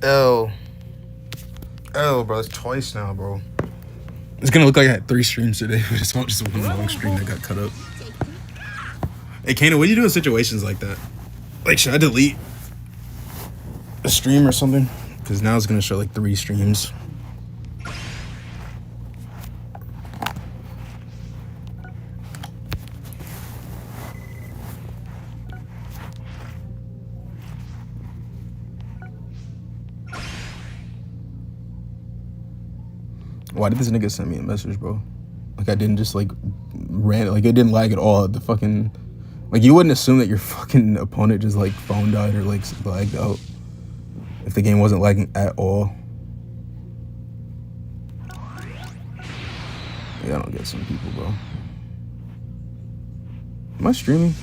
L. L, bro. It's twice now, bro. It's gonna look like I had 3 streams today, but it's not just one long stream that got cut up. Hey, Kana, what do you do in situations like that? Like, should I delete a stream or something? Because now it's gonna show like 3 streams. Why did this nigga send me a message, bro? Like, I didn't just, like, like, it didn't lag at all. The fucking, like, you wouldn't assume that your fucking opponent just, like, phone died or, like, lagged out if the game wasn't lagging at all. Yeah, I don't get some people, bro. Am I streaming?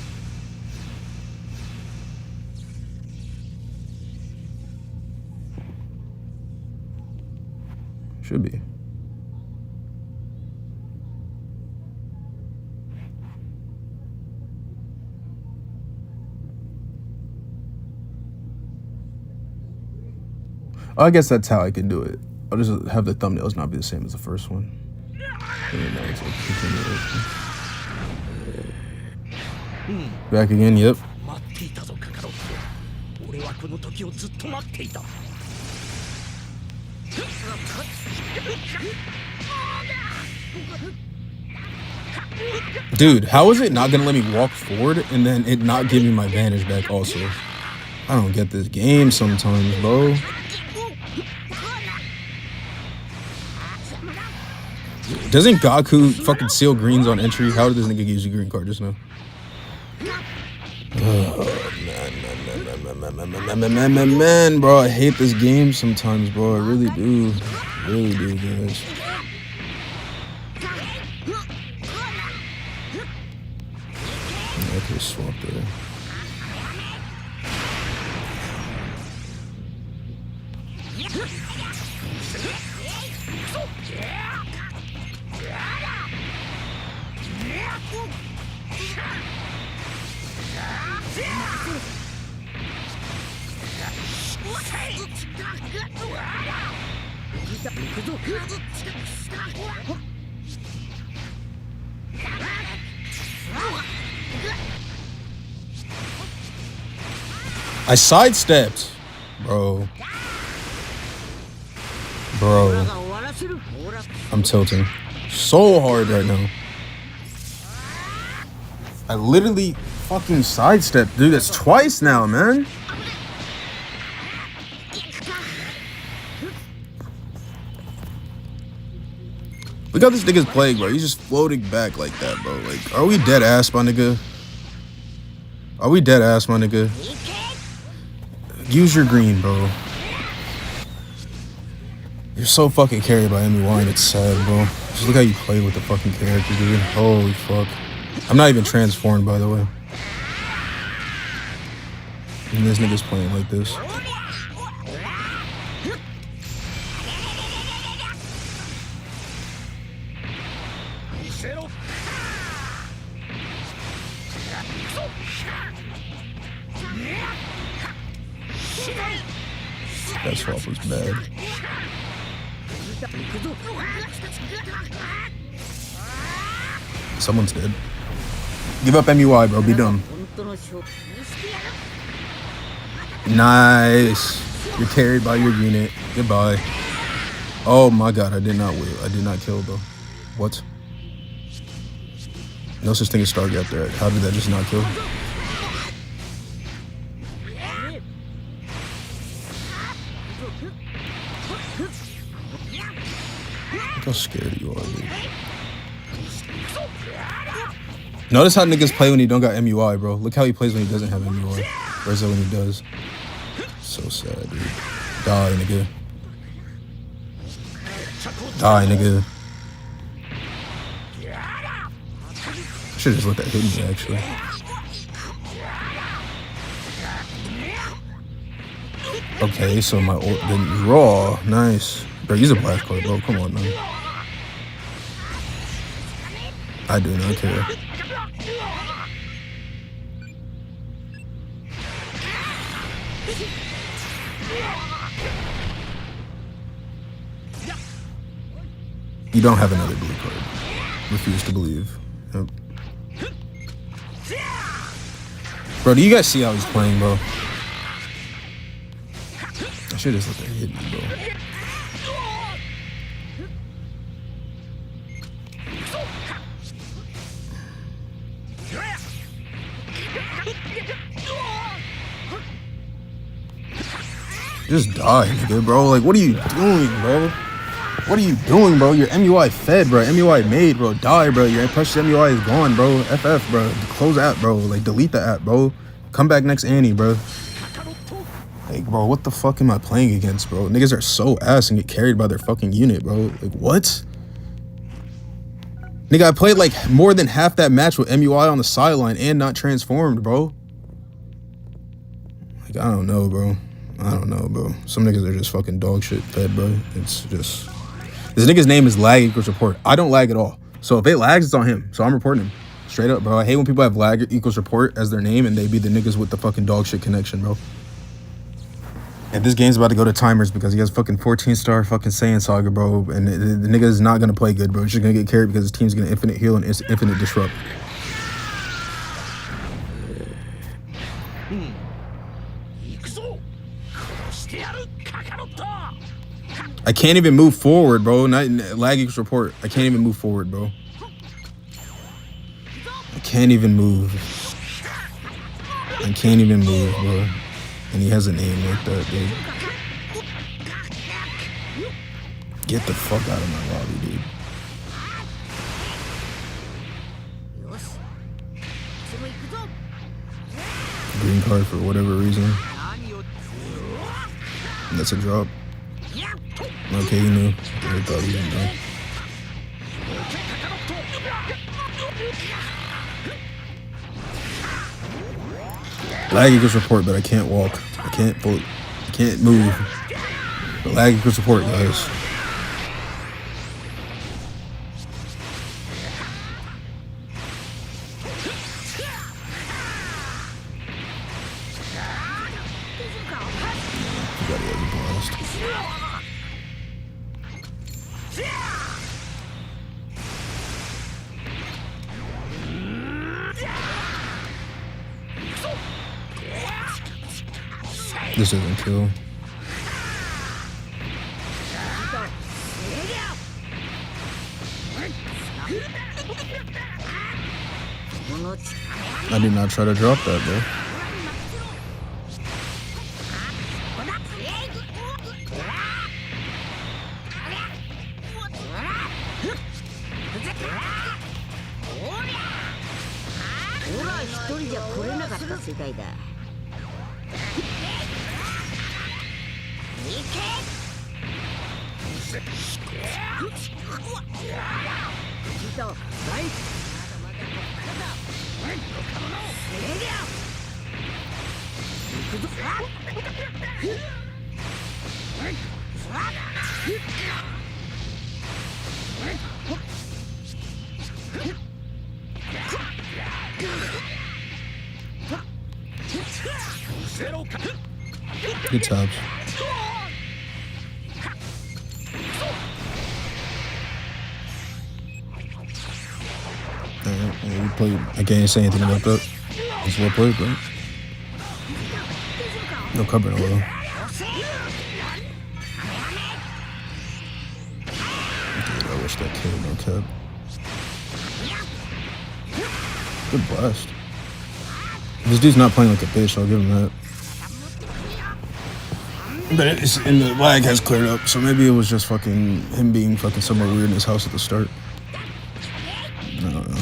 Should be. I guess that's how I can do it. I'll just have the thumbnails not be the same as the first one. Back again, yep. Dude, how is it not gonna let me walk forward and then it not give me my vantage back also? I don't get this game sometimes, bro. Doesn't Gaku fucking seal greens on entry? How did this nigga use a green card just now? Oh, man, bro. I hate this game sometimes, bro. I really do. Really do, guys. Okay, swap there. I sidestepped, bro. I'm tilting so hard right now. I literally fucking sidestepped, dude. That's twice now, man. Look how this nigga's playing, bro. He's just floating back like that, bro. Like, are we dead ass, my nigga? Are we dead ass, my nigga? Use your green, bro. You're so fucking carried by Emi Wine, it's sad, bro. Just look how you play with the fucking character, dude. Holy fuck. I'm not even transformed, by the way. And this nigga's playing like this. That swap was bad. Someone's dead. Give up MUI, bro. Be done. Nice. You're carried by your unit. Goodbye. Oh my god, I did not win. I did not kill, though. What? No such thing as Stargate there. How did that just not kill? Look how scared you are, dude. Notice how niggas play when he don't got MUI, bro. Look how he plays when he doesn't have MUI. Where's it when he does? So sad, dude. Die, nigga. Die, nigga. I should've just let that hit me, actually. Okay, so my ult didn't raw. Nice. Bro, use a blast card, bro. Come on, man. I do not care. You don't have another blue card. Refuse to believe. Yep. Bro, do you guys see how he's playing, bro? I should just let that hit me, bro. Just die, nigga, bro. Like, what are you doing, bro? What are you doing, bro? Your MUI fed, bro. MUI made, bro. Die, bro. Your precious MUI is gone, bro. FF, bro. Close the app, bro. Like, delete the app, bro. Come back next Annie, bro. Like, bro, what the fuck am I playing against, bro? Niggas are so ass and get carried by their fucking unit, bro. Like, what? Nigga, I played, like, more than half that match with MUI on the sideline and not transformed, bro. Like, I don't know, bro. I don't know, bro. Some niggas are just fucking dog shit fed, bro. It's just... This nigga's name is lag equals report. I don't lag at all. So if it lags, it's on him. So I'm reporting him. Straight up, bro. I hate when people have lag equals report as their name and they be the niggas with the fucking dog shit connection, bro. And this game's about to go to timers because he has fucking 14-star fucking Saiyan Saga, bro. And the nigga is not going to play good, bro. He's just going to get carried because his team's going to infinite heal and infinite disrupt. I can't even move forward, bro. Not lag equals report. I can't even move forward, bro. I can't even move. I can't even move, bro. And he has a name like that, dude. Get the fuck out of my lobby, dude. Green card for whatever reason. That's a drop. Okay, you knew. I thought you didn't know. Lag equals report, but I can't walk. I can't move. But lag equals report, guys. This doesn't kill. I did not try to drop that, bro. Good times. We played. I can't say anything about that. It's well played, bro. No cover no well. Dude, I wish that killed no cap. Good blast. This dude's not playing like a bitch, I'll give him that. But it's, and the lag has cleared up, so maybe it was just fucking him being fucking somewhere weird in his house at the start. I don't know.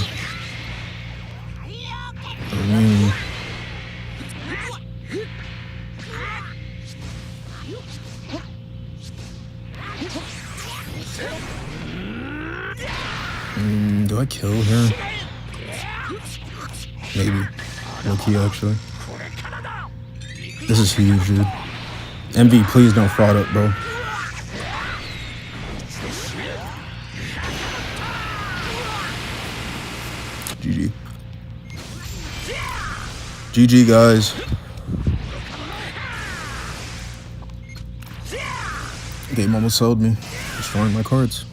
Do I kill here? Maybe. Low key, actually. This is huge, dude. MV, please don't fraud up, bro. GG. GG, guys. Game almost sold me. Destroying my cards.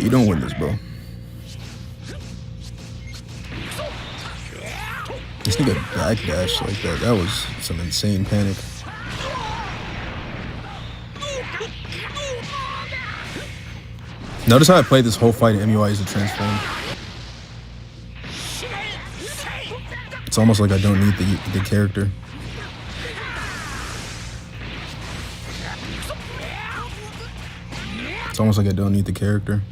You don't win this, bro. This nigga backdash like that. That was some insane panic. Notice how I played this whole fight at MUI as a transform. It's almost like I don't need the character. It's almost like I don't need the character.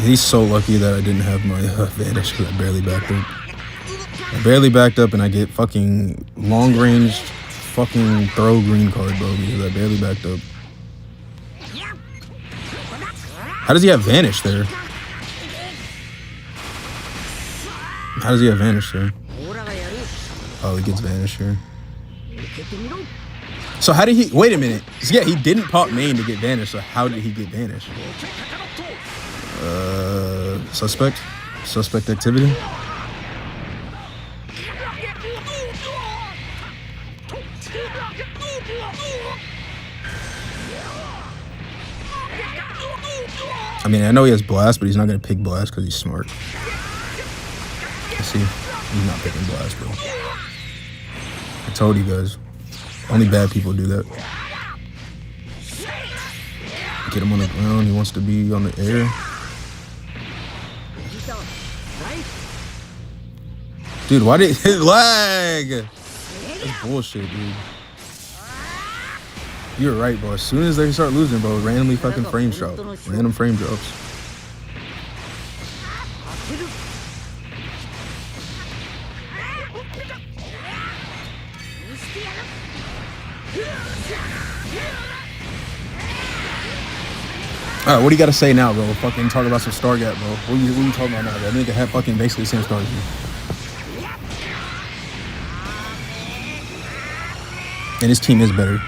He's so lucky that I didn't have my Vanish because I barely backed up. I barely backed up and I get fucking long range fucking throw green card, bro, because I barely backed up. How does he have Vanish there? How does he have Vanish there? Oh, he gets Vanish here. So how did he... Wait a minute. Yeah, he didn't pop main to get Vanish, so how did he get Vanish? Suspect? Suspect activity? I mean, I know he has Blast, but he's not going to pick Blast because he's smart. See? He's not picking Blast, bro. I told you guys. Only bad people do that. Get him on the ground. He wants to be on the air. Dude, why did it lag? That's bullshit, dude. You're right, bro. As soon as they start losing, bro, randomly fucking frame drop. Random frame drops. Alright, what do you gotta say now, bro? Fucking talk about some Star Gap, bro. What you talking about now, bro? Nigga have fucking basically the same stars as you. And his team is better.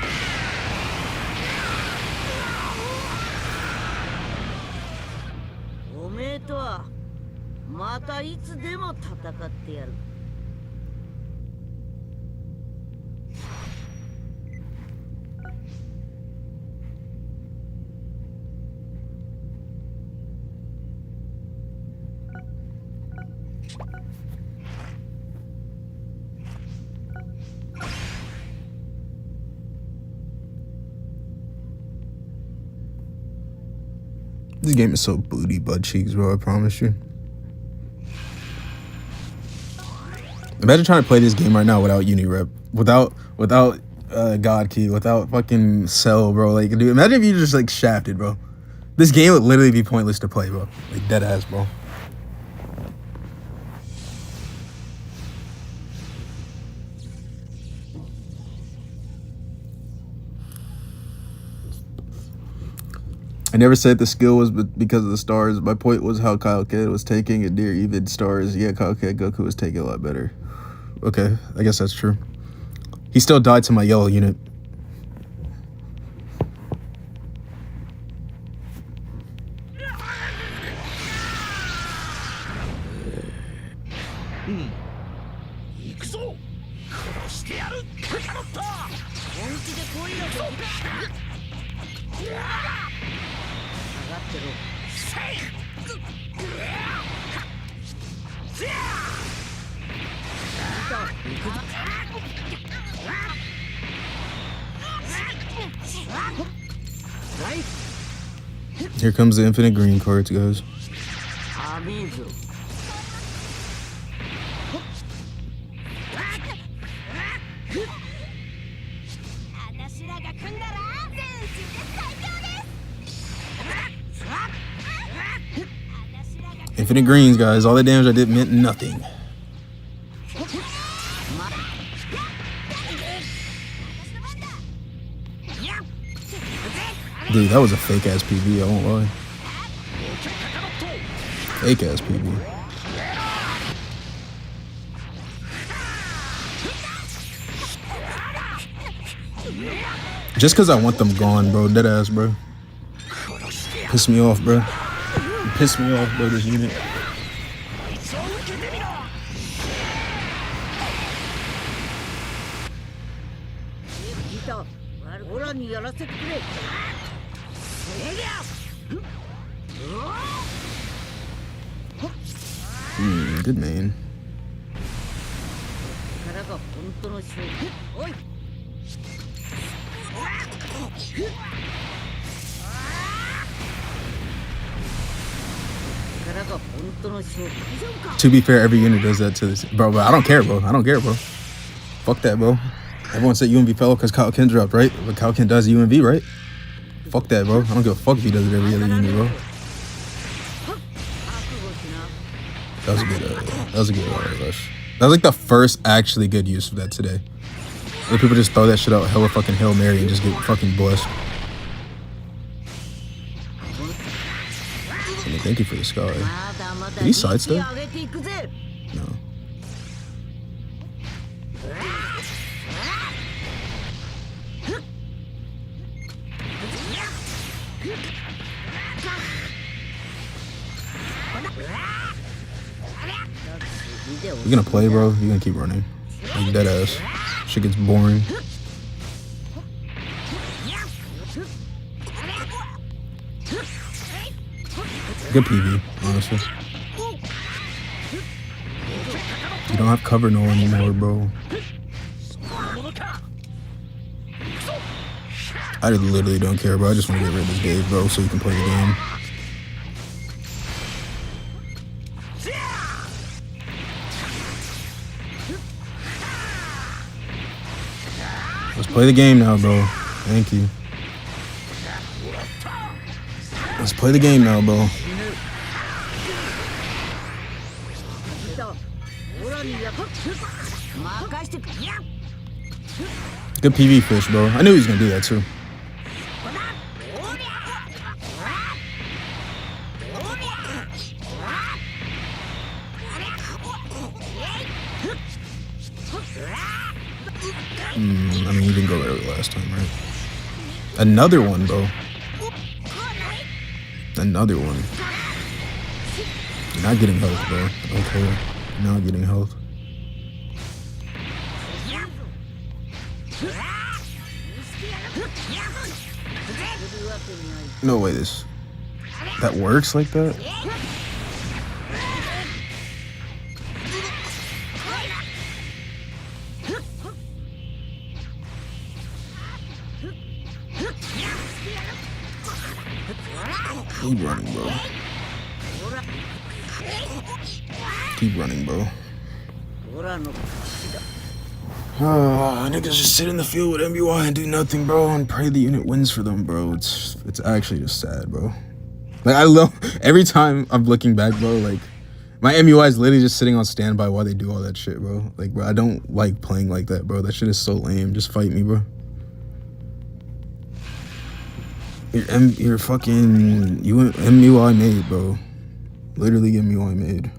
This game is so booty butt cheeks, bro. I promise you. Imagine trying to play this game right now without Unirep, without God Key, without fucking Cell, bro. Like, dude, imagine if you just like shafted, bro. This game would literally be pointless to play, bro. Like dead ass, bro. I never said the skill was because of the stars. My point was how Kaioken was taking and near even stars. Yeah, Kaioken Goku was taking a lot better. Okay, I guess that's true. He still died to my yellow unit. Here comes the infinite green cards, guys. Infinite greens, guys. All the damage I did meant nothing. Dude, that was a fake ass PB, I won't lie. Fake ass PB. Just cause I want them gone, bro. Dead ass, bro. Piss me off, bro. Piss me off, bro, this unit. Good man. からが本当の勝負。おい。からが本当の勝負。 To be fair, every unit does that to this. Bro, but I don't care, bro. I don't care, bro. Fuck that, bro. Everyone said UNV fell because Kyle Ken dropped, right? But Kyle Ken does UNV, right? Fuck that, bro. I don't give a fuck if he does it every other unit, bro. That was a good rush. That was like the first actually good use of that today. Where people just throw that shit out hella fucking Hail Mary and just get fucking blessed. I mean, thank you for the sky. Did he sidestep? No. You gonna play, bro? You gonna keep running? Like dead ass. Shit gets boring. Good PV, honestly. You don't have cover no anymore, bro. I literally don't care, bro. I just want to get rid of this Dave, bro, so you can play the game. Let's play the game now, bro. Thank you. Let's play the game now, bro. Good PV fish, bro. I knew he was gonna do that too. I mean, he didn't go early last time, right? Another one, bro. Another one. You're not getting health, bro. Okay. You're not getting health. No way that works like that? Keep running, bro. Keep running, bro. Niggas just sit in the field with MUI and do nothing, bro, and pray the unit wins for them, bro. It's actually just sad, bro. Like, I love every time I'm looking back, bro. Like, my MUI is literally just sitting on standby while they do all that shit, bro. Like, bro, I don't like playing like that, bro. That shit is so lame. Just fight me, bro. You're fucking MUI made, bro. Literally MUI made.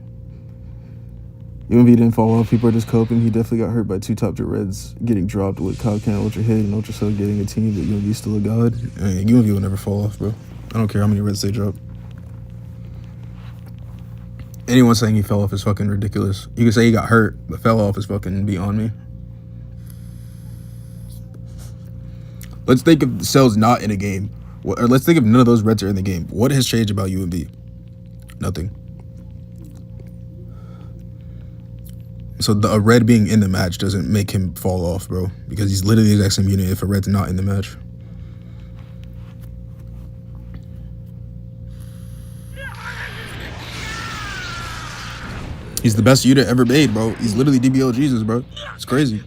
UNV didn't fall off. People are just coping. He definitely got hurt by two top tier reds getting dropped with Kyle Ken Ultra Hit and Ultra Cell getting a team, but UNV's still a god. I mean, UNV will never fall off, bro. I don't care how many reds they drop. Anyone saying he fell off is fucking ridiculous. You can say he got hurt, but fell off is fucking beyond me. Let's think if Cell's not in a game. Or let's think if none of those reds are in the game. What has changed about UNV? Nothing. So a red being in the match doesn't make him fall off, bro. Because he's literally the exact same unit if a red's not in the match. He's the best unit ever made, bro. He's literally DBL Jesus, bro. It's crazy.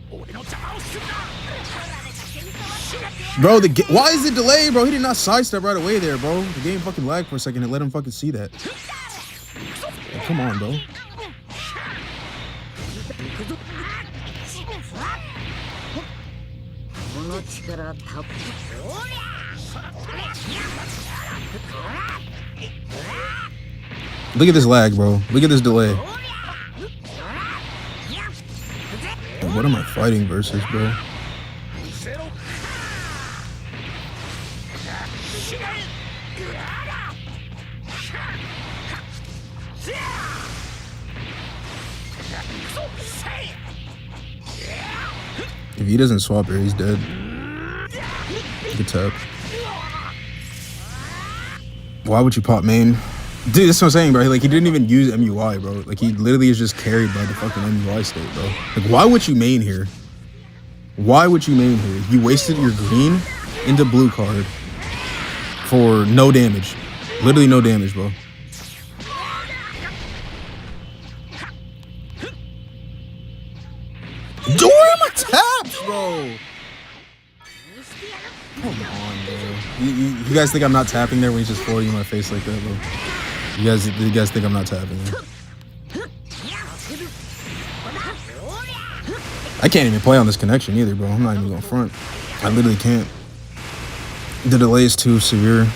Bro, why is it delayed, bro? He did not sidestep right away there, bro. The game fucking lagged for a second and let him fucking see that. Like, come on, bro. Look at this lag, bro. Look at this delay. What am I fighting versus, bro? If he doesn't swap here, he's dead. Good tap. Why would you pop main? Dude, that's what I'm saying, bro. Like, he didn't even use MUI, bro. Like, he literally is just carried by the fucking MUI state, bro. Like, why would you main here? Why would you main here? You wasted your green into blue card for no damage. Literally no damage, bro. Dorm taps, bro. Come on, bro. You guys think I'm not tapping there when he's just floating in my face like that, bro? You guys think I'm not tapping there? I can't even play on this connection either, bro. I'm not even going front. I literally can't. The delay is too severe.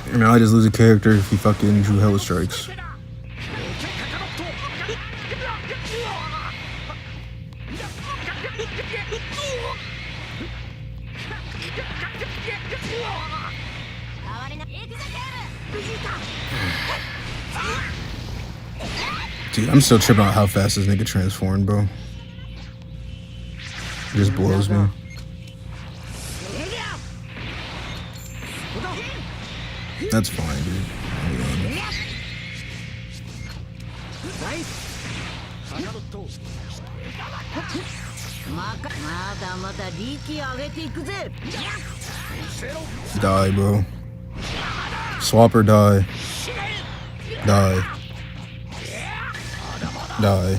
I mean, I just lose a character if he fucking drew hella strikes. Dude, I'm still tripping out how fast this nigga transformed, bro. It just blows me. That's fine, dude. Die, bro. Swap or die. Die. Die.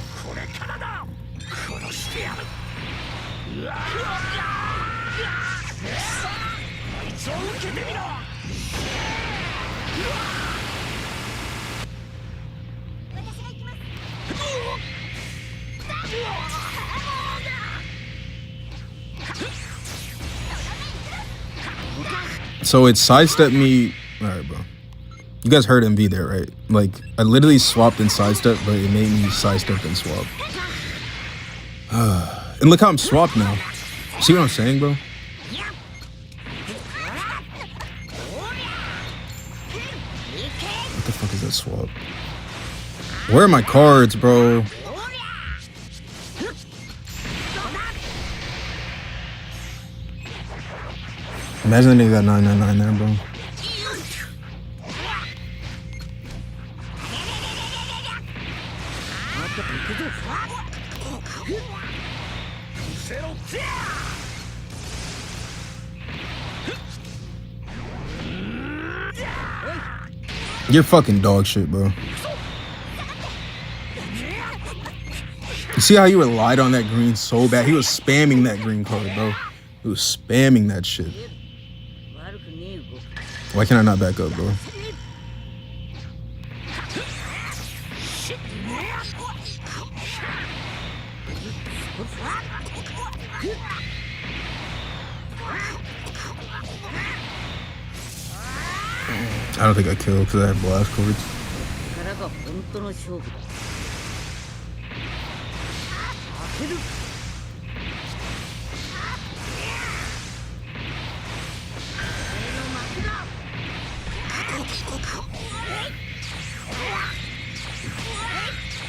So it sidestepped me. Alright, bro. You guys heard MV there, right? Like, I literally swapped and sidestep, but it made me sidestep and swap. And look how I'm swapped now. See what I'm saying, bro? What the fuck is that swap? Where are my cards, bro? Imagine they got 999 there, bro. You're fucking dog shit, bro. You see how you relied on that green so bad? He was spamming that green card, bro. He was spamming that shit. Why can't I not back up, bro? I don't think I killed because I have blast cords.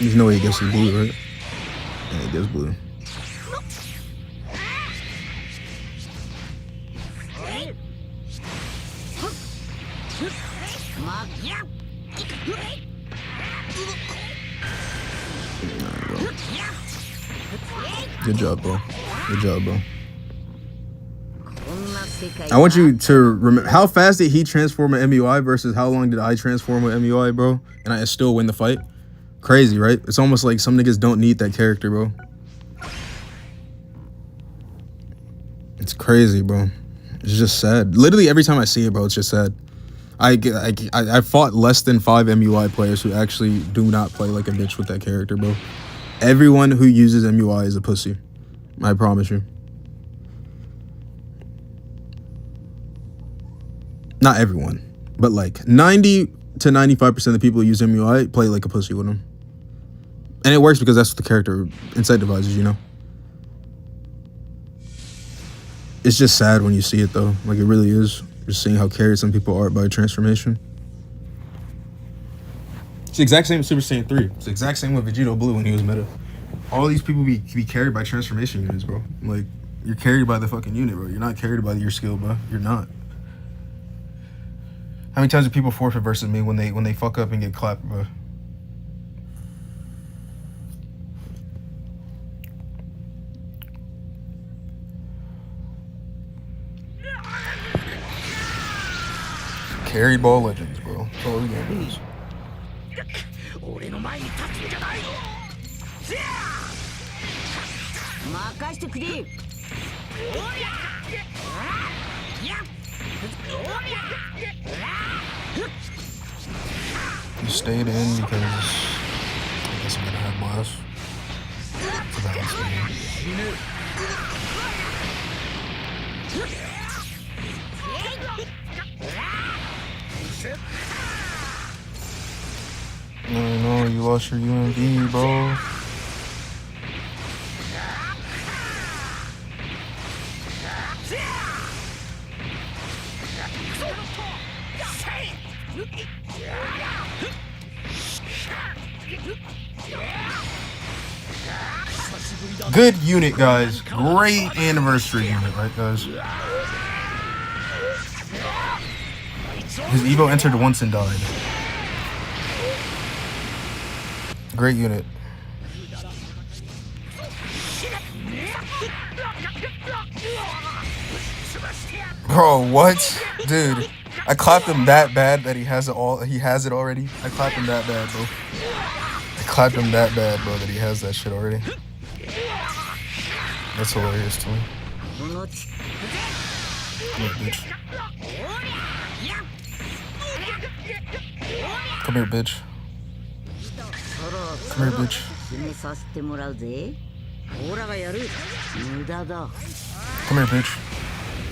There's no way he gets the blue, right? Yeah, he gets blue. Good job, bro. Good job, bro. I want you to remember how fast did he transform an MUI versus how long did I transform with MUI, bro? And I still win the fight. Crazy, right? It's almost like some niggas don't need that character, bro. It's crazy, bro. It's just sad. Literally every time I see it, bro, it's just sad. I fought less than 5 MUI players who actually do not play like a bitch with that character, bro. Everyone who uses MUI is a pussy. I promise you. Not everyone, but like 90 to 95% of the people who use MUI play like a pussy with them. And it works because that's what the character incentivizes, you know? It's just sad when you see it, though. Like, it really is. Just seeing how carried some people are by transformation. It's the exact same with Super Saiyan 3. It's the exact same with Vegito Blue when he was meta. All these people be carried by transformation units, bro. Like, You're carried by the fucking unit, bro. You're not carried by your skill, bro. You're not. How many times do people forfeit versus me when they fuck up and get clapped, bro? Carried ball legends, bro. That's all we gonna do is. 俺の前に立つんじゃない。任してくれ。おりゃ。You stayed in because I guess I'm gonna have blast. For that last game. No, you lost your UMV, bro. Good unit, guys. Great anniversary unit, right, guys? His Evo entered once and died. Great unit. Bro, what? Dude, I clapped him that bad that he has it all. He has it already. I clapped him that bad, bro. I clapped him that bad, bro, that he has that shit already. That's hilarious to me. Come here, bitch. Come here, bitch. Come here, bitch. Come here, bitch.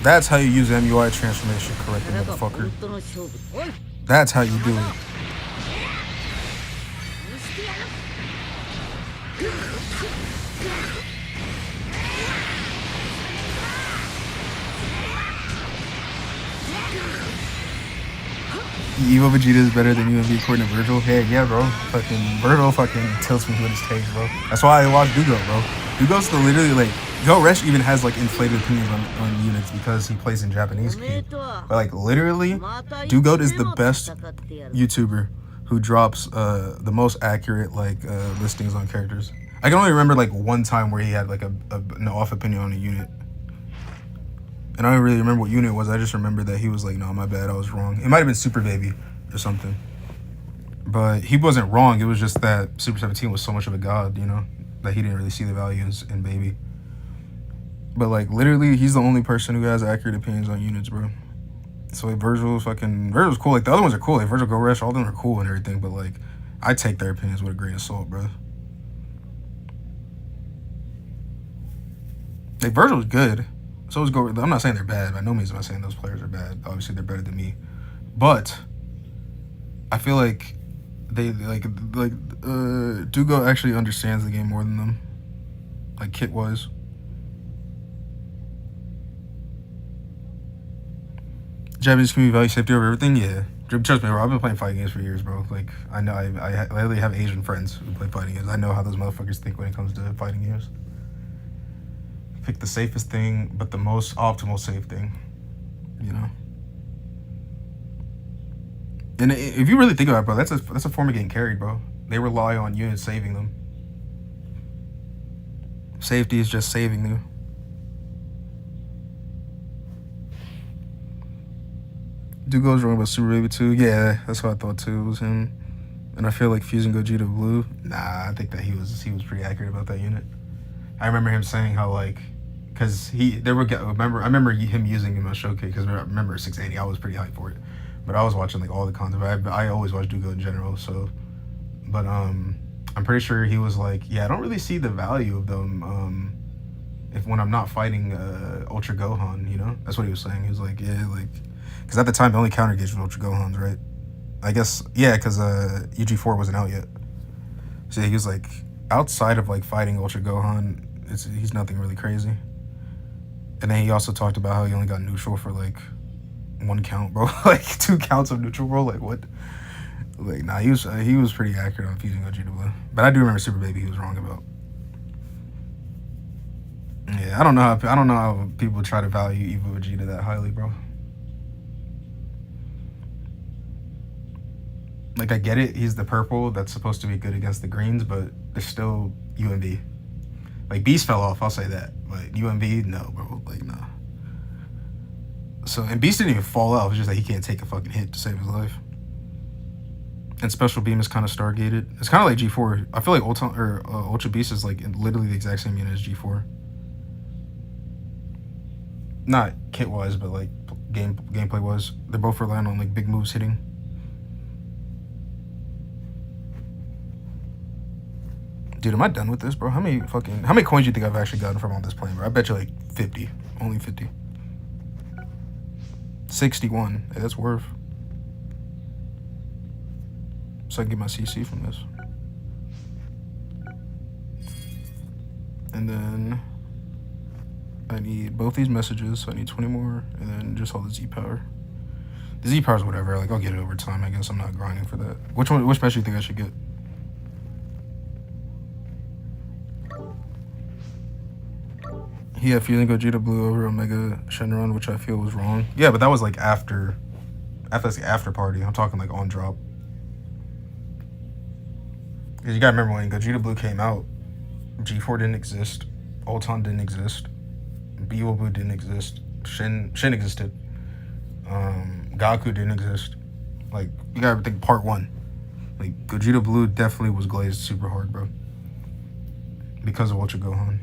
That's how you use MUI transformation correctly, motherfucker. That's how you do it. Evo Vegeta is better than UMV according to Virgil. Hey, yeah, bro. Fucking Virgil fucking tilts me with his takes, bro. That's why I watch Dugo, bro. Dugo's the literally like Go Resh even has like inflated opinions on units because he plays in Japanese key. But like literally, Dugo is the best YouTuber who drops the most accurate like listings on characters. I can only remember like one time where he had like an off opinion on a unit. And I don't really remember what unit it was. I just remember that he was like, no, my bad, I was wrong. It might have been Super Baby or something. But he wasn't wrong. It was just that Super 17 was so much of a god, you know, that he didn't really see the values in Baby. But like literally, he's the only person who has accurate opinions on units, bro. So like Virgil's cool. Like the other ones are cool. Like Virgil, Go Rush, all of them are cool and everything. But like, I take their opinions with a grain of salt, bro. Like Virgil's good. So is Go. I'm not saying they're bad. By no means am I saying those players are bad. Obviously, they're better than me. But I feel like they Dugo actually understands the game more than them, like Kit was. Japanese community value safety over everything. Yeah, trust me, bro. I've been playing fighting games for years, bro. Like I know I literally have Asian friends who play fighting games. I know how those motherfuckers think when it comes to fighting games. Pick the safest thing, but the most optimal safe thing, you know. And if you really think about it, bro, that's a form of getting carried, bro. They rely on units saving them. Safety is just saving you. Dugo's wrong about Super Baby 2. Yeah, that's what I thought too. It was him. And I feel like fusing Gogeta Blue. Nah, I think that he was pretty accurate about that unit. I remember him saying how like, cause I remember him using him on Showcase because I remember 680. I was pretty hyped for it, but I was watching like all the content. I always watch Dugo in general. So, but I'm pretty sure he was like, yeah, I don't really see the value of them. If when I'm not fighting Ultra Gohan, you know, that's what he was saying. He was like, yeah, like, cause at the time the only counter gauge was Ultra Gohans, right? I guess yeah, cause UG4 wasn't out yet. So he was like, outside of like fighting Ultra Gohan, he's nothing really crazy. And then he also talked about how he only got neutral for like 1 count, bro. Like 2 counts of neutral, bro. Like what? Like nah, he was pretty accurate on fusing Gogeta Blue. But I do remember Super Baby he was wrong about. Yeah, Yeah, I don't know how people try to value Evo Vegeta that highly, bro. Like, I get it, he's the purple that's supposed to be good against the greens, but it's still UMV. Like, Beast fell off, I'll say that. But UMV, no, bro. Like, no. So, and Beast didn't even fall off. It's just that he can't take a fucking hit to save his life. And Special Beam is kind of Stargated. It's kind of like G4. I feel like Ultra Beast is like literally the exact same unit as G4. Not kit-wise, but like gameplay-wise. They're both relying on like big moves hitting. Dude, am I done with this, bro? How many coins do you think I've actually gotten from on this plane, bro? I bet you like 50. Only 50. 61. Hey, that's worth. So I can get my CC from this. And then I need both these messages, so I need 20 more, and then just all the Z power. The Z power is whatever, like I'll get it over time, I guess. I'm not grinding for that. Which message do you think I should get? Yeah, Fusing Gogeta blew over Omega Shenron, which I feel was wrong. Yeah, but that was like after party. I'm talking like on drop. Because you gotta remember when Gogeta Blue came out, G4 didn't exist, Ulton didn't exist, Beetle Blue didn't exist, Shin existed, Gaku didn't exist. Like, you gotta think part 1. Like, Gogeta Blue definitely was glazed super hard, bro. Because of Ultra Gohan.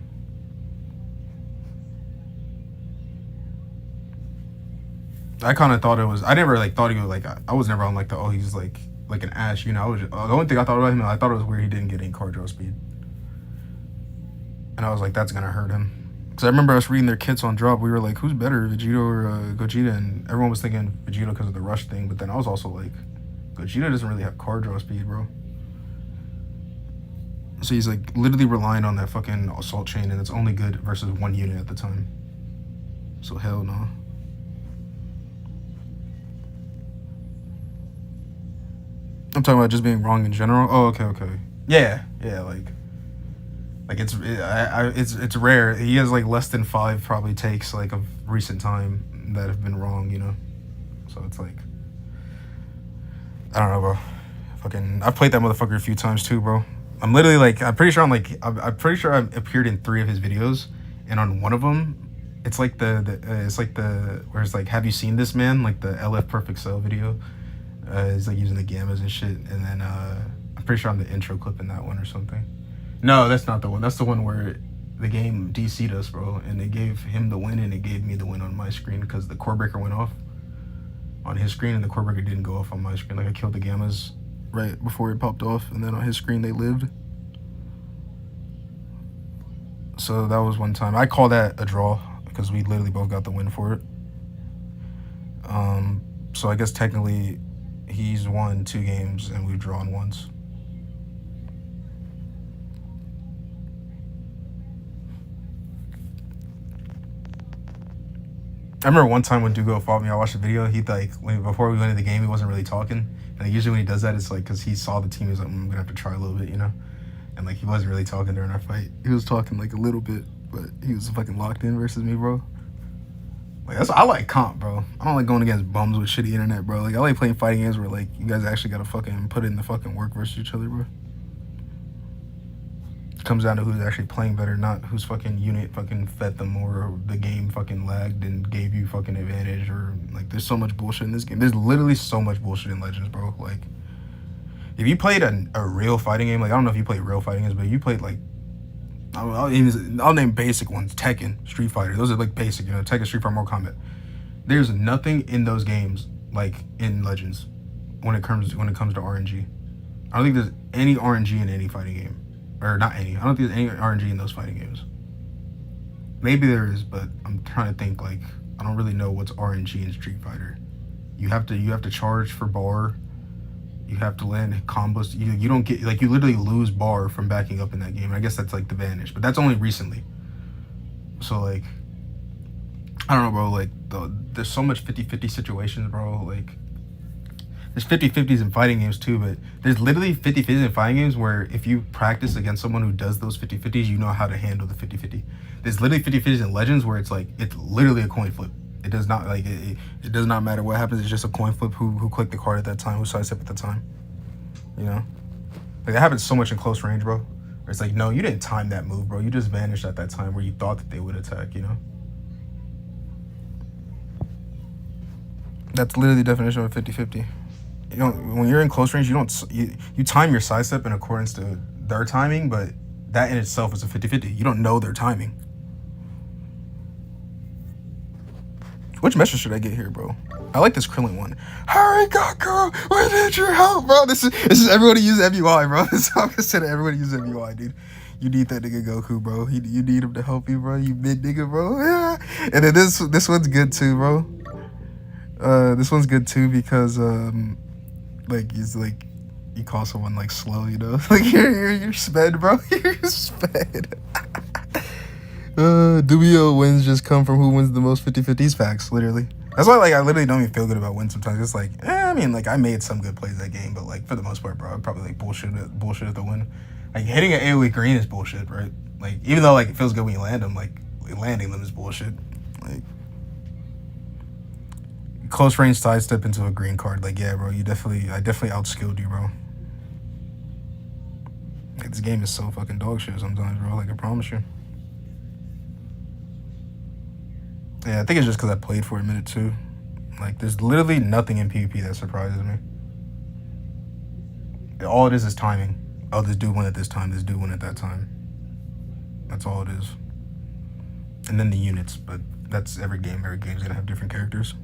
I kind of thought it was, I never like thought he was like, I was never on like the, oh, he's like an Ash, you know. I was just, the only thing I thought about him, I thought it was weird he didn't get any card draw speed. And I was like, that's gonna hurt him. Because I remember us reading their kits on drop, we were like, who's better, Vegeta or Gogeta? And everyone was thinking Vegeta because of the rush thing, but then I was also like, Gogeta doesn't really have card draw speed, bro. So he's like literally relying on that fucking assault chain, and it's only good versus 1 unit at the time. So hell no. I'm talking about just being wrong in general. Oh, okay. Yeah, like it's rare. He has like less than 5 probably takes like of recent time that have been wrong, you know. So it's like, I don't know, bro. Fucking, I've played that motherfucker a few times too, bro. I'm literally like, I'm pretty sure I've appeared in 3 of his videos, and on one of them, it's like where it's like, have you seen this man? Like the LF Perfect Cell video. He's like using the gammas and shit, and then I'm pretty sure I'm the intro clip in that one or something. No, that's not the one. That's the one where the game DC'd us, bro, and it gave him the win and it gave me the win on my screen because the core breaker went off on his screen and the core breaker didn't go off on my screen. Like, I killed the gammas right before it popped off, and then on his screen they lived. So that was one time. I call that a draw because we literally both got the win for it. So I guess technically he's won 2 games and we've drawn once. I remember one time when Dugo fought me, I watched the video, he like, before we went into the game, he wasn't really talking. And like, usually when he does that, it's like, because he saw the team, he's like, I'm gonna have to try a little bit, you know? And like, he wasn't really talking during our fight. He was talking like a little bit, but he was fucking locked in versus me, bro. Like, I like comp, bro. I don't like going against bums with shitty internet, bro. Like, I like playing fighting games where like, you guys actually gotta fucking put in the fucking work versus each other, bro. It comes down to who's actually playing better, not whose fucking unit fucking fed them or the game fucking lagged and gave you fucking advantage, or like, there's so much bullshit in this game. There's literally so much bullshit in Legends, bro. Like, if you played a real fighting game, like, I don't know if you played real fighting games, but you played like, I'll name basic ones: Tekken, Street Fighter. Those are like basic, you know, Tekken, Street Fighter, Mortal Kombat. There's nothing in those games like in Legends when it comes to RNG. I don't think there's any RNG in any fighting game, or not any. I don't think there's any RNG in those fighting games. Maybe there is, but I'm trying to think. Like, I don't really know what's RNG in Street Fighter. You have to charge for bar. You have to land combos. You don't get, like, you literally lose bar from backing up in that game. And I guess that's like the vanish, but that's only recently. So like, I don't know, bro. Like, there's so much 50-50 situations, bro. Like, there's 50-50s in fighting games too, but there's literally 50-50s in fighting games where if you practice against someone who does those 50-50s, you know how to handle the 50-50. there's literally 50-50s in Legends where it's like it's literally a coin flip. It does not like it does not matter what happens. It's just a coin flip. Who clicked the card at that time? Who sidestep at the time? You know, like that happens so much in close range, bro. It's like, no, you didn't time that move, bro. You just vanished at that time where you thought that they would attack. You know. That's literally the definition of a 50-50. You don't, when you're in close range, you time your sidestep in accordance to their timing, but that in itself is a 50-50. You don't know their timing. Which message should I get here, bro? I like this Krillin one. Hurry, Goku! We need your help, bro. This is everybody use MUI, bro. This song is said everybody use MUI, dude. You need that nigga Goku, bro. You need him to help you, bro. You mid nigga, bro. Yeah. And then this one's good too, bro. This one's good too because like he's like you call someone like slow, you know? Like you're sped, bro. You're sped. Dubio wins just come from who wins the most 50-50s facts, literally. That's why like I literally don't even feel good about wins sometimes. It's like, I mean, like I made some good plays that game, but like for the most part, bro, I probably like bullshit at the win. Like hitting an AoE green is bullshit, right? Like even though like it feels good when you land them, like landing them is bullshit. Like close range sidestep into a green card, like yeah, bro, I definitely outskilled you, bro. Like this game is so fucking dog shit sometimes, bro. Like I promise you. Yeah, I think it's just because I played for a minute too. Like, there's literally nothing in PvP that surprises me. All it is timing. Oh, this dude went at this time. This dude went at that time. That's all it is. And then the units, but that's every game. Every game's gonna have different characters.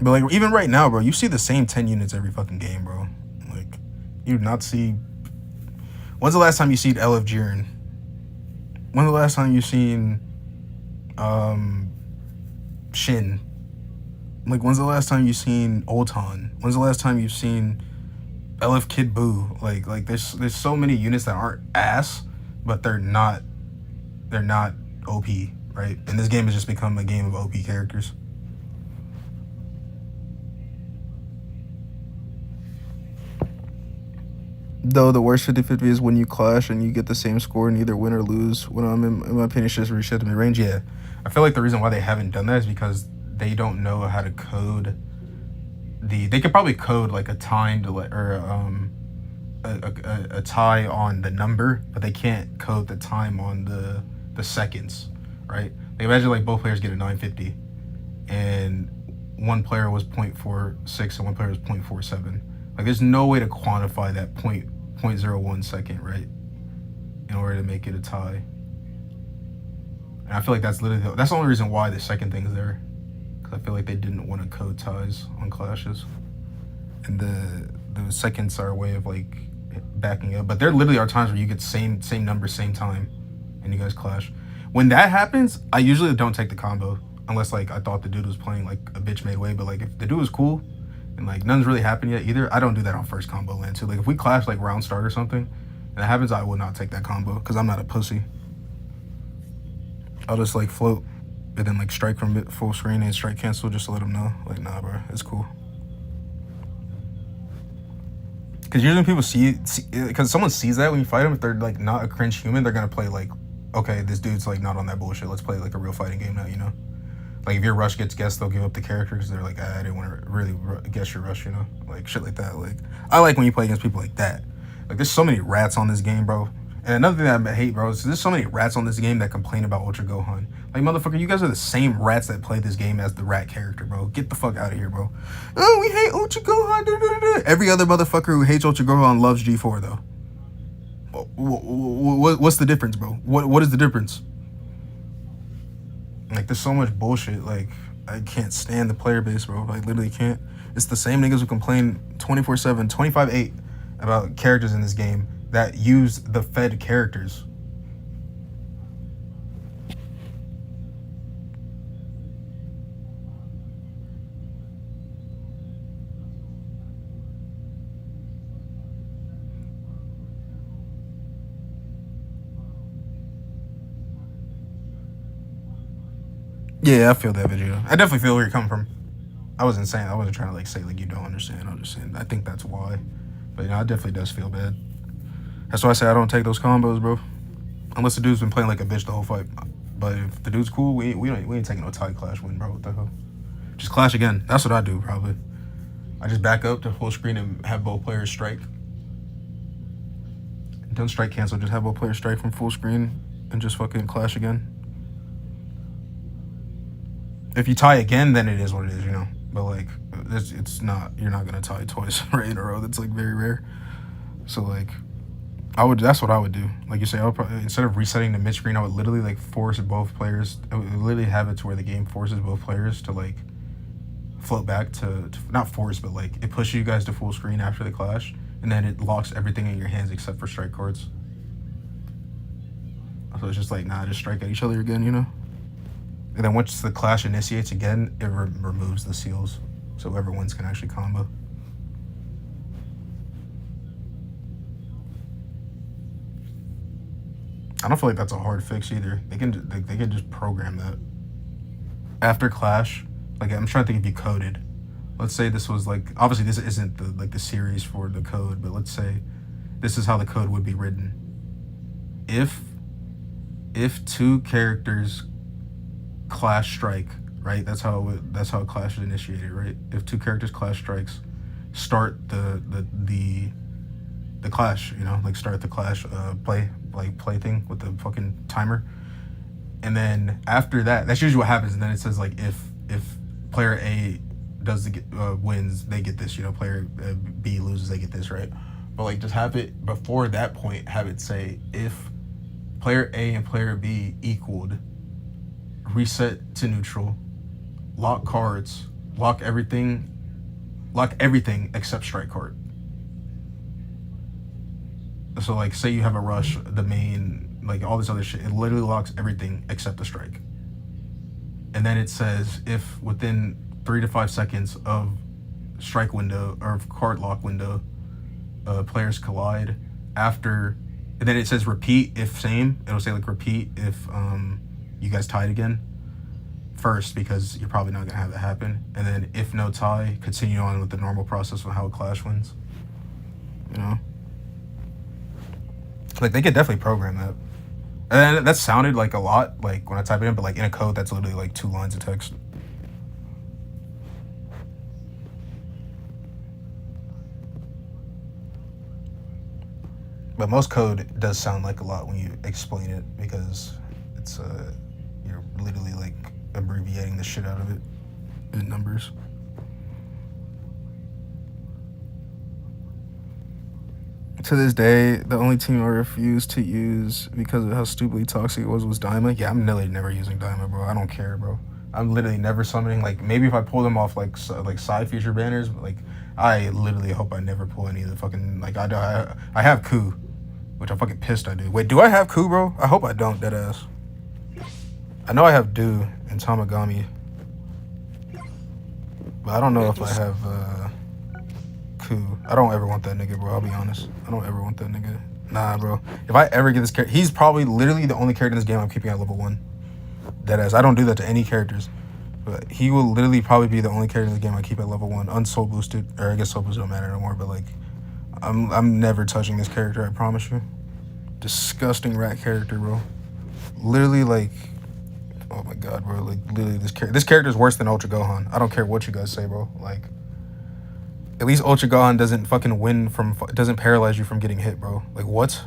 But like, even right now, bro, you see the same 10 units every fucking game, bro. Like, you do not see... When's the last time you seen LF Jiren? When's the last time you seen Shin? Like, when's the last time you seen Ulton? When's the last time you've seen LF Kid Buu? Like there's so many units that aren't ass, but they're not OP, right? And this game has just become a game of OP characters. Though the worst 50-50 is when you clash and you get the same score and either win or lose. When I'm in my opinion, it's just reset the mid-range. Yeah, I feel like the reason why they haven't done that is because they don't know how to code they could probably code like a time delay or a tie on the number, but they can't code the time on the seconds, right? They imagine like both players get a 950 and one player was 0.46 and one player was 0.47. Like there's no way to quantify that 0.01 second, right? In order to make it a tie. And I feel like that's the only reason why the second thing's there. Because I feel like they didn't want to code ties on clashes. And the seconds are a way of like backing up. But there literally are times where you get same number, same time, and you guys clash. When that happens, I usually don't take the combo. Unless like I thought the dude was playing like a bitch made way. But like if the dude was cool, and like nothing's really happened yet either, I don't do that on first combo land too. Like if we clash like round start or something and that happens, I will not take that combo because I'm not a pussy. I'll just like float and then like strike from full screen and strike cancel just to let them know. Like nah, bro, it's cool. Because usually when people see because someone sees that when you fight them, if they're like not a cringe human, they're gonna play like, okay, this dude's like not on that bullshit. Let's play like a real fighting game now, you know? Like, if your rush gets guessed, they'll give up the character because they're like, I didn't want to really guess your rush, you know? Like, shit like that. Like, I like when you play against people like that. Like, there's so many rats on this game, bro. And another thing that I hate, bro, is there's so many rats on this game that complain about Ultra Gohan. Like, motherfucker, you guys are the same rats that play this game as the rat character, bro. Get the fuck out of here, bro. Oh, we hate Ultra Gohan. Da, da, da. Every other motherfucker who hates Ultra Gohan loves G4, though. What's the difference, bro? What is the difference? Like, there's so much bullshit. Like, I can't stand the player base, bro. I literally can't. It's the same niggas who complain 24/7, 25/8 about characters in this game that use the fed characters. Yeah, I feel that video. I definitely feel where you're coming from. I wasn't saying, I wasn't trying to like say like you don't understand. I'm just saying I think that's why. But you know, it definitely does feel bad. That's why I say I don't take those combos, bro. Unless the dude's been playing like a bitch the whole fight. But if the dude's cool, we ain't taking no tie clash win, bro. What the hell? Just clash again. That's what I do, probably. I just back up to full screen and have both players strike. Don't strike cancel, just have both players strike from full screen and just fucking clash again. If you tie again, then it is what it is, you know. But like, it's not, you're not gonna tie twice right in a row. That's like very rare. So like, that's what I would do. Like you say, I would probably, instead of resetting the mid screen, I would literally like force both players. I would literally have it to where the game forces both players to like float back to not force, but like it pushes you guys to full screen after the clash. And then it locks everything in your hands except for strike cards. So it's just like, nah, just strike at each other again, you know? And then once the clash initiates again, it removes the seals. So whoever wins can actually combo. I don't feel like that's a hard fix either. They can just program that. After clash, like I'm trying to think if you coded. Let's say this was like, obviously this isn't the series for the code, but let's say this is how the code would be written. If two characters clash strike, right? That's how clash is initiated, right? If two characters clash strikes, start the clash, you know, like start the clash play thing with the fucking timer. And then after that, that's usually what happens. And then it says like if player A does wins, they get this, you know, player B loses, they get this, right? But like just have it before that point, have it say if player A and player B equaled, reset to neutral, lock cards, lock everything except strike card. So like say you have a rush, the main, like all this other shit, it literally locks everything except the strike. And then it says if within 3 to 5 seconds of strike window or card lock window, players collide after, and then it says repeat if same. It'll say like repeat if you guys tied again first, because you're probably not gonna have that happen. And then if no tie, continue on with the normal process of how a clash wins. You know, like they could definitely program that. And that sounded like a lot, like when I type it in, but like in a code, that's literally like 2 lines of text. But most code does sound like a lot when you explain it, because it's you're literally like abbreviating the shit out of it in numbers. To this day, the only team I refused to use because of how stupidly toxic it was Daima. Yeah, I'm literally never using Daima, bro. I don't care, bro. I'm literally never summoning. Like maybe if I pull them off like side feature banners, but like I literally hope I never pull any of the fucking, like I have Ku, which I'm fucking pissed I do. Wait, do I have Ku, bro? I hope I don't, deadass. I know I have Do and Tamagami, but I don't know if I have Ku. I don't ever want that nigga, bro. I'll be honest. I don't ever want that nigga. Nah, bro. If I ever get this character, he's probably literally the only character in this game I'm keeping at level 1. Deadass. I don't do that to any characters. But he will literally probably be the only character in the game I keep at level 1, unsoul boosted, or I guess soul boosts don't matter no more. But like, I'm never touching this character. I promise you. Disgusting rat character, bro. Literally, like, oh my god, bro. Like, literally, this character is worse than Ultra Gohan. I don't care what you guys say, bro. Like, at least Ultra Gohan doesn't fucking win from, doesn't paralyze you from getting hit, bro. Like, what?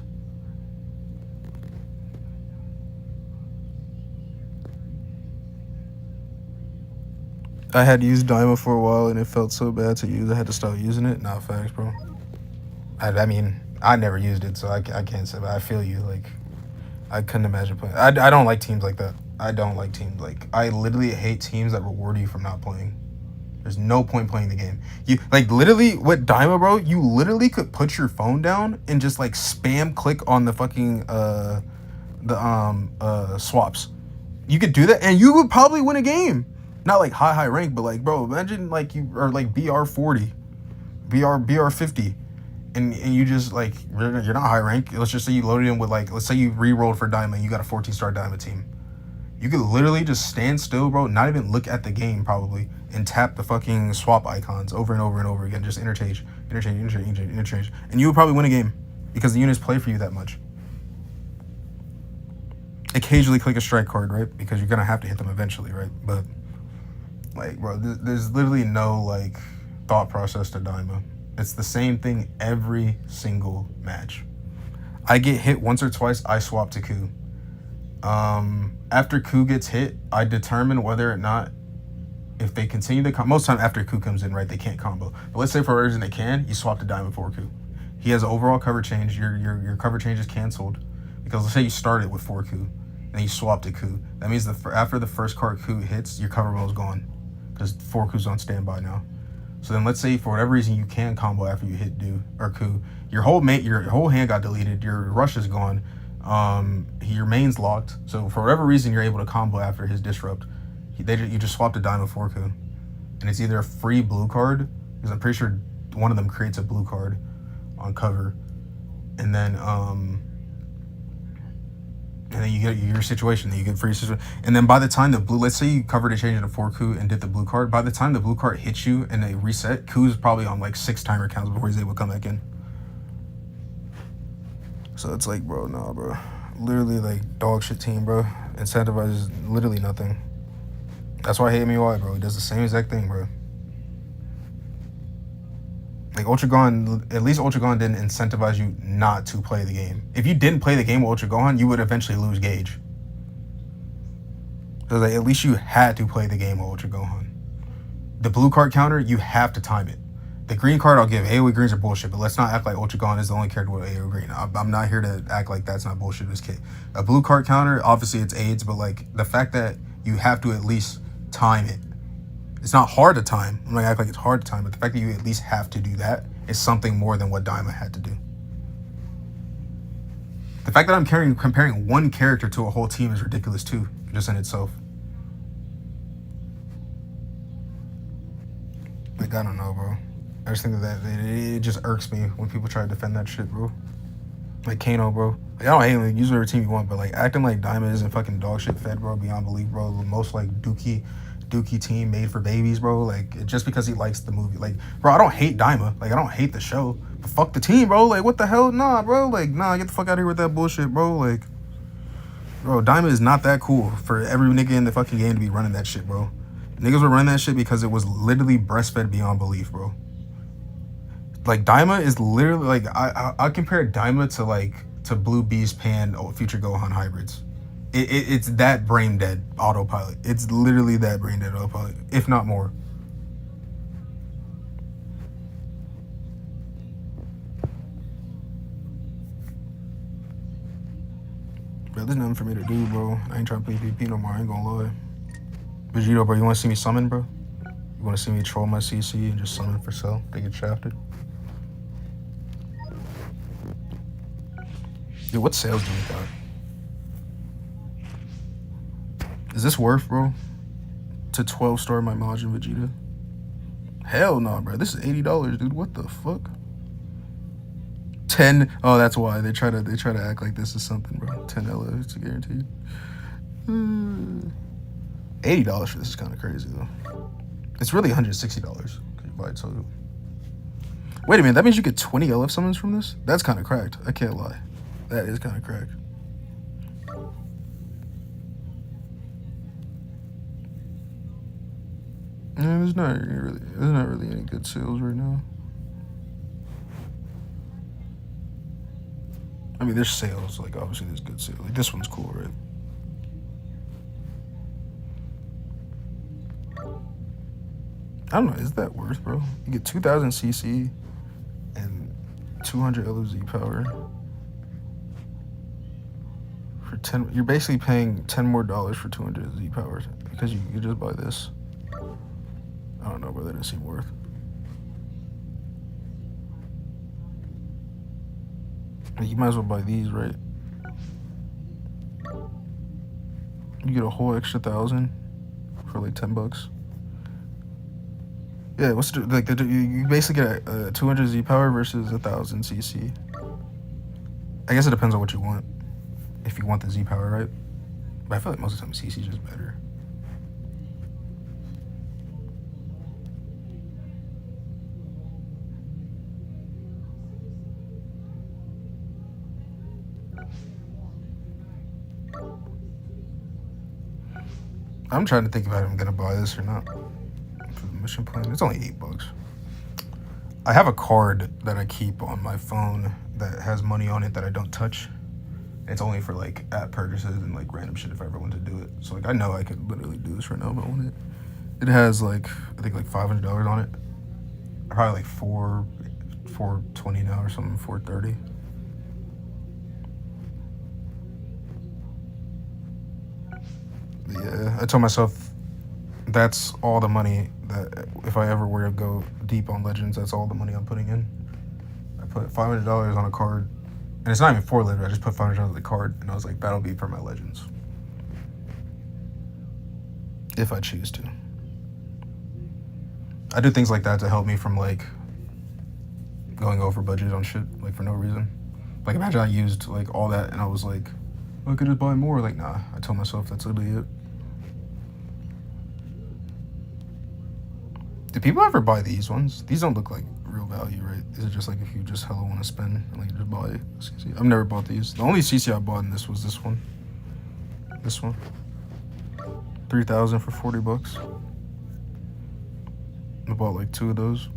I had used Daima for a while and it felt so bad to use. I had to stop using it. Nah, facts, bro. I mean, I never used it, so I can't say, but I feel you. Like, I couldn't imagine playing. I don't like teams like that. I don't like teams. Like, I literally hate teams that reward you for not playing. There's no point playing the game. You, like, literally, with Daima, bro, you literally could put your phone down and just, like, spam click on the fucking, swaps. You could do that, and you would probably win a game. Not like high rank, but like, bro, imagine like you are like BR 40, BR 50, and you just like, you're not high rank. Let's just say you loaded in with like, let's say you re-rolled for Daima and you got a 14-star Daima team. You could literally just stand still, bro, not even look at the game probably, and tap the fucking swap icons over and over and over again, just interchange, and you would probably win a game because the units play for you that much. And occasionally click a strike card, right? Because you're gonna have to hit them eventually, right? But like, bro, there's literally no like thought process to Daima. It's the same thing every single match. I get hit once or twice, I swap to Ku. After Ku gets hit, I determine whether or not if they continue to most time after Ku comes in, right, they can't combo. But let's say for a reason they can, you swap to Daima for Ku. He has an overall cover change. Your cover change is canceled because let's say you started with 4 Ku and you swap to Ku. That means after the first card Ku hits, your cover roll is gone because 4 Ku's on standby now. So then let's say for whatever reason you can combo after you hit Du or Ku. Your whole hand got deleted. Your rush is gone. Your main's locked. So for whatever reason you're able to combo after his disrupt. You just swap to Daima 4 Ku. And it's either a free blue card, because I'm pretty sure one of them creates a blue card on cover. And then you get your situation, then you get free situation. And then by the time the blue, let's say you covered a change into 4 Ku and did the blue card, by the time the blue card hits you and they reset, Ku's probably on like 6 timer counts before he's able to come back in. So it's like, bro, nah, bro. Literally like dog shit team, bro. Incentivizes literally nothing. That's why I hate MUI, bro. He does the same exact thing, bro. Like Ultra Gohan, at least Ultra Gohan didn't incentivize you not to play the game. If you didn't play the game with Ultra Gohan, you would eventually lose gauge. So like, at least you had to play the game with Ultra Gohan. The blue card counter, you have to time it. The green card, I'll give. AoE greens are bullshit, but let's not act like Ultra Gohan is the only character with AoE green. I'm not here to act like that's not bullshit in this case. A blue card counter, obviously it's AIDS, but like the fact that you have to at least time it. It's not hard to time. I'm not gonna act like it's hard to time, but the fact that you at least have to do that is something more than what Daima had to do. The fact that I'm comparing one character to a whole team is ridiculous too, just in itself. Like, I don't know, bro. I just think that it just irks me when people try to defend that shit, bro. Like Kano, bro. Like, I don't hate him. Like, use whatever team you want, but like acting like Daima isn't fucking dog shit fed, bro, beyond belief, bro. The most like Dookie team made for babies, bro. Like, just because he likes the movie. Like, bro, I don't hate Daima. Like, I don't hate the show. But fuck the team, bro. Like, what the hell? Nah, bro. Like, nah, get the fuck out of here with that bullshit, bro. Like, bro, Daima is not that cool for every nigga in the fucking game to be running that shit, bro. Niggas were running that shit because it was literally breastfed beyond belief, bro. Like, Daima is literally, like, I compare Daima to Blue Beast, Pan, Future Gohan hybrids. It's that brain dead autopilot. It's literally that brain dead autopilot, if not more. Bro, there's nothing for me to do, bro. I ain't trying to play PvP no more. I ain't gonna lie. Vegito, bro, you want to see me summon, bro? You want to see me troll my CC and just summon for sale? They get shafted. Dude, what sales do we got? Is this worth, bro? To 12-star my Majin Vegeta? Hell no, bro. This is $80, dude. What the fuck? 10. Oh, that's why they try to act like this is something, bro. 10 LOs to guaranteed. $80 for this is kind of crazy though. It's really $160 because you buy it total. Wait a minute, that means you get 20 LF summons from this? That's kind of cracked. I can't lie. That is kind of cracked. Yeah, there's not really any good sales right now. I mean, there's sales. Like, obviously, there's good sales. Like, this one's cool, right? I don't know. Is that worth, bro? You get 2,000 CC and 200 LOZ power for 10. You're basically paying $10 more for 200 Z power because you just buy this. I don't know, but that doesn't seem worth. You might as well buy these, right? You get a whole extra 1,000 for like $10. Yeah, what's the, like you basically get a 200 Z power versus 1,000 CC. I guess it depends on what you want. If you want the Z power, right? But I feel like most of the time CC is just better. I'm trying to think about if I'm gonna buy this or not. For the mission plan, it's only $8. I have a card that I keep on my phone that has money on it that I don't touch. It's only for like app purchases and like random shit if I ever want to do it. So like I know I could literally do this right now if I want it. It has like I think like $500 on it. Probably like 420 now or something, 430. Yeah, I told myself that's all the money that if I ever were to go deep on Legends, that's all the money I'm putting in. I put $500 on a card, and it's not even for Legends. I just put $500 on the card, and I was like, that'll be for my Legends, if I choose to. I do things like that to help me from like going over budget on shit like for no reason. Like imagine I used like all that, and I was like, I could just buy more. Like nah, I told myself that's literally it. Do people ever buy these ones? These don't look like real value, right? Is it just like if you just hella want to spend and like just buy CC? I've never bought these. The only CC I bought in this was this one. This one. 3,000 for $40. I bought like 2 of those.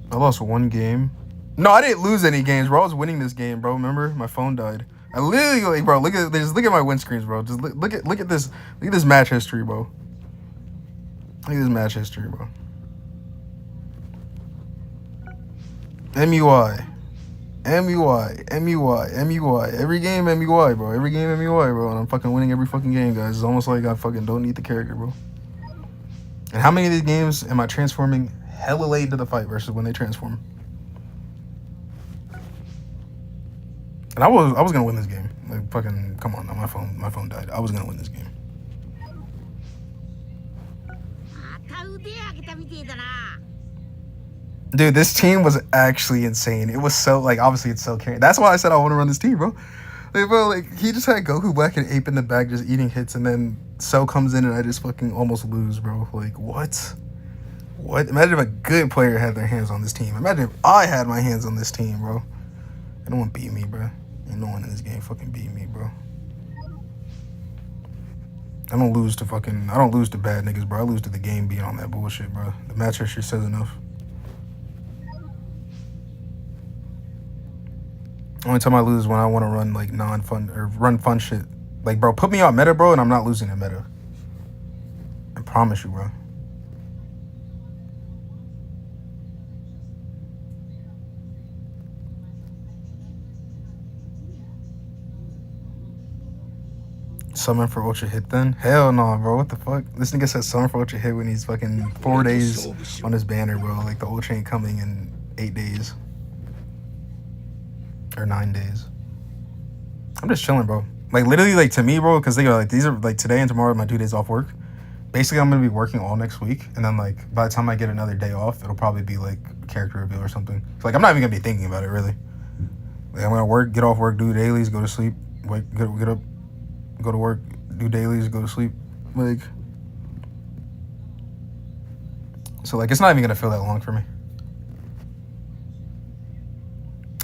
I lost 1 game. No, I didn't lose any games, bro. I was winning this game, bro. Remember, my phone died. I literally, like, bro, look at my win screens, bro. Just look at this match history, bro. Look at this match history, bro. MUI. Every game MUI, bro. Every game MUI, bro. And I'm fucking winning every fucking game, guys. It's almost like I fucking don't need the character, bro. And how many of these games am I transforming hella late into the fight versus when they transform? And I was gonna win this game. Like fucking come on, now my phone died. I was gonna win this game. Dude, this team was actually insane. It was so like obviously it's so carrying. That's why I said I want to run this team, bro. Like, bro, like he just had Goku Black and Ape in the back just eating hits, and then Cell comes in and I just fucking almost lose, bro. Like what? What? Imagine if a good player had their hands on this team. Imagine if I had my hands on this team, bro. No one beat me, bro. Ain't no one in this game fucking beat me, bro. I don't lose to bad niggas, bro. I lose to the game being on that bullshit, bro. The match history says enough. Only time I lose is when I want to run like non-fun or run fun shit. Like, bro, put me on meta, bro, and I'm not losing in meta. I promise you, bro. Summon for Ultra Hit then? Hell no, bro. What the fuck? This nigga said summon for Ultra Hit when he's fucking 4 days on his banner, bro. Like the Ultra ain't coming in 8 days. Or 9 days. I'm just chilling, bro. Like literally, like to me, bro, because they go like these are like today and tomorrow are my 2 days off work. Basically, I'm gonna be working all next week, and then like by the time I get another day off, it'll probably be like character reveal or something. So, like I'm not even gonna be thinking about it really. Like I'm gonna work, get off work, do dailies, go to sleep, wake, get up, go to work, do dailies, go to sleep. Like, so like it's not even gonna feel that long for me.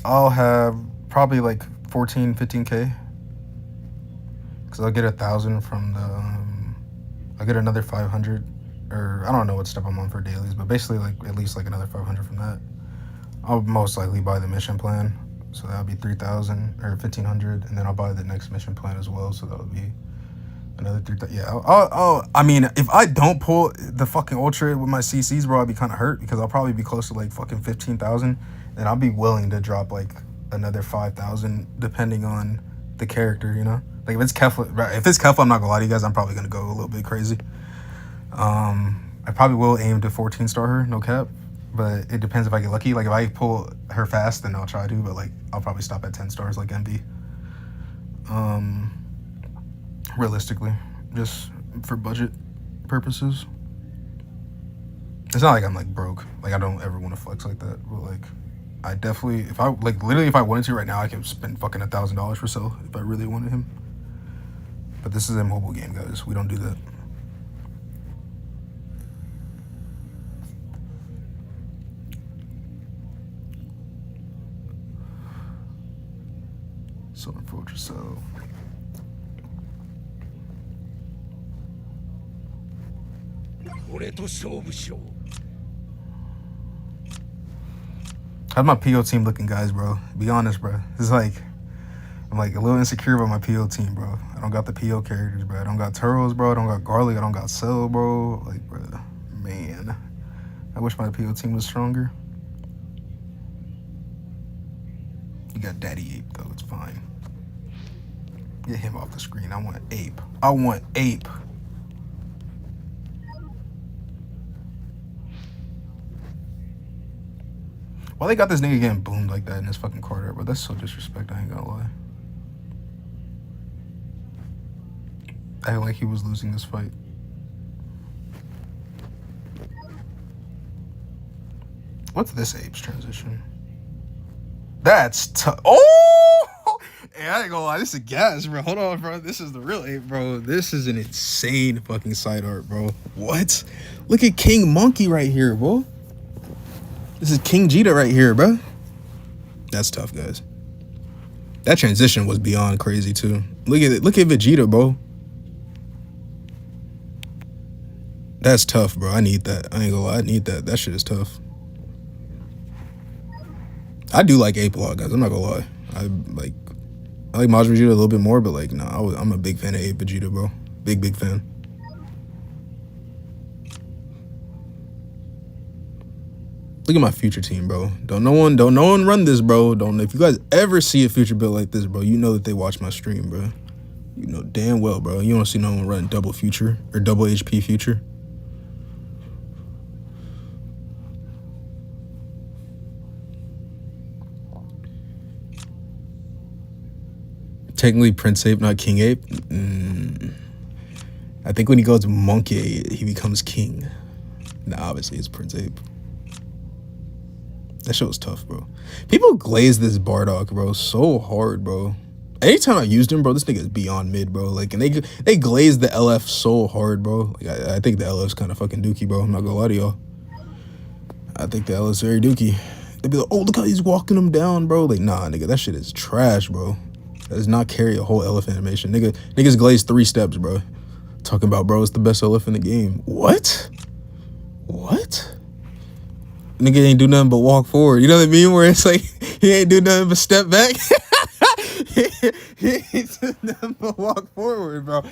I'll have probably like 14, 15K. Because I'll get 1,000 from the, I'll get another 500, or I don't know what step I'm on for dailies, but basically like at least like another 500 from that. I'll most likely buy the mission plan. So that'll be 3,000 or 1,500, and then I'll buy the next mission plan as well. So that'll be another 3,000. Yeah, I mean, if I don't pull the fucking ultra with my CCs, bro, I'll be kind of hurt because I'll probably be close to like fucking 15,000, and I'll be willing to drop like another 5,000 depending on the character, you know. Like if it's Kefla, I'm not gonna lie to you guys, I'm probably gonna go a little bit crazy. I probably will aim to 14-star her, no cap. But it depends if I get lucky. Like if I pull her fast, then I'll try to. But like I'll probably stop at 10 stars, like MD. Realistically, just for budget purposes. It's not like I'm like broke. Like I don't ever want to flex like that. But like I definitely, if I like literally, if I wanted to right now, I could spend fucking $1,000 for Cell if I really wanted him. But this is a mobile game, guys. We don't do that. So Fortress Cell. How's my PO team looking, guys, bro? Be honest, bro. It's like, I'm like a little insecure about my PO team, bro. I don't got the PO characters, bro. I don't got Turos, bro. I don't got Garlic. I don't got Cell, bro. Like, bro, man. I wish my PO team was stronger. You got Daddy Ape, though. It's fine. Get him off the screen. I want Ape. I want Ape. Why they got this nigga getting boomed like that in this fucking corridor, bro? That's so disrespect, I ain't gonna lie. I like he was losing this fight. What's this Ape's transition? That's tough. Oh! Hey, I ain't gonna lie, this is gas, bro. Hold on, bro. This is the real Ape, bro. This is an insane fucking side art, bro. What? Look at King Monkey right here, bro. This is King Jita right here, bro. That's tough, guys. That transition was beyond crazy, too. Look at it. Look at Vegeta, bro. That's tough, bro. I need that. I ain't gonna lie. I need that. That shit is tough. I do like Ape a lot, guys. I'm not gonna lie. I like Majin Vegeta a little bit more, but like, nah, I'm a big fan of Ape Vegeta, bro. Big fan. Look at my future team, bro. Don't no one run this, bro. If you guys ever see a future build like this, bro, you know that they watch my stream, bro. You know damn well, bro. You don't see no one run double future or double HP future. Technically Prince Ape, not King Ape. I think when he goes Monkey, he becomes King. Nah, obviously it's Prince Ape. That shit was tough, bro. People glaze this Bardock, bro, so hard, bro. Anytime I used him, bro, this nigga is beyond mid, bro. Like, and they glaze the LF so hard, bro. Like, I think the LF's kind of fucking dookie, bro. I'm not gonna lie to y'all. I think the LF's very dookie. They be like, oh, look how he's walking him down, bro. Like, nah, nigga, that shit is trash, bro. That does not carry a whole LF animation. Niggas glaze 3 steps, bro. Talking about, bro, it's the best LF in the game. What? Nigga ain't do nothing but walk forward. You know what I mean? Where it's like, he ain't do nothing but step back. he ain't do nothing but walk forward, bro.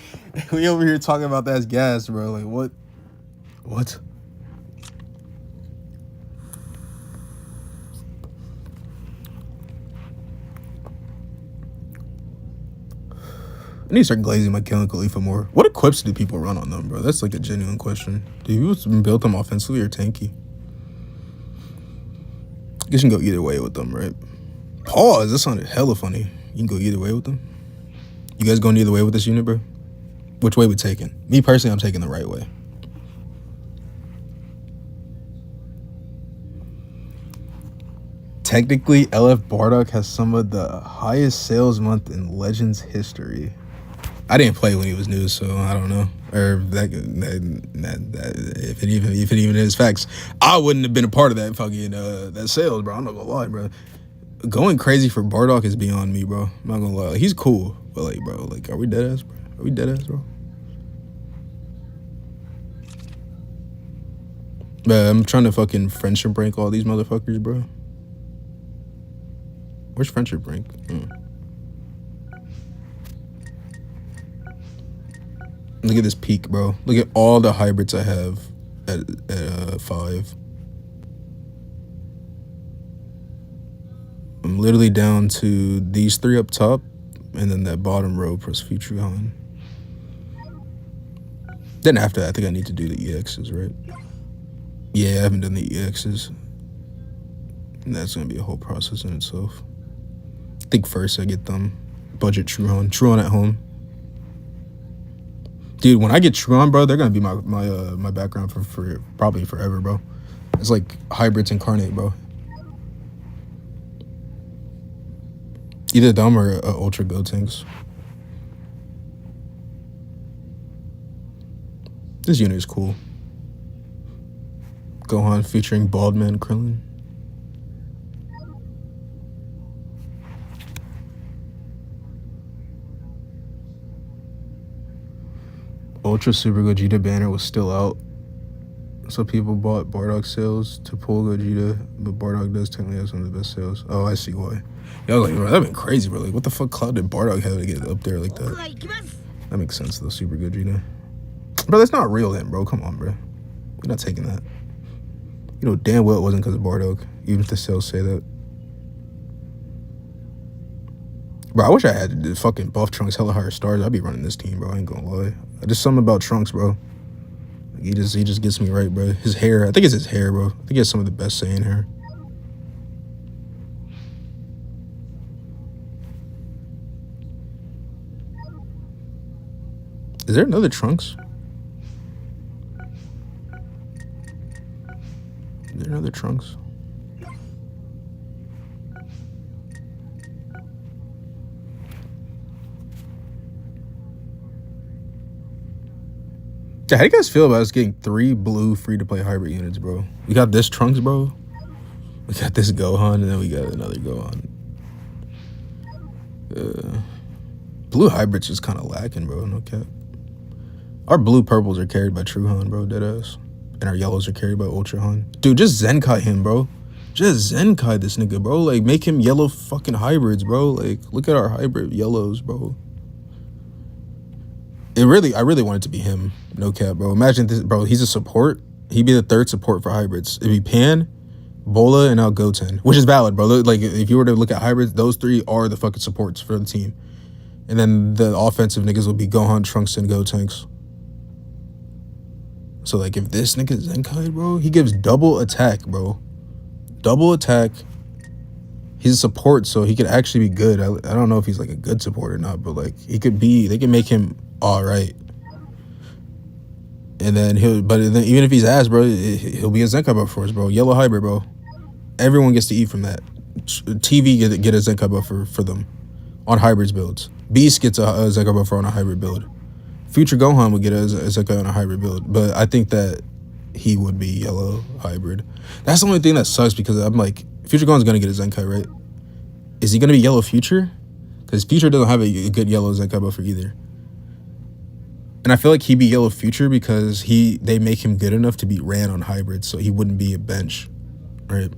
We over here talking about that's gas, bro. Like, what? I need to start glazing my Killing Khalifa more. What equips do people run on them, bro? That's like a genuine question. Do you build them offensively or tanky? I guess you can go either way with them, right? Pause. That sounded hella funny. You can go either way with them. You guys going either way with this unit, bro? Which way we taking? Me personally, I'm taking the right way. Technically, LF Bardock has some of the highest sales month in Legends history. I didn't play when he was new, so I don't know. Or if it even is facts, I wouldn't have been a part of that fucking that sales, bro. I'm not gonna lie, bro. Going crazy for Bardock is beyond me, bro. I'm not gonna lie. He's cool, but like, bro, like, are we dead ass, bro? Are we dead ass, bro? Man, I'm trying to fucking friendship rank all these motherfuckers, bro. Where's friendship rank? Look at this peak, bro. Look at all the hybrids I have at 5. I'm literally down to these 3 up top, and then that bottom row plus Futuron. Then after that, I think I need to do the EXs, right? Yeah, I haven't done the EXs. And that's gonna be a whole process in itself. I think first I get them budget Truon at home. Dude, when I get Truon, bro, they're gonna be my background for probably forever, bro. It's like hybrids incarnate, bro. Either them or Ultra Gotenks. This unit is cool. Gohan featuring Baldman Krillin. Ultra Super Gogeta banner was still out, so people bought Bardock sales to pull Gogeta, but Bardock does technically have some of the best sales. Oh, I see why. Yeah, I was like, bro, that'd been crazy, bro. Like, what the fuck cloud did Bardock have to get up there like that? That makes sense, though, Super Gogeta. Bro, that's not real then, bro. Come on, bro. We're not taking that. You know damn well it wasn't because of Bardock, even if the sales say that. Bro, I wish I had the fucking buff Trunks hella higher stars. I'd be running this team, bro. I ain't gonna lie. Just something about Trunks, bro. Like, he just gets me right, bro. His hair, I think it's his hair, bro. I think he has some of the best Saiyan hair. Is there another Trunks? Is there another Trunks? Yeah, how do you guys feel about us getting 3 blue free-to-play hybrid units, bro? We got this Trunks, bro. We got this Gohan, and then we got another Gohan. Blue hybrids just kind of lacking, bro. No cap. Our blue purples are carried by True Han, bro. Deadass. And our yellows are carried by Ultra Han. Dude, just Zenkai him, bro. Just Zenkai this nigga, bro. Like, make him yellow fucking hybrids, bro. Like, look at our hybrid yellows, bro. I really want it to be him. No cap, bro. Imagine this, bro. He's a support. He'd be the 3rd support for hybrids. It'd be Pan, Bola, and now Goten, which is valid, bro. Like, if you were to look at hybrids, those 3 are the fucking supports for the team. And then the offensive niggas will be Gohan, Trunks, and Gotenks. So, like, if this nigga Zenkai, bro, he gives double attack, bro. Double attack. He's a support, so he could actually be good. I don't know if he's, like, a good support or not, but, like, he could be. They can make him all right. And then even if he's ass, bro, he'll be a Zenkai buff for us, bro. Yellow hybrid, bro. Everyone gets to eat from that. TV get a Zenkai buff for them on hybrids builds. Beast gets a Zenkai buff on a hybrid build. Future Gohan would get a Zenkai on a hybrid build, but I think that he would be yellow hybrid. That's the only thing that sucks, because I'm like, Future Gohan's gonna get a Zenkai, right? Is he gonna be yellow Future? Because Future doesn't have a good yellow Zenkai buffer either. And I feel like he'd be yellow Future because they make him good enough to be ran on hybrids, so he wouldn't be a bench, right?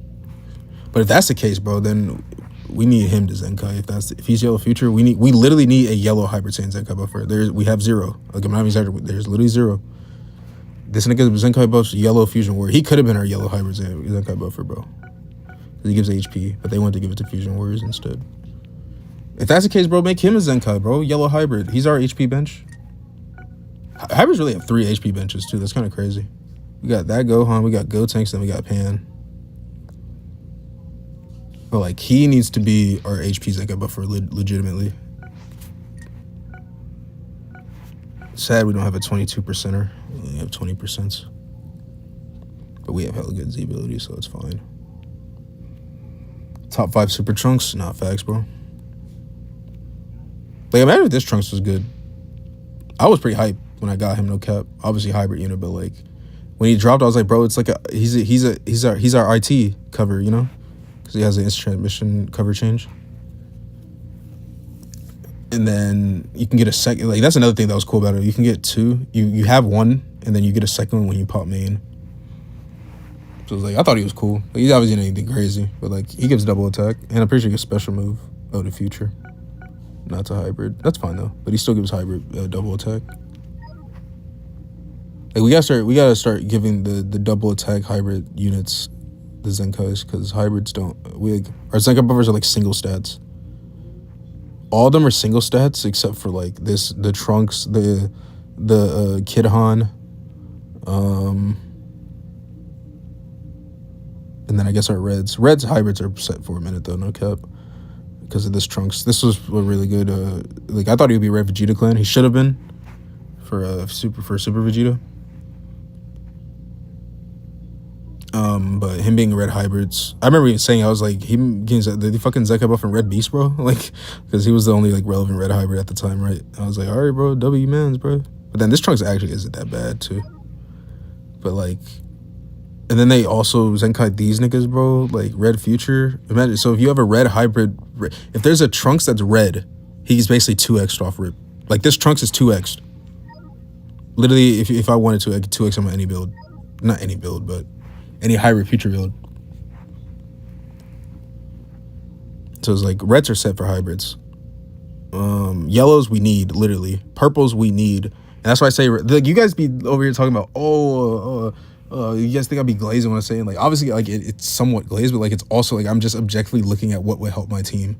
But if that's the case, bro, then we need him to Zenkai. If he's yellow Future, we literally need a yellow hybrid Saiyan Zenkai buffer. We have 0. Like, I'm not even exaggerating. There's literally 0. This nigga Zenkai buffs yellow Fusion Warrior. He could have been our yellow hybrid Zenkai buffer, bro. He gives HP, but they wanted to give it to Fusion Warriors instead. If that's the case, bro, make him a Zenkai, bro. Yellow hybrid. He's our HP bench. Hybrids really have 3 HP benches too. That's kind of crazy. We got that Gohan, we got Gotenks, then we got Pan. But like, he needs to be our HP Zenkai buffer legitimately. Sad we don't have a 22%er. We only have 20%. But we have hella good Z ability, so it's fine. Top 5 Super Trunks? Not facts, bro. Like, imagine if this Trunks was good. I was pretty hyped when I got him, no cap. Obviously hybrid unit, but like, when he dropped, I was like, bro, it's like he's our IT cover, you know, because he has an instant transmission cover change. And then you can get a second. Like, that's another thing that was cool about it. You can get 2. You have 1, and then you get a second one when you pop main. So it was like, I thought he was cool. Like, he's obviously not anything crazy, but like, he gives double attack, and I'm pretty sure he gets special move of the future. Not to hybrid. That's fine though, but he still gives hybrid double attack. Like, we gotta start giving the double attack hybrid units the Zenkais, because hybrids don't. Our Zenkai buffers are like single stats. All of them are single stats except for like the Trunks, the Kid Han, and then I guess our Reds. Reds hybrids are set for a minute though, no cap. Because of this Trunks. This was a really good, like, I thought he would be Red Vegeta Clan. He should have been for Super Vegeta. But him being red hybrids, I remember saying, I was like, him getting the fucking Zenkai buff and red beast, bro. Like, because he was the only like relevant red hybrid at the time, right? I was like, all right, bro, W mans, bro. But then this Trunks actually isn't that bad too. But like, and then they also Zenkai these niggas, bro. Like red future. Imagine, so if you have a red hybrid, if there's a Trunks that's red, he's basically 2x off rip. Like this Trunks is 2x. Literally, if I wanted to, I could 2x on any build. Not any build, but any hybrid future build. So it's like reds are set for hybrids. Yellows we need, literally. Purples we need. And that's why I say, like, you guys be over here talking about, you guys think I'd be glazed when I'm saying, like, obviously, like, it's somewhat glazed, but, like, it's also, like, I'm just objectively looking at what would help my team.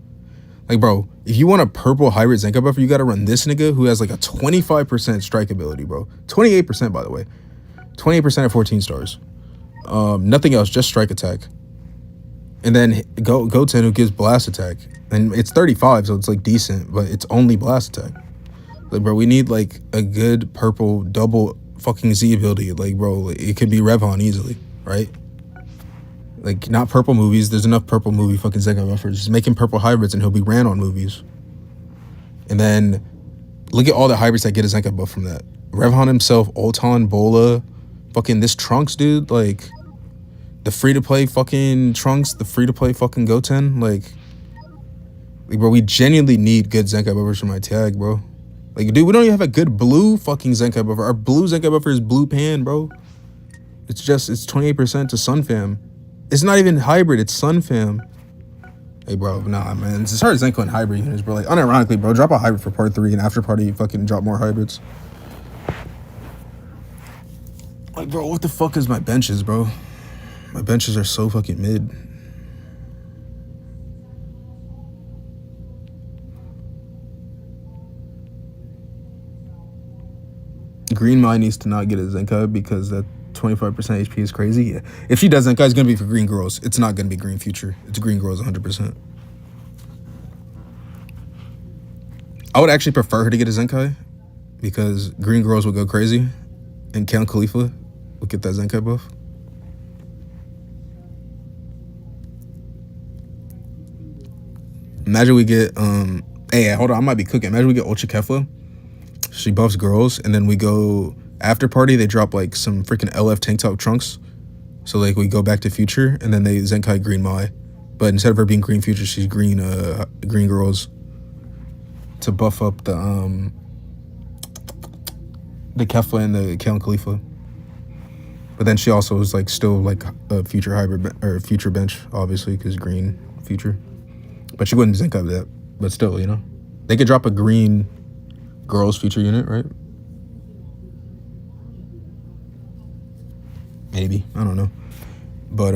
Like, bro, if you want a purple hybrid Zenkai buffer, you got to run this nigga who has, like, a 25% strike ability, bro. 28%, by the way. 28% at 14 stars. Nothing else, just strike attack. And then Goten, who gives blast attack. And it's 35, so it's, like, decent, but it's only blast attack. Like, bro, we need, like, a good purple double fucking Z ability. Like, bro, it could be Revhon easily, right? Like, not purple movies. There's enough purple movie fucking Zenkai buffers. Just make him purple hybrids and he'll be ran on movies. And then look at all the hybrids that get a Zenkai buff from that. Revhon himself, Ulton, Bola, fucking this Trunks, dude. Like, the free-to-play fucking Trunks, the free-to-play fucking Goten. Like, bro, we genuinely need good Zenkai buffers for my tag, bro. Like, dude, we don't even have a good blue fucking Zenkai buffer. Our blue Zenkai buffer is blue pan, bro. It's 28% to Sunfam. It's not even hybrid, it's Sunfam. Hey, bro, nah, man. It's hard Zenkai and hybrid units, bro. Like, unironically, bro, drop a hybrid for part 3 and after party, fucking drop more hybrids. Like, bro, what the fuck is my benches, bro? My benches are so fucking mid. Green Mai needs to not get a Zenkai because that 25% HP is crazy. Yeah. If she does Zenkai, it's going to be for Green Girls. It's not going to be Green Future. It's Green Girls 100%. I would actually prefer her to get a Zenkai because Green Girls would go crazy and Count Khalifa would get that Zenkai buff. Imagine we get, hey, hold on, I might be cooking. Imagine we get Ultra Kefla. She buffs girls, and then we go after party. They drop like some freaking LF tank top Trunks, so like we go back to Future, and then they Zenkai Green Mai, but instead of her being Green Future, she's Green Girls to buff up the Kefla and the Count Khalifa. But then she also is like still like a Future hybrid or Future bench, obviously, because Green Future. But she wouldn't Zenkai that. But still, you know, they could drop a Green Girls Future unit, right? Maybe, I don't know. But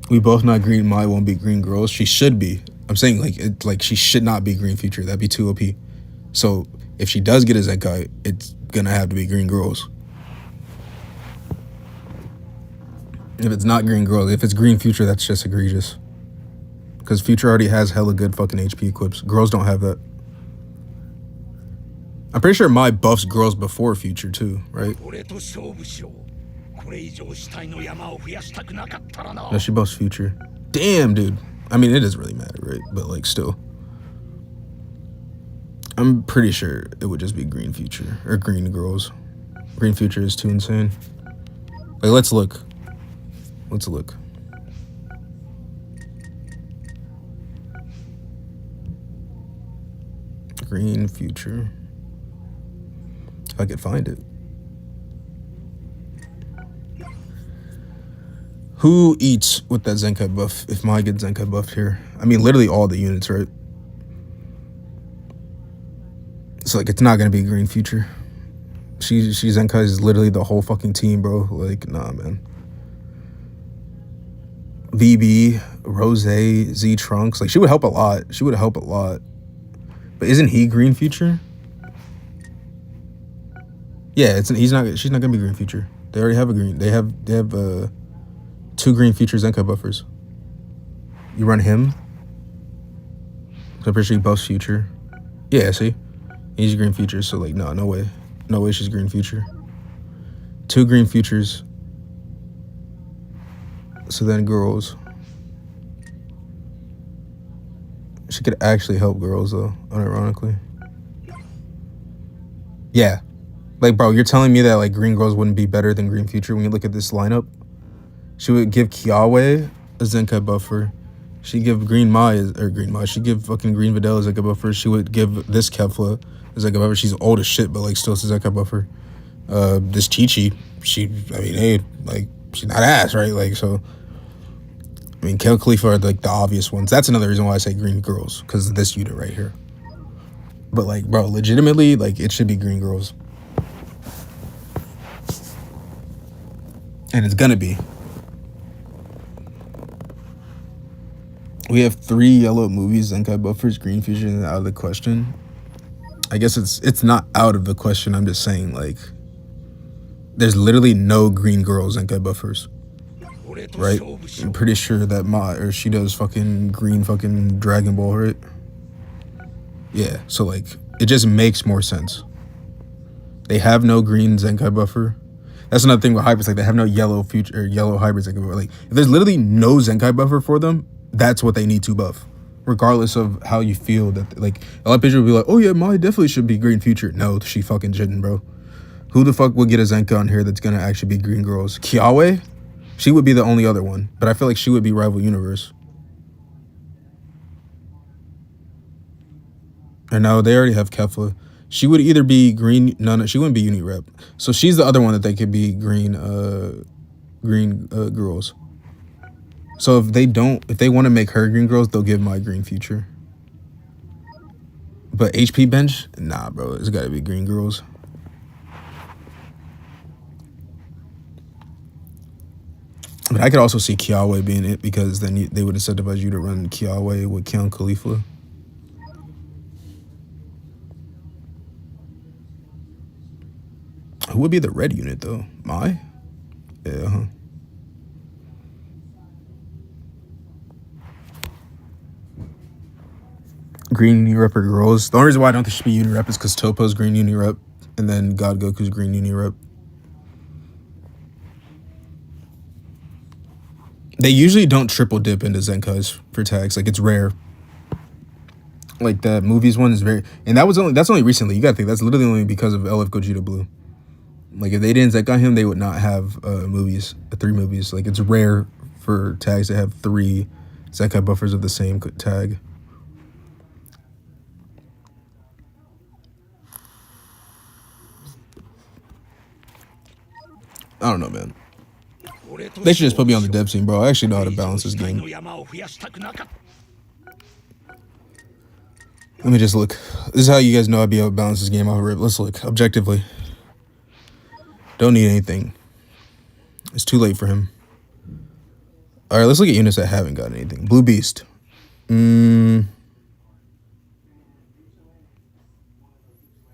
we both not Green Mai won't be Green Girls. She should be. I'm saying like she should not be Green Future. That'd be too OP. So if she does get a Zenkai, it's gonna have to be Green Girls. If it's not Green Girls, if it's Green Future, that's just egregious. Because Future already has hella good fucking HP equips. Girls don't have that. I'm pretty sure Mai buffs girls before Future too, right? No, she buffs Future. Damn, dude. I mean, it doesn't really matter, right? But like, still. I'm pretty sure it would just be Green Future. Or Green Girls. Green Future is too insane. Like, let's look. Let's look. Green Future. If I could find it. Who eats with that Zenkai buff if Mai gets Zenkai buffed here? I mean, literally all the units, right? So, like, it's not going to be Green Future. She Zenkai is literally the whole fucking team, bro. Like, nah, man. VB, Rose, Z Trunks. Like, she would help a lot. She would help a lot. But isn't he Green Future? Yeah, she's not gonna be Green Future. They already have a green. They have 2 Green Future Zenkai buffers. You run him. So I'm pretty sure he buffs Future. Yeah, see? He's Green Future, so like no way. No way she's Green Future. 2 Green Futures. So then girls. She could actually help girls though, unironically. Yeah. Like, bro, you're telling me that like Green Girls wouldn't be better than Green Future when you look at this lineup? She would give Kiawe a Zenkai buffer. She'd give Green Mai or Green Mai. She'd give fucking Green Videl a Zenkai buffer. She would give this Kefla a Zenkai buffer. She's old as shit, but like still a Zenkai buffer. This Chi-Chi, hey, like she's not ass, right? Like so. I mean, Kel Khalifa are like the obvious ones. That's another reason why I say Green Girls, because of this unit right here. But like, bro, legitimately, like it should be Green Girls. And it's gonna be. We have 3 yellow movies, Zenkai buffers, Green Fusion out of the question. I guess it's not out of the question. I'm just saying, like, there's literally no Green Girls Zenkai buffers. Right? I'm pretty sure that she does fucking green fucking Dragon Ball, right? Yeah, so like, it just makes more sense. They have no green Zenkai buffer. That's another thing with hybrids, like they have no yellow future or yellow hybrids Zenkai buffer. Like, if there's literally no Zenkai buffer for them, that's what they need to buff. Regardless of how you feel that, like, a lot of people will be like, oh yeah, Mai definitely should be Green Future. No, she fucking shouldn't, bro. Who the fuck would get a Zenkai on here that's gonna actually be Green Girls? Kiawe? She would be the only other one, but I feel like she would be Rival Universe. And now they already have Kefla. She would either be green. No, she wouldn't be Uni Rep. So she's the other one that they could be green girls. So if they want to make her Green Girls, they'll give my Green Future. But HP bench, nah, bro, it's got to be Green Girls. But I could also see Kiawe being it, because then they would incentivize you to run Kiawe with Keon Khalifa. Who would be the red unit though? Mai? Yeah. Huh? Green Uni Rep or girls. The only reason why I don't think she should be Uni Rep is because Topo's Green Uni Rep, and then God Goku's Green Uni Rep. They usually don't triple dip into Zenkais for tags. Like, it's rare. Like, the movies one is very, and that's only recently. You gotta think that's literally only because of LF Gogeta Blue. Like, if they didn't Zenkai him, they would not have 3 movies. Like, it's rare for tags to have 3 Zenkai buffers of the same tag. I don't know, man. They should just put me on the dev scene, bro. I actually know how to balance this game. Let me just look. This is how you guys know I'd be able to balance this game off rip. Let's look objectively. Don't need anything. It's too late for him. All right, let's look at units that haven't got anything. Blue Beast. Unique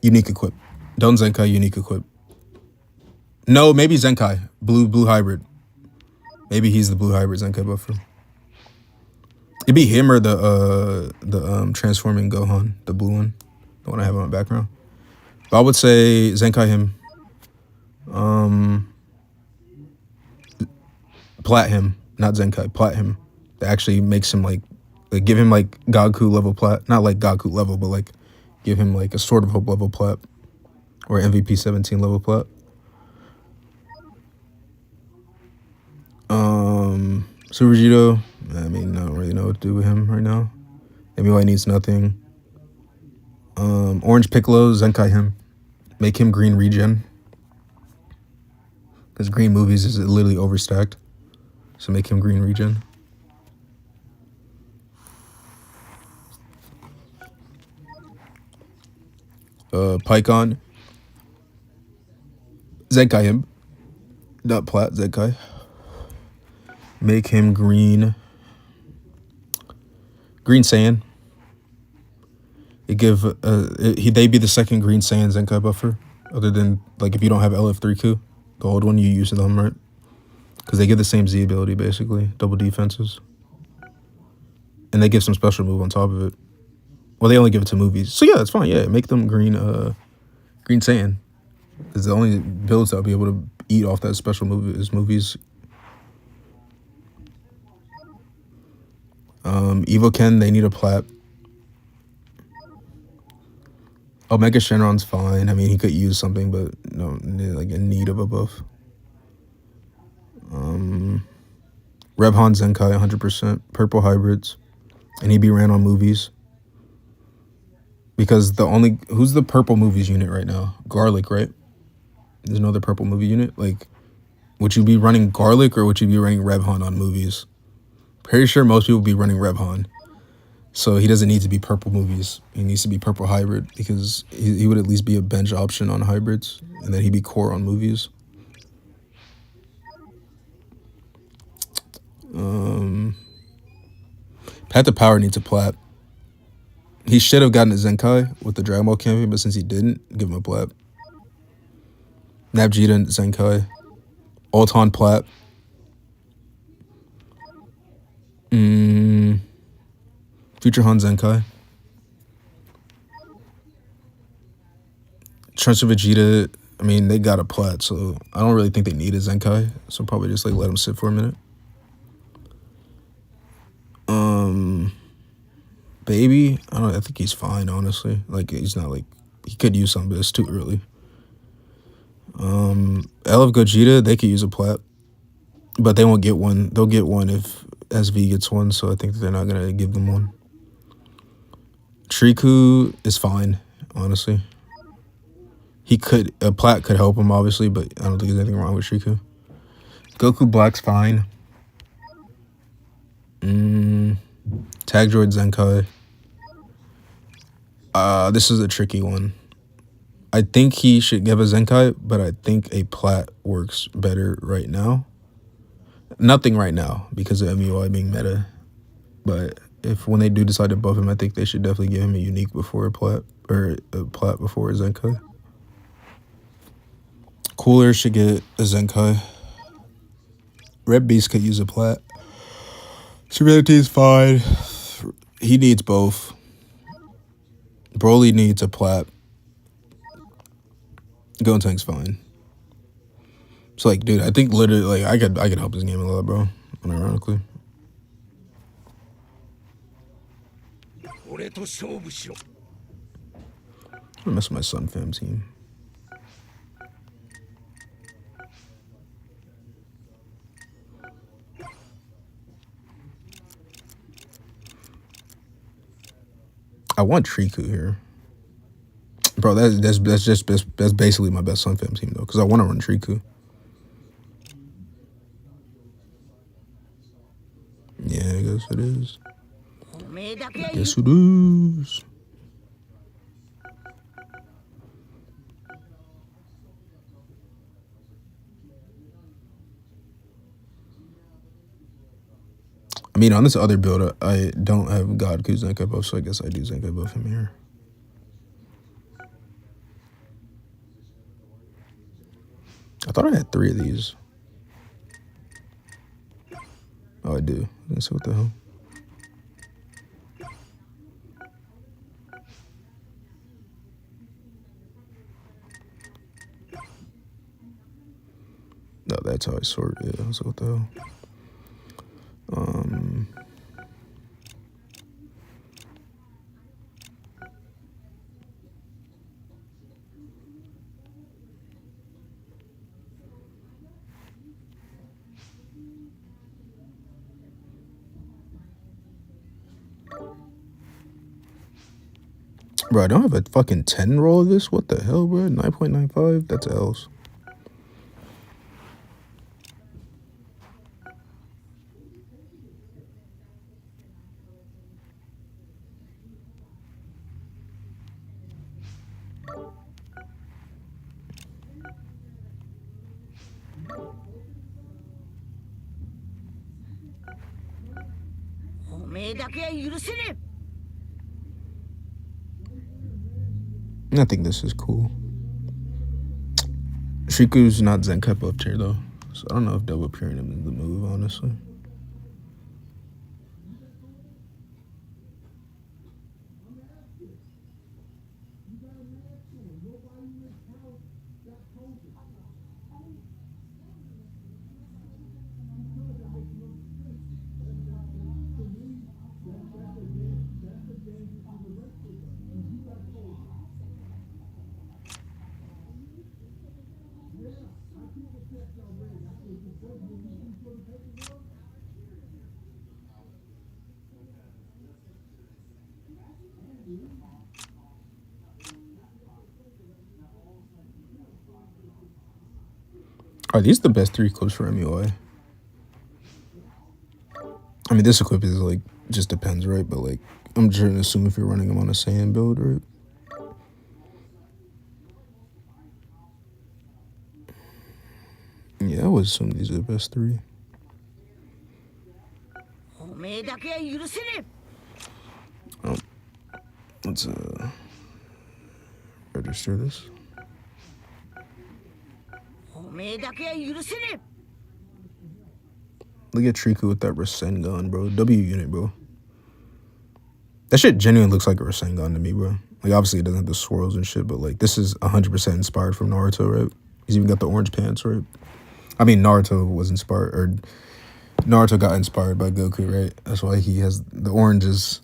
equip. Don't Zenkai unique equip. No, maybe Zenkai. Blue hybrid. Maybe he's the blue hybrid Zenkai buffer. It'd be him or the transforming Gohan, the blue one, the one I have on my background. But I would say Zenkai him. Plat him, not Zenkai. Plat him. That actually makes him like give him like Goku level plat, not like Goku level, but like give him like a Sword of Hope level plat or MVP 17 level plat. Super Vegito, I mean, I don't really know what to do with him right now. MUI needs nothing. Orange Piccolo, Zenkai him. Make him green regen. Because green movies is literally overstacked. So make him green regen. Pycon. Zenkai him. Not plat, Zenkai. Make him green. Green Saiyan. They'd be the second Green Saiyan Zenkai buffer. Other than, like, if you don't have LF3Q, the old one, you use them, right? Because they give the same Z ability, basically. Double defenses. And they give some special move on top of it. Well, they only give it to movies. So, yeah, that's fine. Yeah, make them green Saiyan. Because the only builds that'll be able to eat off that special move is movies. Evoken, they need a plat. Omega Shenron's fine. I mean, he could use something, but no, like in need of a buff. Rebhan Zenkai, 100%. Purple hybrids. And he be ran on movies. Because who's the purple movies unit right now? Garlic, right? There's no other purple movie unit. Like, would you be running Garlic or would you be running Rebhan on movies? Pretty sure most people be running Rebhan. So he doesn't need to be purple movies. He needs to be purple hybrid because he would at least be a bench option on hybrids. And then he'd be core on movies. Path to Power needs a plat. He should have gotten a Zenkai with the Dragon Ball campaign, but since he didn't, give him a plat. Nabjita and Zenkai. Ulton plat. Future Han Zenkai. Trunks of Vegeta, I mean, they got a plat, so I don't really think they need a Zenkai. So probably just like let him sit for a minute. Baby, I think he's fine, honestly. Like, he's not like, he could use something, but it's too early. L of Gogeta, they could use a plat, but they won't get one. They'll get one if SV gets one, so I think they're not gonna give them one. Triku is fine, honestly. A plat could help him, obviously, but I don't think there's anything wrong with Triku. Goku Black's fine. Tag Droid Zenkai. This is a tricky one. I think he should give a Zenkai, but I think a plat works better right now. Nothing right now because of MUI being meta. But when they do decide to buff him, I think they should definitely give him a unique before a plat, or a plat before a Zenkai. Cooler should get a Zenkai. Red Beast could use a plat. Serenity is fine. He needs both. Broly needs a plat. Gotenks fine. So like, dude, I think literally, like, I could help this game a lot, bro. Unironically. I'm gonna mess with my Sun Fam team. I want Triku here, bro. That's basically my best Sun Fam team though, because I want to run Triku. Yeah, I guess it is. Yes, it is. I mean, on this other build, I don't have God Ku Zenkai buff, so I guess I do Zenkai buff him here. I thought I had 3 of these. Oh, I do. Let's see what the hell. No, that's how I sort it. Yeah, so what the hell. Bro, I don't have a fucking 10 roll of this? What the hell, bro? 9.95? That's L's. I think this is cool. Shiku's not Zenkai buffed here though, so I don't know if double appearing him is the move, honestly. Are these the best 3 equips for MUI? I mean, this equip is like, just depends, right? But like, I'm just gonna assume if you're running them on a Saiyan build, right? Yeah, I would assume these are the best 3. おめえだけは許せねえ Let's register this. おめえだけは許せねえ Look at Triku with that Rasengan, bro. W unit, bro. That shit genuinely looks like a Rasengan to me, bro. Like, obviously it doesn't have the swirls and shit, but like, this is 100% inspired from Naruto, right? He's even got the orange pants, right? I mean, Naruto was inspired, or Naruto got inspired by Goku, right? That's why he has the orange is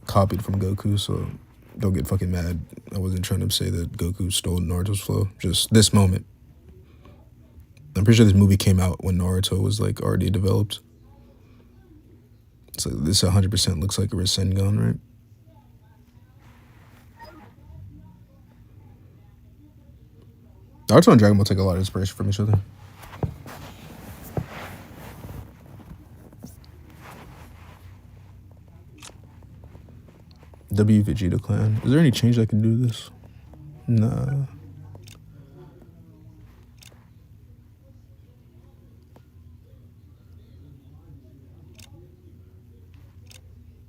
copied from Goku, so don't get fucking mad. I wasn't trying to say that Goku stole Naruto's flow. Just this moment. I'm pretty sure this movie came out when Naruto was like already developed. So this 100% looks like a Rasengan, right? Naruto and Dragon Ball take a lot of inspiration from each other. W Vegeta clan. Is there any change I can do this? Nah.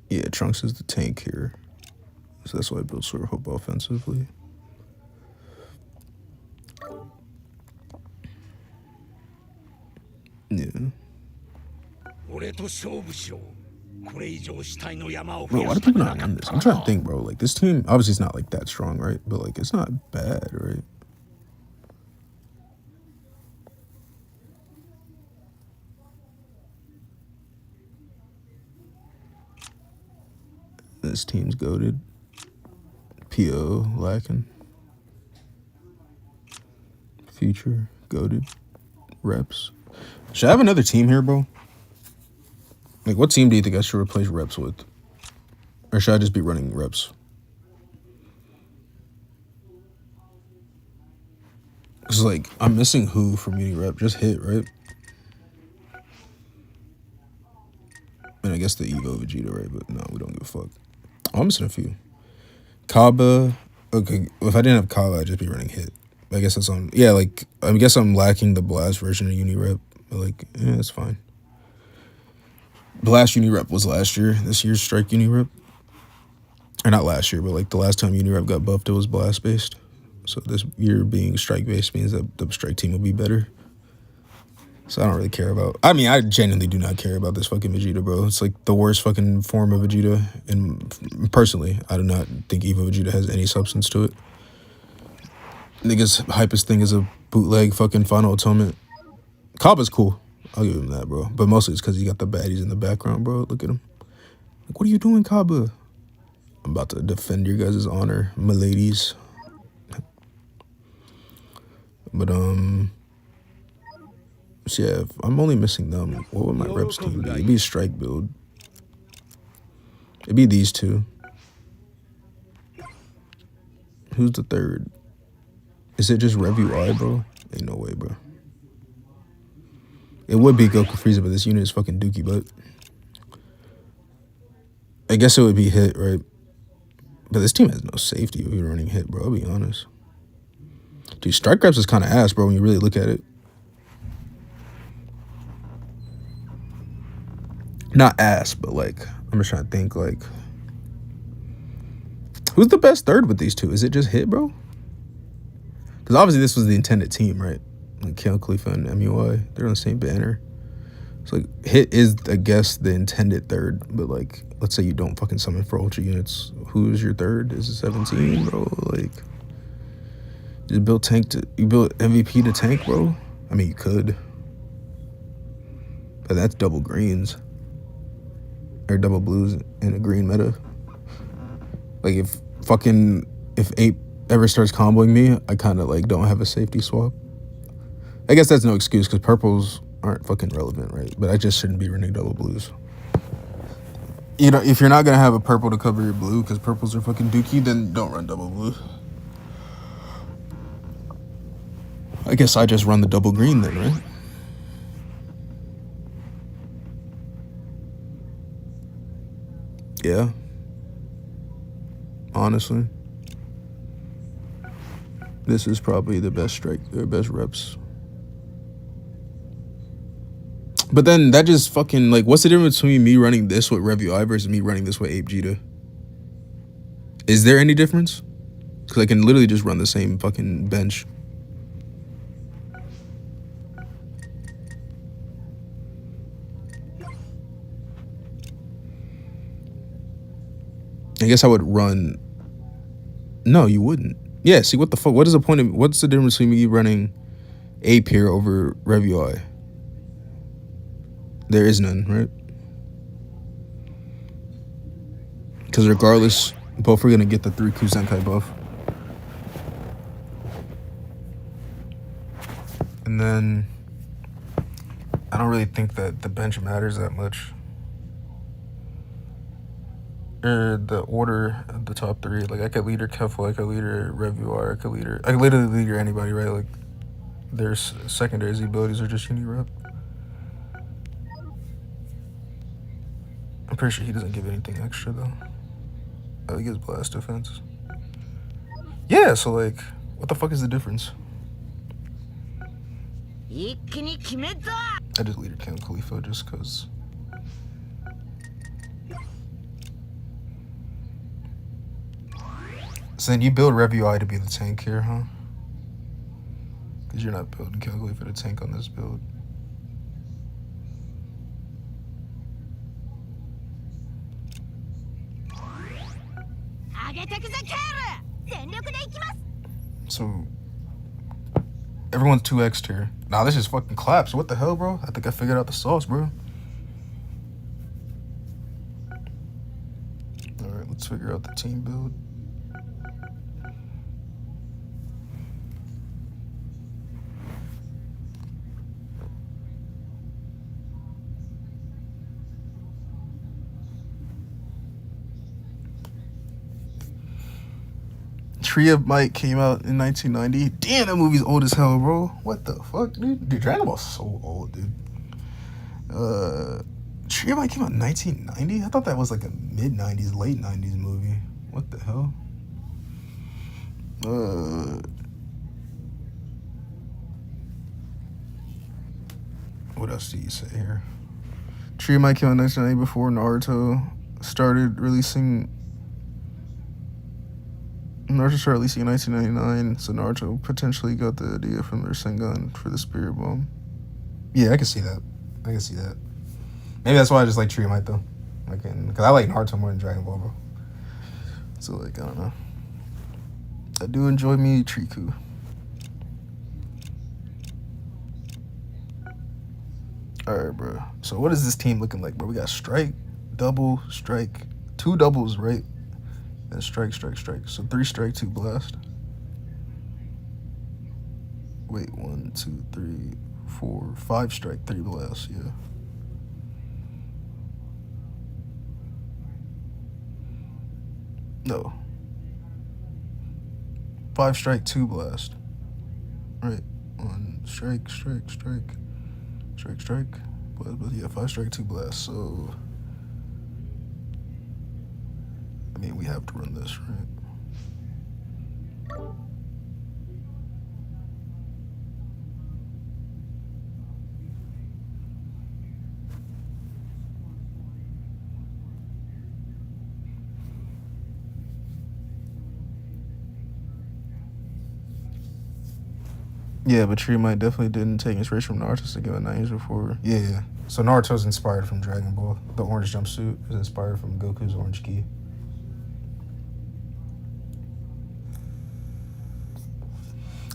Yeah, Trunks is the tank here. So that's why I built Sword of Hope offensively. Yeah. Bro, why do people not win this? I'm trying to think, bro. Like, this team, obviously it's not like that strong, right? But like, it's not bad, right? This team's goated. PO lacking. Future goated. Reps. Should I have another team here, bro? Like, what team do you think I should replace Reps with? Or should I just be running Reps? Because, like, I'm missing who from Uni Rep? Just Hit, right? And I guess the Evo Vegeta, right? But no, we don't give a fuck. Oh, I'm missing a few. Kaba. Okay, if I didn't have Kaba, I'd just be running Hit. I guess that's on. Yeah, like, I guess I'm lacking the Blast version of Uni Rep. But, like, yeah, it's fine. Blast Uni Rep was last year. This year's Strike Uni Rep. Or not last year, but, like, the last time Uni Rep got buffed, it was Blast based. So this year being Strike based means that the Strike team will be better. So I don't really care about. I mean, I genuinely do not care about this fucking Vegeta, bro. It's like the worst fucking form of Vegeta. And personally, I do not think Evo Vegeta has any substance to it. Niggas hypest thing is a bootleg fucking Final Atonement. Kaba's cool. I'll give him that, bro. But mostly it's because he got the baddies in the background, bro. Look at him. Like, what are you doing, Kaba? I'm about to defend your guys' honor, my ladies. But, so yeah, if I'm only missing them, what would my Reps team be? It'd be a Strike build. It'd be these two. Who's the third? Is it just Revu I, bro? Ain't no way, bro. It would be Goku Frieza, but this unit is fucking dookie butt. I guess it would be Hit, right? But this team has no safety if you're running Hit, bro. I'll be honest. Dude, Strike Reps is kind of ass, bro, when you really look at it. Not ass, but like, I'm just trying to think, like, who's the best third with these two? Is it just Hit, bro? Because obviously this was the intended team, right? Like Kill Khalifa and MUI, they're on the same banner. So like, Hit is, I guess, the intended third, but like, let's say you don't fucking summon for ultra units. Who's your third? Is it 17, bro? Like, you build MVP to tank, bro? I mean, you could, but that's double greens or double blues in a green meta. Like, if Ape ever starts comboing me, I kind of like don't have a safety swap. I guess that's no excuse because purples aren't fucking relevant, right? But I just shouldn't be running double blues. You know, if you're not gonna have a purple to cover your blue because purples are fucking dookie, then don't run double blue. I guess I just run the double green then, right? Yeah. Honestly. This is probably the best strike, or best reps. But then that just fucking, like, what's the difference between me running this with Rev UI versus me running this with Ape Jita? Is there any difference? Because I can literally just run the same fucking bench. I guess I would run. No, you wouldn't. Yeah, see, what the fuck? What is the point of, what's the difference between me running Ape here over Rev UI? There is none, right? Because regardless, both are going to get the 3 Kuzenkai buff. And then I don't really think that the bench matters that much. Or the order of the top 3. Like, I could leader Kefla, I could leader Rev UI, I could literally leader anybody, right? Like, their secondaries abilities are just uni-rep. I'm pretty sure he doesn't give anything extra, though. Oh, he gives blast defense. Yeah, so, like, what the fuck is the difference? I just leader Ken Khalifa just because. So then you build Rev UI to be the tank here, huh? Because you're not building Ken Khalifa to tank on this build. So everyone's 2x'd here. Nah, this is fucking claps. What the hell, bro? I think I figured out the sauce, bro. Alright, let's figure out the team build. Tree of Might came out in 1990. Damn, that movie's old as hell, bro. What the fuck, dude? Dude, Dragon Ball's so old, dude. Tree of Might came out in 1990? I thought that was like a mid-90s, late 90s movie. What the hell? What else do you say here? Tree of Might came out in 1990 before Naruto started releasing. Naruto started releasing in 1999, so Naruto potentially got the idea from their Sengun for the Spirit Bomb. Yeah, I can see that. I can see that. Maybe that's why I just like Tree of Might, though. Because I like Naruto more than Dragon Ball, bro. So, like, I don't know. I do enjoy me Triku. Alright, bro. So, what is this team looking like, bro? We got strike, double, strike, 2 doubles, right? Then strike, strike, strike. So 3 strike, 2 blast. Wait, 1, 2, 3, 4, 5 strike, 3 blast, yeah. No. 5 strike, 2 blast. Right. 1 strike, strike, strike. Strike, strike. But yeah, 5 strike, 2 blast. So I mean, we have to run this, right? Yeah, but Tree Might definitely didn't take inspiration from Naruto to give it 9 years before. Yeah. So Naruto's inspired from Dragon Ball. The orange jumpsuit is inspired from Goku's orange ki.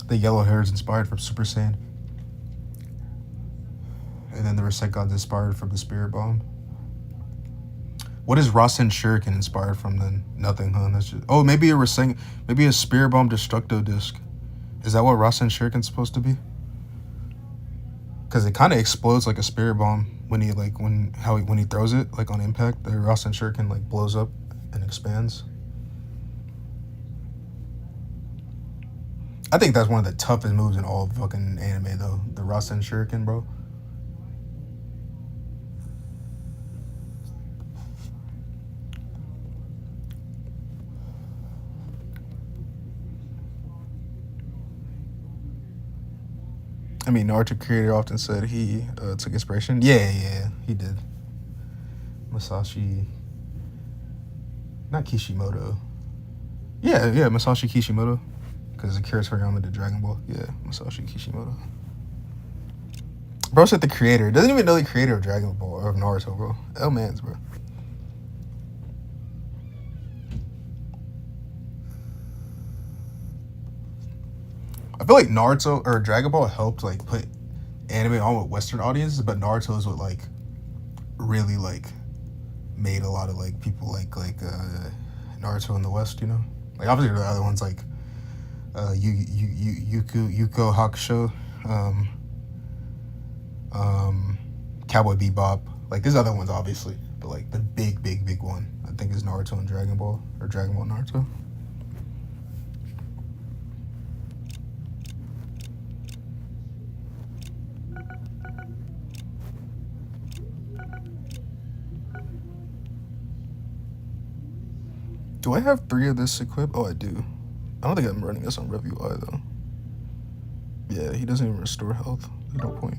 The yellow hair is inspired from Super Saiyan. And then the Rasengan's inspired from the Spirit Bomb. What is Rasen Shuriken inspired from then? Nothing, huh? That's just, oh, maybe maybe a Spirit Bomb Destructo Disc. Is that what Rasen Shuriken's supposed to be? Because it kind of explodes like a Spirit Bomb when he when he throws it, like on impact. The Rasen Shuriken like blows up and expands. I think that's one of the toughest moves in all fucking anime, though. The Rasen Shuriken, bro. I mean, Naruto creator often said he took inspiration. Yeah, he did. Masashi, not Kishimoto. Yeah, Masashi Kishimoto, because Akira Toriyama did Dragon Ball. Yeah, Masashi Kishimoto. Bro said the creator. Doesn't even know the creator of Dragon Ball or of Naruto, bro. Mans, bro. I feel like Naruto or Dragon Ball helped like put anime on with Western audiences, but Naruto is what like really like made a lot of like people like Naruto in the West, you know. Like obviously there are other ones like Yuko Hakusho, Cowboy Bebop. Like there's other ones obviously, but like the big one I think is Naruto and Dragon Ball, or Dragon Ball Naruto. Do I have 3 of this equipped? Oh, I do. I don't think I'm running this on RevUI though. Yeah, he doesn't even restore health. There's no point.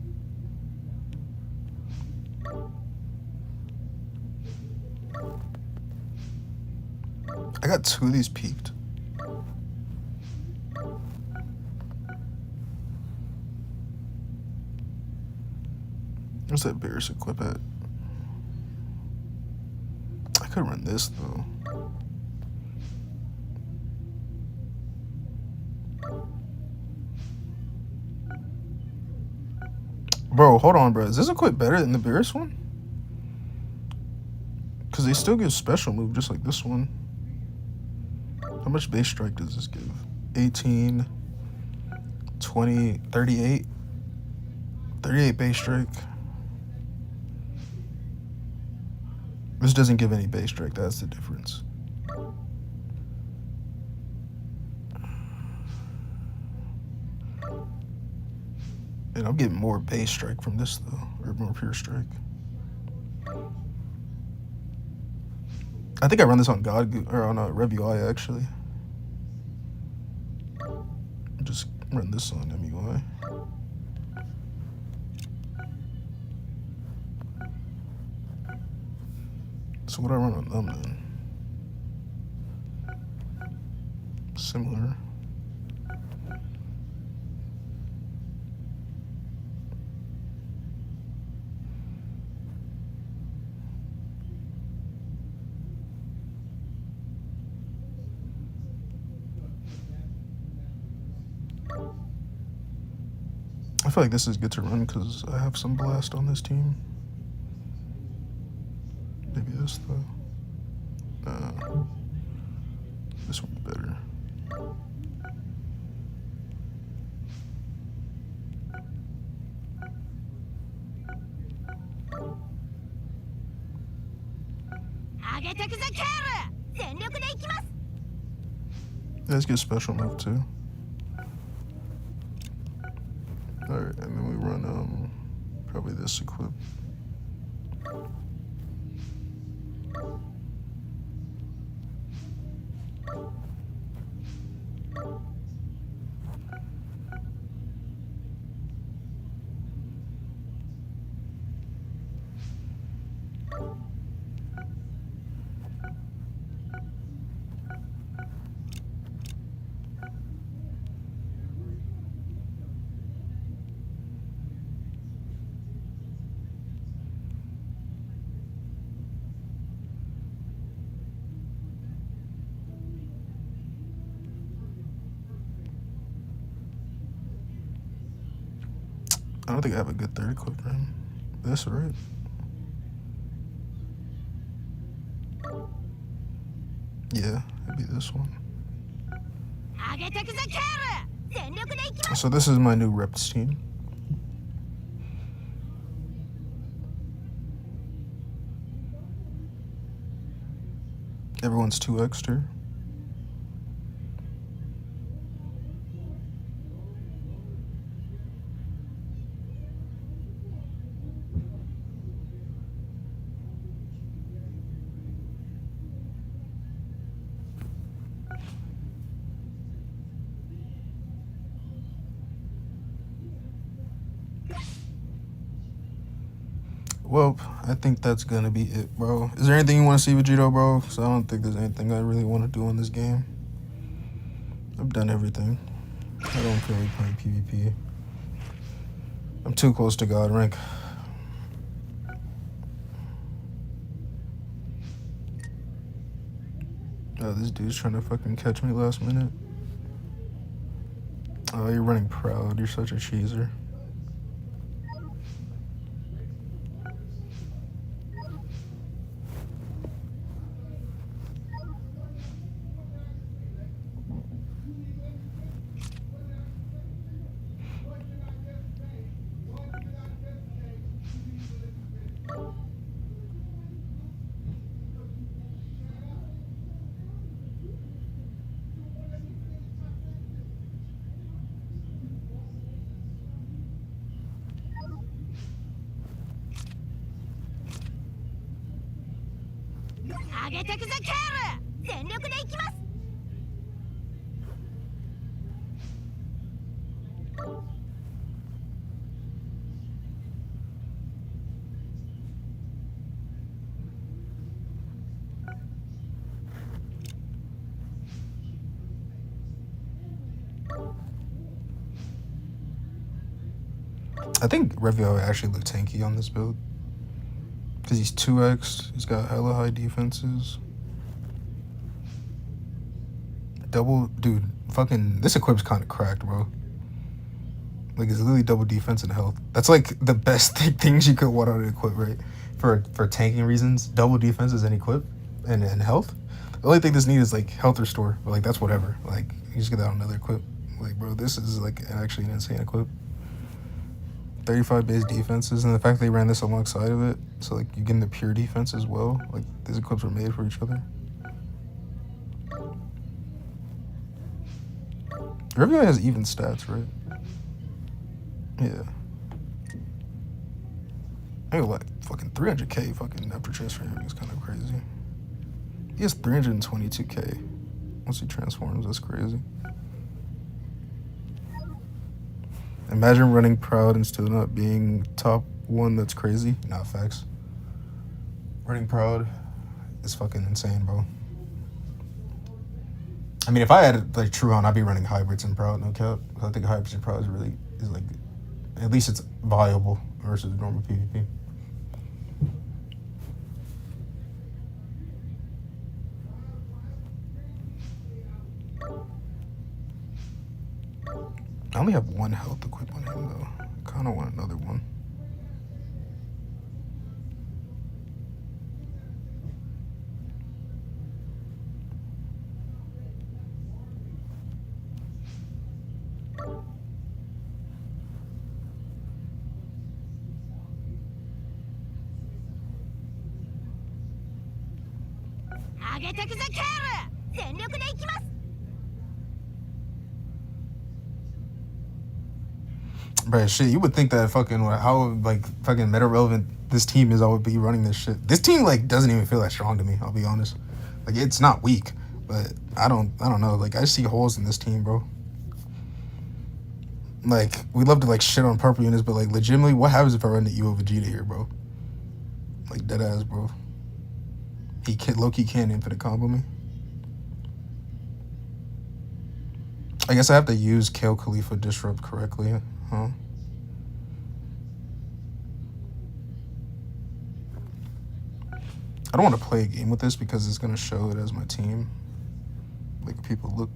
I got 2 of these peaked. Where's that Beerus equip at? I could run this though. Bro, hold on, bro. Is this equip better than the Beerus one? Because they still give special move just like this one. How much base strike does this give? 18, 20, 38. 38 base strike. This doesn't give any base strike. That's the difference. And I'm getting more base strike from this though, or more pure strike. I think I run this on or on RevUI actually. Just run this on MUI. So what do I run on them then? Similar. I feel like this is good to run because I have some blast on this team. Maybe this though. This one's better. Let's get special move too. Alright, and then we run probably this equip. I don't think I have a good third equip for him. This, right? Yeah, it'd be this one. So this is my new reps team. Everyone's 2 extra. Well, I think that's gonna be it, bro. Is there anything you want to see, Vegito, bro? Because I don't think there's anything I really want to do in this game. I've done everything. I don't feel like playing PvP. I'm too close to God rank. Oh, this dude's trying to fucking catch me last minute. Oh, you're running proud. You're such a cheeser. I think Revio actually looked tanky on this build. Because he's 2x, he's got hella high defenses. Double, dude, fucking, this equip's kind of cracked, bro. Like, it's literally double defense and health. That's like the best things you could want on an equip, right? For tanking reasons, double defenses and equip and health. The only thing this needs is like health restore, but like that's whatever. Like, you just get that on another equip. Like, bro, this is like actually an insane equip. 35 base defenses, and the fact they ran this alongside of it, so like you get the pure defense as well. Like, these equips were made for each other. Revio has even stats, right? Yeah. I got like fucking 300k fucking after transfer him is kind of crazy. He has 322k once he transforms. That's crazy. Imagine running proud and still not being top 1. That's crazy. Nah, facts. Running proud is fucking insane, bro. I mean, if I had like Truon, I'd be running hybrids and proud, no cap. I think hybrids and proud is like, at least it's viable versus normal PvP. I only have 1 health equip on him though. I kind of want another one. Bro, shit, you would think that fucking how like fucking meta relevant this team is, I would be running this shit. This team like doesn't even feel that strong to me, I'll be honest. Like, it's not weak, but I don't know. Like, I see holes in this team, bro. Like, we love to like shit on purple units, but like legitimately, what happens if I run the Evo Vegeta here, bro? Like, dead ass, bro. He low-key can't infinite combo me. I guess I have to use Kale Khalifa Disrupt correctly, huh? I don't want to play a game with this because it's going to show it as my team. Like, people look.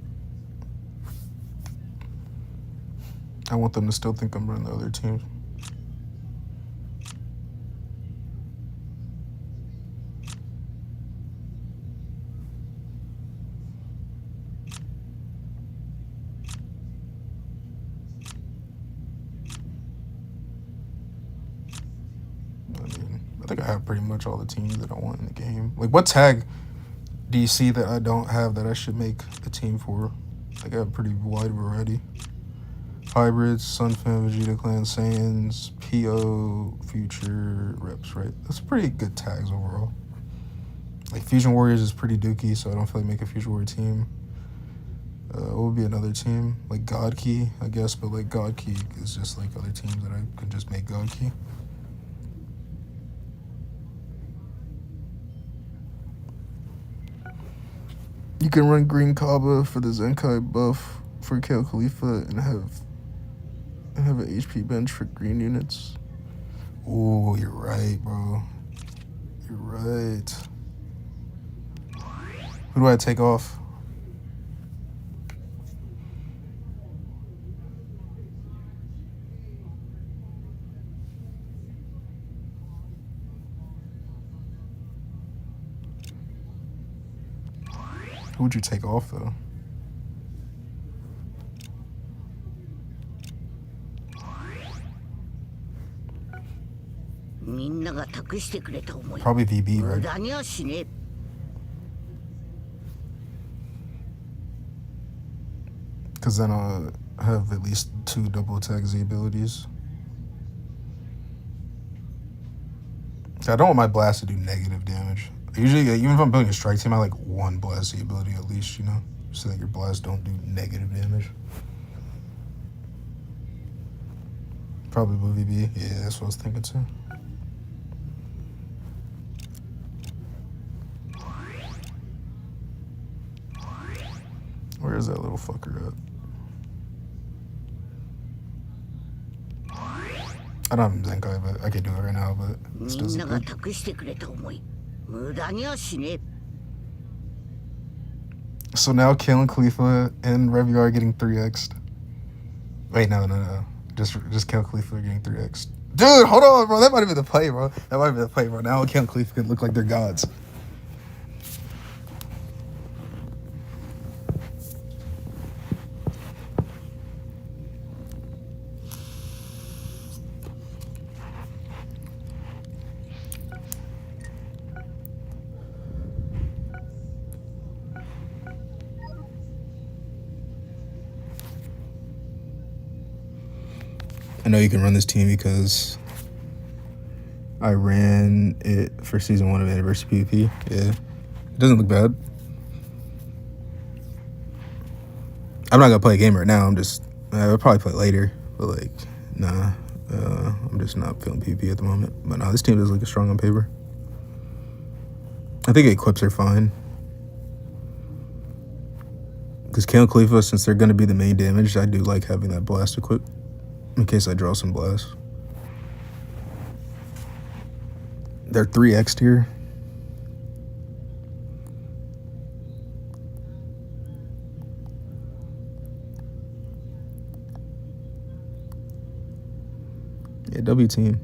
I want them to still think I'm running the other team. I think I have pretty much all the teams that I want in the game. Like, what tag do you see that I don't have that I should make a team for? Like, I have a pretty wide variety. Hybrids, Sunfan, Vegeta Clan, Saiyans, PO, Future, Reps, right? That's pretty good tags overall. Like, Fusion Warriors is pretty dookie, so I don't feel like making a Fusion Warrior team. What would be another team? Like God Key, I guess, but like God Key is just like other teams that I could just make God Key. You can run Green Kaba for the Zenkai buff for Kale Khalifa and have an HP bench for green units. Oh, you're right, bro. You're right. Who do I take off? Who would you take off, though? Probably VB, right? Because then I'll have at least 2 double attack Z abilities. I don't want my blast to do negative damage. Usually, even if I'm building a strike team, I like 1 blast Z ability at least, you know? So that your blasts don't do negative damage. Probably Blue VB. Yeah, that's what I was thinking too. Where is that little fucker at? I don't have Zenkai, but I could do it right now, but it still doesn't good. So now Kalen Khalifa and Reviar are getting 3x'd. Wait, no. Just Kalen Khalifa getting 3x'd. Dude, hold on, bro. That might have been the play, bro. Now Kalen Khalifa can look like they're gods. I know you can run this team because I ran it for season 1 of Anniversary PvP. Yeah. It doesn't look bad. I'm not gonna play a game right now. I'll probably play later. But like, nah. I'm just not feeling PvP at the moment. But no, this team does look strong on paper. I think equips are fine. Because Kalen Khalifa, since they're gonna be the main damage, I do like having that blast equipped. In case I draw some blasts. They're 3x'd here. Yeah, W team.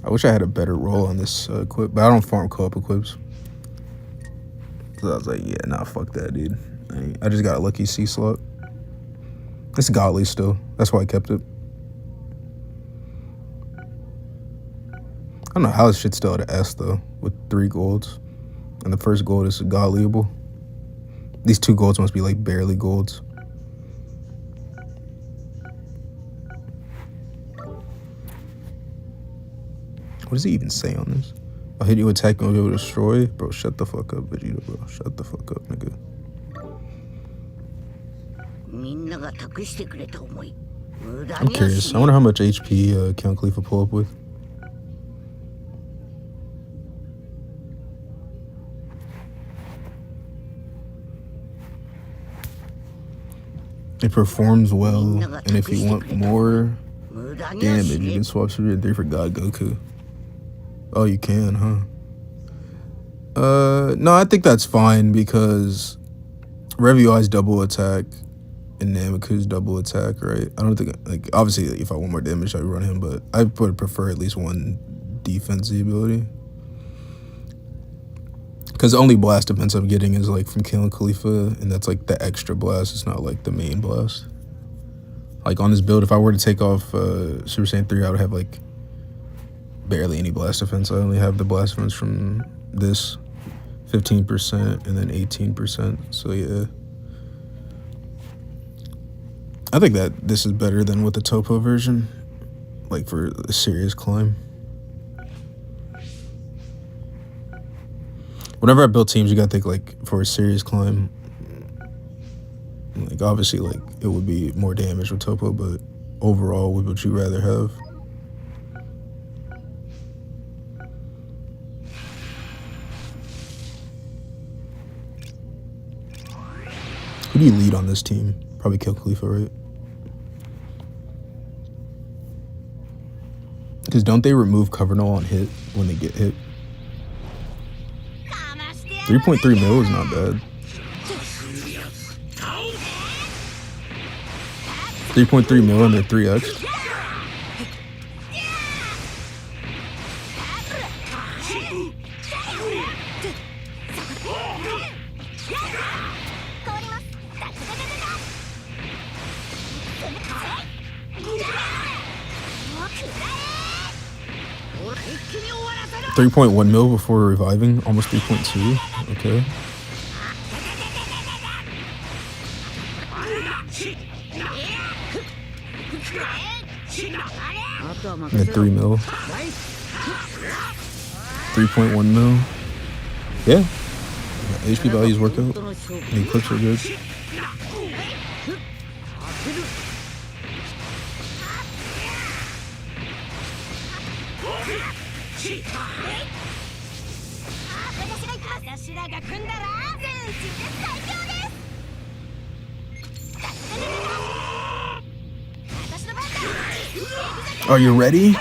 I wish I had a better role on this equip, but I don't farm co-op equips. So I was like, yeah, nah, fuck that, dude. I just got a lucky C slot. It's godly still. That's why I kept it. I don't know how this shit's still at an S, though, with 3 golds. And the first gold is godlyable. These 2 golds must be, like, barely golds. What does he even say on this? I'll hit you, attack, and we'll be able to destroy. Bro, shut the fuck up, Vegeta, bro. Shut the fuck up, nigga. I'm curious. I wonder how much HP Count Khalifa pull up with. It performs well, and if you want more damage, you can swap Super 3 for God Goku. Oh, you can, huh? No, I think that's fine because Reviai's double attack and Nameku's double attack, right? I don't think, like, obviously, if I want more damage, I would run him, but I would prefer at least 1 defensive ability. Because the only blast defense I'm getting is, like, from Kalen Khalifa, and that's, like, the extra blast. It's not, like, the main blast. Like, on this build, if I were to take off Super Saiyan 3, I would have, like, barely any blast defense. I only have the blast defense from this 15% and then 18%. So yeah, I think that this is better than with the Topo version, like for a serious climb. Whenever I build teams, you gotta think like for a serious climb, Like, obviously, like, it would be more damage with Topo, but overall, what would you rather have? Who do you lead on this team? Probably Kill Khalifa, right? Because don't they remove cover null on hit when they get hit? 3.3 mil is not bad. 3.3 mil and they're 3x. $3.1 mil before reviving, almost 3.2. Okay. And 3 mil. 3.1 mil. Yeah. HP values work out. The clips are good. Are you ready?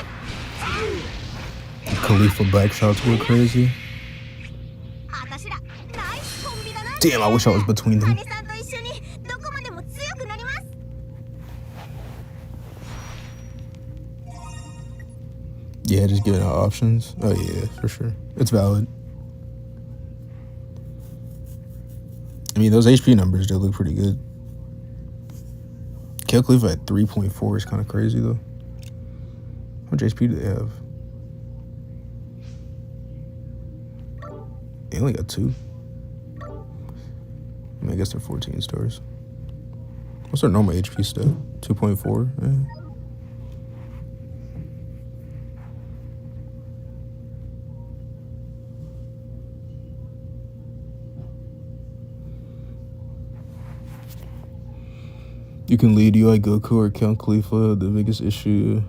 Khalifa back shots go crazy. Damn, I wish I was between them. Yeah, just giving out options. Oh yeah, for sure. It's valid. I mean, those HP numbers, they look pretty good. Kill Khalifa at 3.4 is kind of crazy, though. How much HP do they have? They only got 2. I mean, I guess they're 14 stars. What's their normal HP stat? 2.4? Yeah. You can lead UI Goku or Count Khalifa. The biggest issue.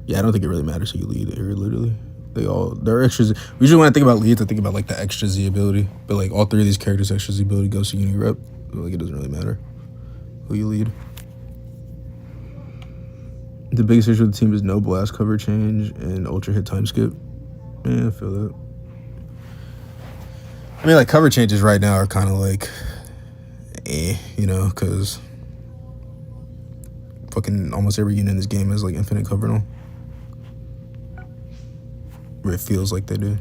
Yeah, I don't think it really matters who you lead here, literally. They're extras. Usually when I think about leads, I think about like the extra Z ability. But like all 3 of these characters' extra Z ability goes to Uni Rep. Like it doesn't really matter who you lead. The biggest issue with the team is no blast cover change and ultra hit time skip. Yeah, I feel that. I mean, like cover changes right now are kind of like, you know, because fucking almost every unit in this game has like infinite cover null. Or it feels like they do.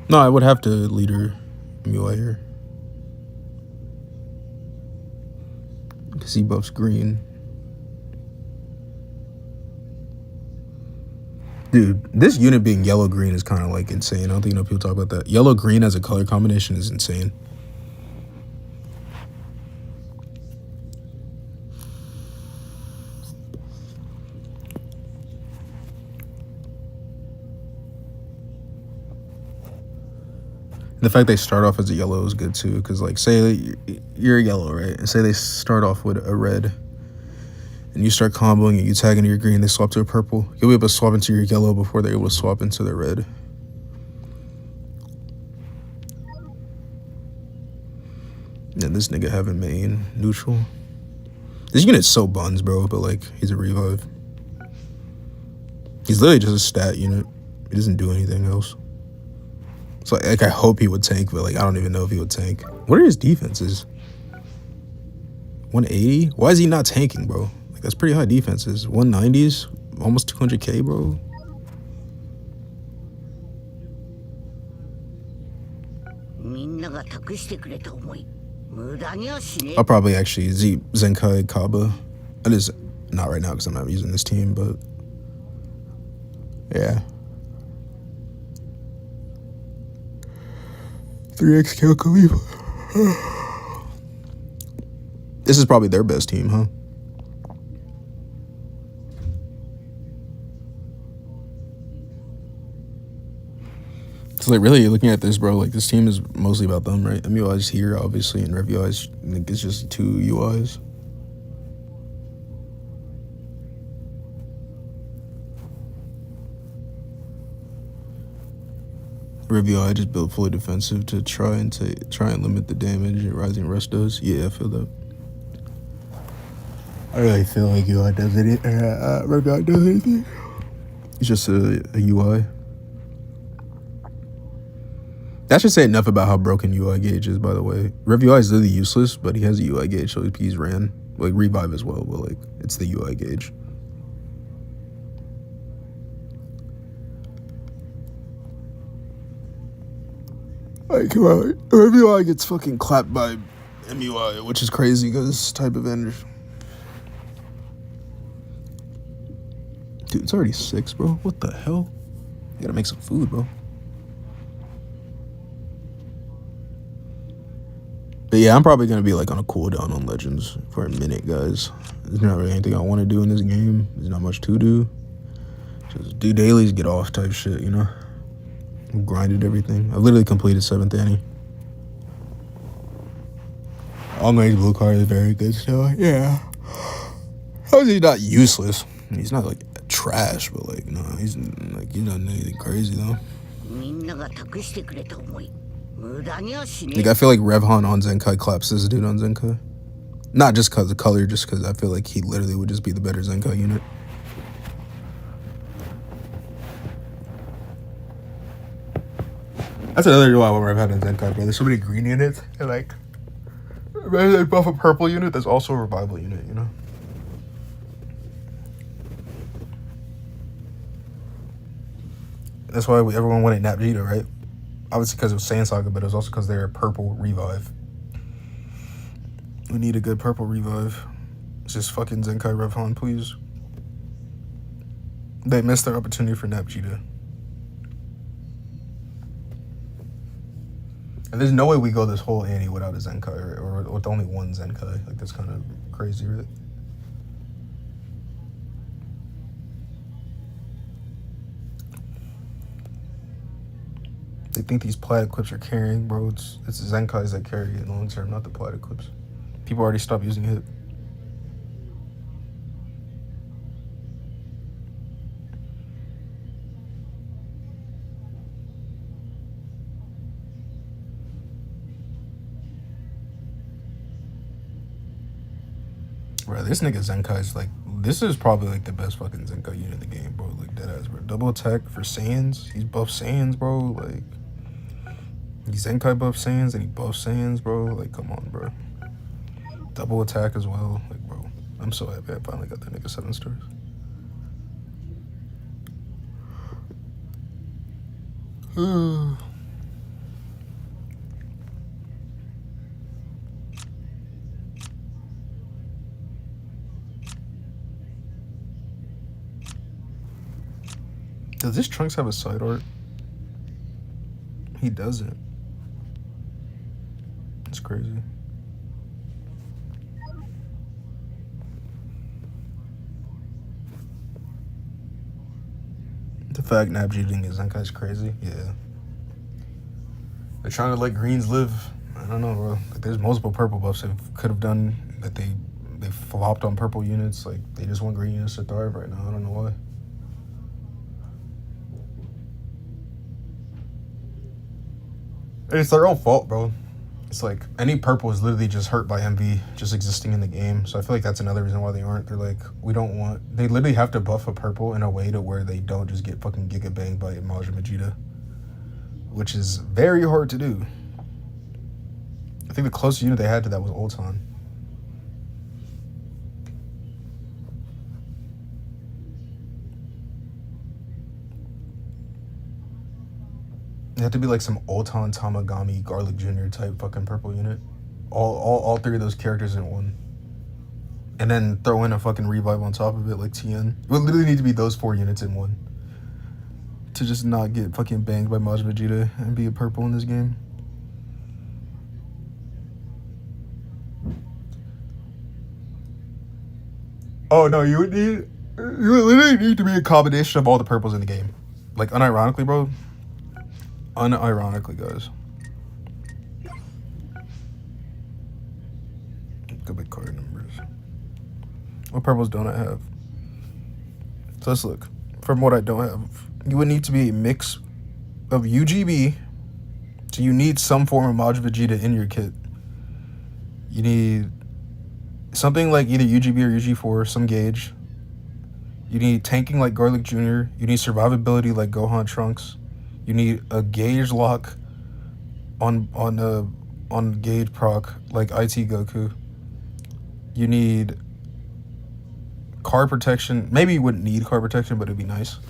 No, I would have to leader MUI here. Because he buffs green. Dude, this unit being yellow-green is kind of like insane. I don't think enough people talk about that. Yellow-green as a color combination is insane. The fact they start off as a yellow is good too, because like say you're a yellow, right? And say they start off with a red. And you start comboing and you tag into your green, they swap to a purple. You'll be able to swap into your yellow before they're able to swap into their red. And this nigga having main neutral. This unit's so buns, bro, but like he's a revive. He's literally just a stat unit. He doesn't do anything else. So like I hope he would tank, but like I don't even know if he would tank. What are his defenses? 180? Why is he not tanking, bro? That's pretty high defenses. 190s, almost 200k, bro. I'll probably actually Zenkai Kaba. It is not right now because I'm not using this team, but yeah. 3x Kill Khalifa. This is probably their best team, huh? So like really looking at this, bro, like this team is mostly about them, right? MUI's here, obviously, and RevUI's like it's just 2 UIs. RevUI just built fully defensive to try and limit the damage that Rising Rush does. Yeah, I feel that. I really feel like UI does it. RevUI does anything. It's just a UI. That should say enough about how broken UI gauge is, by the way. RevUI is literally useless, but he has a UI gauge, so he's ran. Like, Revive as well, but, like, it's the UI gauge. Like, come on. RevUI gets fucking clapped by MUI, which is crazy, because type of energy. Dude, it's already 6, bro. What the hell? You gotta make some food, bro. But yeah, I'm probably going to be like on a cooldown on Legends for a minute, guys. There's not really anything I want to do in this game. There's not much to do. Just do dailies, get off type shit, you know? I've grinded everything. I've literally completed 7th Annie. Long range blue card is very good still. Yeah. How is he not useless? He's not like trash, but like, no, he's not anything crazy though. Like, I feel like Revhan on Zenkai claps this dude on Zenkai. Not just because of color, just because I feel like he literally would just be the better Zenkai unit. That's another reason why I want Revhan on Zenkai, bro. There's so many green units, and like, rather than buff a purple unit, there's also a revival unit, you know? That's why everyone wanted Nap Vegeta, right? Obviously because it was Saiyan Saga, but it was also because they're a purple revive. We need a good purple revive. It's just fucking Zenkai Revhan, please. They missed their opportunity for Nap Vegeta. And there's no way we go this whole Annie without a Zenkai, or with only one Zenkai. Like, that's kind of crazy, right? They think these Plaid Clips are carrying, bro. It's Zenkais that carry it long term, not the Plaid Clips. People already stopped using hit. Bro, this nigga Zenkai is like, this is probably like the best fucking Zenkai unit in the game, bro. Like, deadass, bro. Double attack for Saiyans. He's buff Saiyans, bro. Like, he's Zenkai buff Saiyans and he buff Saiyans, bro. Like, come on, bro. Double attack as well. Like, bro, I'm so happy I finally got that nigga 7 stars. Does this Trunks have a side art? He doesn't. That's crazy. The fact Nap Vegeta didn't get Zenkai is crazy. Yeah. They're trying to let greens live. I don't know, bro. Like, there's multiple purple buffs they could have done that they flopped on purple units. Like, they just want green units to thrive right now. I don't know why. It's their own fault, bro. It's like any purple is literally just hurt by MV just existing in the game. So I feel like that's another reason why they aren't. They're like, they literally have to buff a purple in a way to where they don't just get fucking Giga Banged by Majin Vegeta, which is very hard to do. I think the closest unit they had to that was Ulton. It had to be like some Ulton, Tamagami, Garlic Jr. type fucking purple unit. All 3 of those characters in one. And then throw in a fucking revive on top of it like Tien. It would literally need to be those 4 units in one. To just not get fucking banged by Majin Vegeta and be a purple in this game. Oh no, you would literally need to be a combination of all the purples in the game. Like unironically, bro. Unironically, guys. Good big card numbers. What purples don't I have? So let's look. From what I don't have, you would need to be a mix of UGB. So you need some form of Majin Vegeta in your kit. You need something like either UGB or UG4, some gauge. You need tanking like Garlic Jr. You need survivability like Gohan Trunks. You need a gauge lock on gauge proc like IT Goku. You need card protection. Maybe you wouldn't need card protection, but it'd be nice.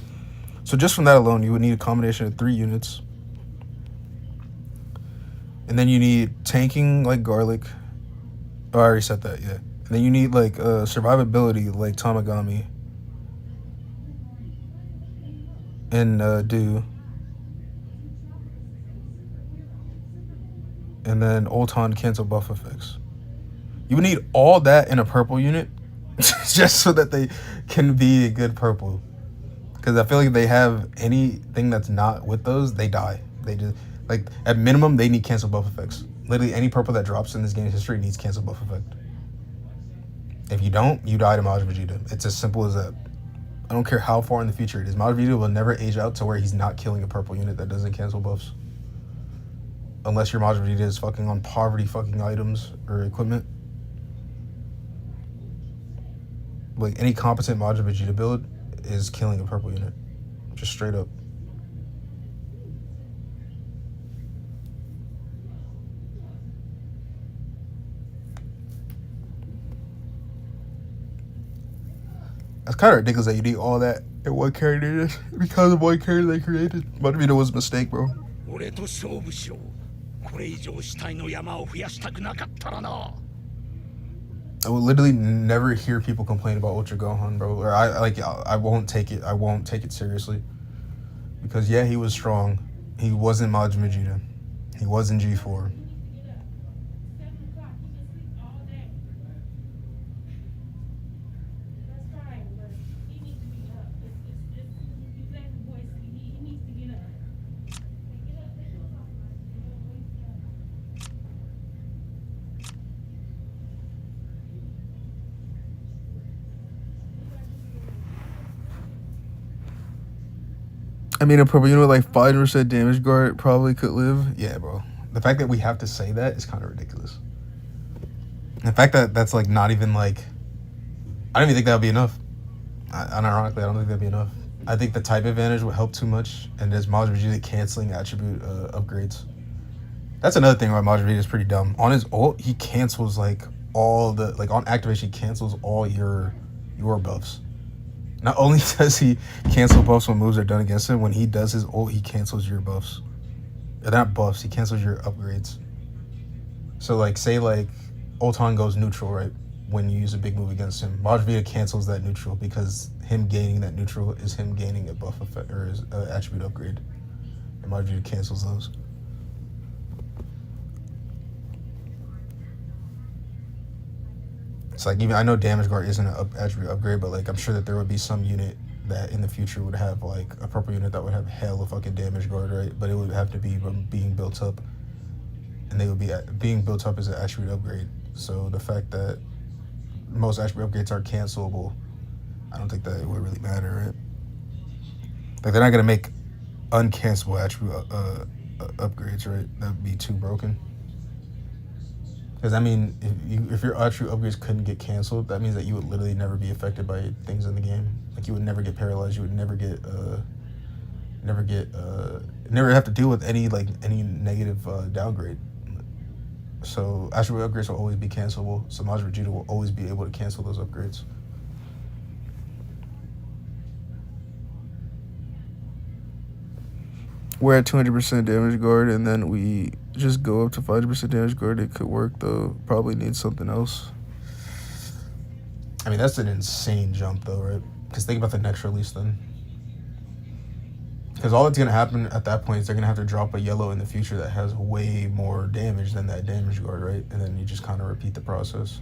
So just from that alone, you would need a combination of 3 units. And then you need tanking like Garlic. Oh, I already said that, yeah. And then you need like survivability like Tamagami. And Do. And then Ulton cancel buff effects. You would need all that in a purple unit just so that they can be a good purple. Because I feel like if they have anything that's not with those, they die. They just, like, at minimum, they need cancel buff effects. Literally, any purple that drops in this game's history needs cancel buff effect. If you don't, you die to Majin Vegeta. It's as simple as that. I don't care how far in the future it is. Majin Vegeta will never age out to where he's not killing a purple unit that doesn't cancel buffs. Unless your Majin Vegeta is fucking on poverty fucking items or equipment. Like, any competent Majin Vegeta build is killing a purple unit. Just straight up. That's kind of ridiculous that you need all that in one character just because of one character they created. Majin Vegeta was a mistake, bro. 俺と勝負しろ。これ以上死体の山を増やしたくなかったらな。I would literally never hear people complain about Ultra Gohan, bro. Or I won't take it. I won't take it seriously. Because yeah, he was strong. He wasn't Majin Vegeta. He wasn't G4. I mean, a purple unit like 5% damage guard probably could live. Yeah, bro. The fact that we have to say that is kind of ridiculous. The fact that that's like not even like, I don't even think that would be enough. Unironically, I don't think that'd be enough. I think the type advantage would help too much, and there's Majin Vegeta canceling attribute upgrades. That's another thing why Majin Vegeta is pretty dumb. On his ult, he cancels like all the, like on activation, he cancels all your buffs. Not only does he cancel buffs when moves are done against him, when he does his ult, he cancels your buffs. They're not buffs, he cancels your upgrades. So like, say like, Ulton goes neutral, right? When you use a big move against him. Majin Vegeta cancels that neutral because him gaining that neutral is him gaining a buff effect or his attribute upgrade. And Majin Vegeta cancels those. It's like, even I know damage guard isn't an attribute upgrade, but like I'm sure that there would be some unit that in the future would have like a purple unit that would have hella fucking damage guard, right? But it would have to be being built up, and they would be being built up as an attribute upgrade. So the fact that most attribute upgrades are cancelable, I don't think that it would really matter, right? Like they're not gonna make uncancelable attribute upgrades, right? That'd be too broken. Because I mean, if your attribute upgrades couldn't get canceled, that means that you would literally never be affected by things in the game. Like you would never get paralyzed. You would never have to deal with any negative downgrade. So attribute upgrades will always be cancelable. So Majin Vegeta will always be able to cancel those upgrades. We're at 200% damage guard, and then we just go up to 500% damage guard. It could work, though. Probably need something else. I mean, that's an insane jump, though, right? Because think about the next release, then. Because all that's going to happen at that point is they're going to have to drop a yellow in the future that has way more damage than that damage guard, right? And then you just kind of repeat the process.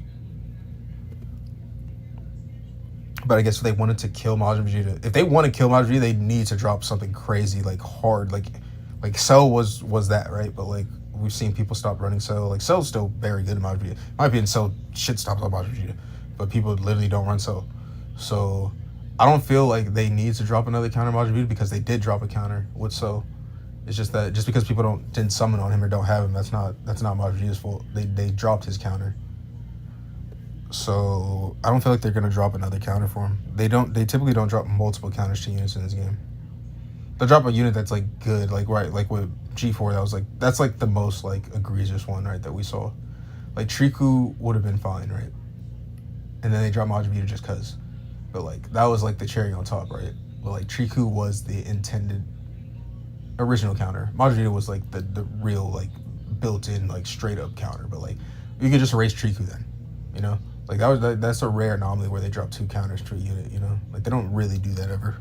But I guess if they wanted to kill Majin Vegeta, if they want to kill Majin Vegeta, they need to drop something crazy, like hard, like Cell was that, right? But like we've seen people stop running Cell. Like Cell's still very good in Majin Vegeta. In my opinion, Cell shit stops on Majin Vegeta, but people literally don't run Cell. So I don't feel like they need to drop another counter Majin Vegeta because they did drop a counter with Cell. It's just that just because people didn't summon on him or don't have him, that's not Majin Vegeta's fault. They dropped his counter. So I don't feel like they're gonna drop another counter for him. They typically don't drop multiple counters to units in this game. They'll drop a unit that's like good, like right, like with G4, that's like the most like egregious one, right, that we saw. Like Triku would have been fine, right? And then they dropped Majin Vegeta just cause. But like that was like the cherry on top, right? But like Triku was the intended original counter. Majin Vegeta was like the real like built-in like straight up counter. But like you could just erase Triku then, you know? Like that's a rare anomaly where they drop 2 counters to a unit, you know? Like they don't really do that ever.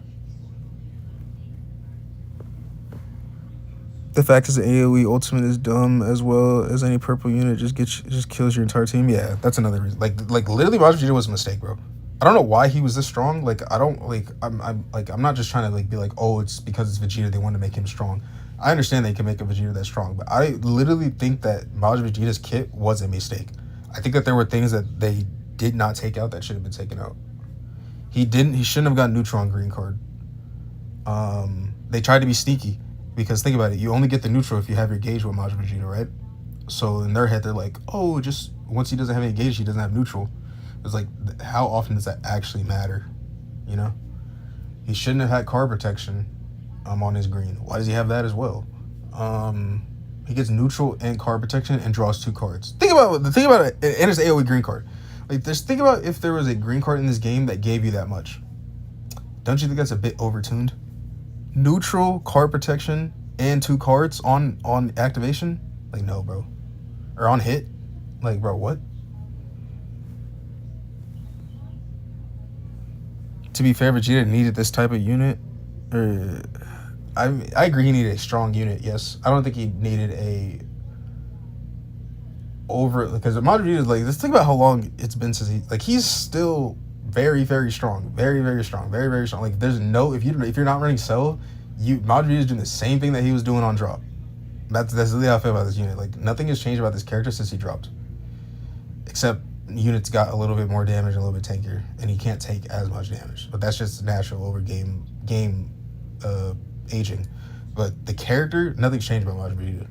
The fact is the AoE ultimate is dumb as well as any purple unit just kills your entire team. Yeah, that's another reason. Like literally Majin Vegeta was a mistake, bro. I don't know why he was this strong. Like I don't like I'm not just trying to like be like, oh, it's because it's Vegeta, they want to make him strong. I understand they can make a Vegeta that strong, but I literally think that Majin Vegeta's kit was a mistake. I think that there were things that they did not take out that should have been taken out. He shouldn't have gotten neutral on green card. They tried to be sneaky because think about it, you only get the neutral if you have your gauge with Majin Vegeta, right? So in their head they're like, oh, just once he doesn't have any gauge, he doesn't have neutral. It's like, how often does that actually matter? You know? He shouldn't have had card protection on his green. Why does he have that as well? He gets neutral and card protection and draws 2 cards. Think about it, and it's AoE green card. Like, just think about if there was a green card in this game that gave you that much. Don't you think that's a bit overtuned? Neutral, card protection, and 2 cards on activation? Like, no, bro. Or on hit? Like, bro, what? To be fair, Vegeta needed this type of unit. I agree he needed a strong unit, yes. I don't think he needed a because Majin Vegeta is like, let's think about how long it's been since he's still very, very strong. Very, very strong. Very, very strong. Like there's no if you're not running Cell, Majin Vegeta is doing the same thing that he was doing on drop. That's really how I feel about this unit. Like nothing has changed about this character since he dropped. Except units got a little bit more damage and a little bit tankier, and he can't take as much damage. But that's just natural over game aging. But the character, nothing's changed about Majin Vegeta.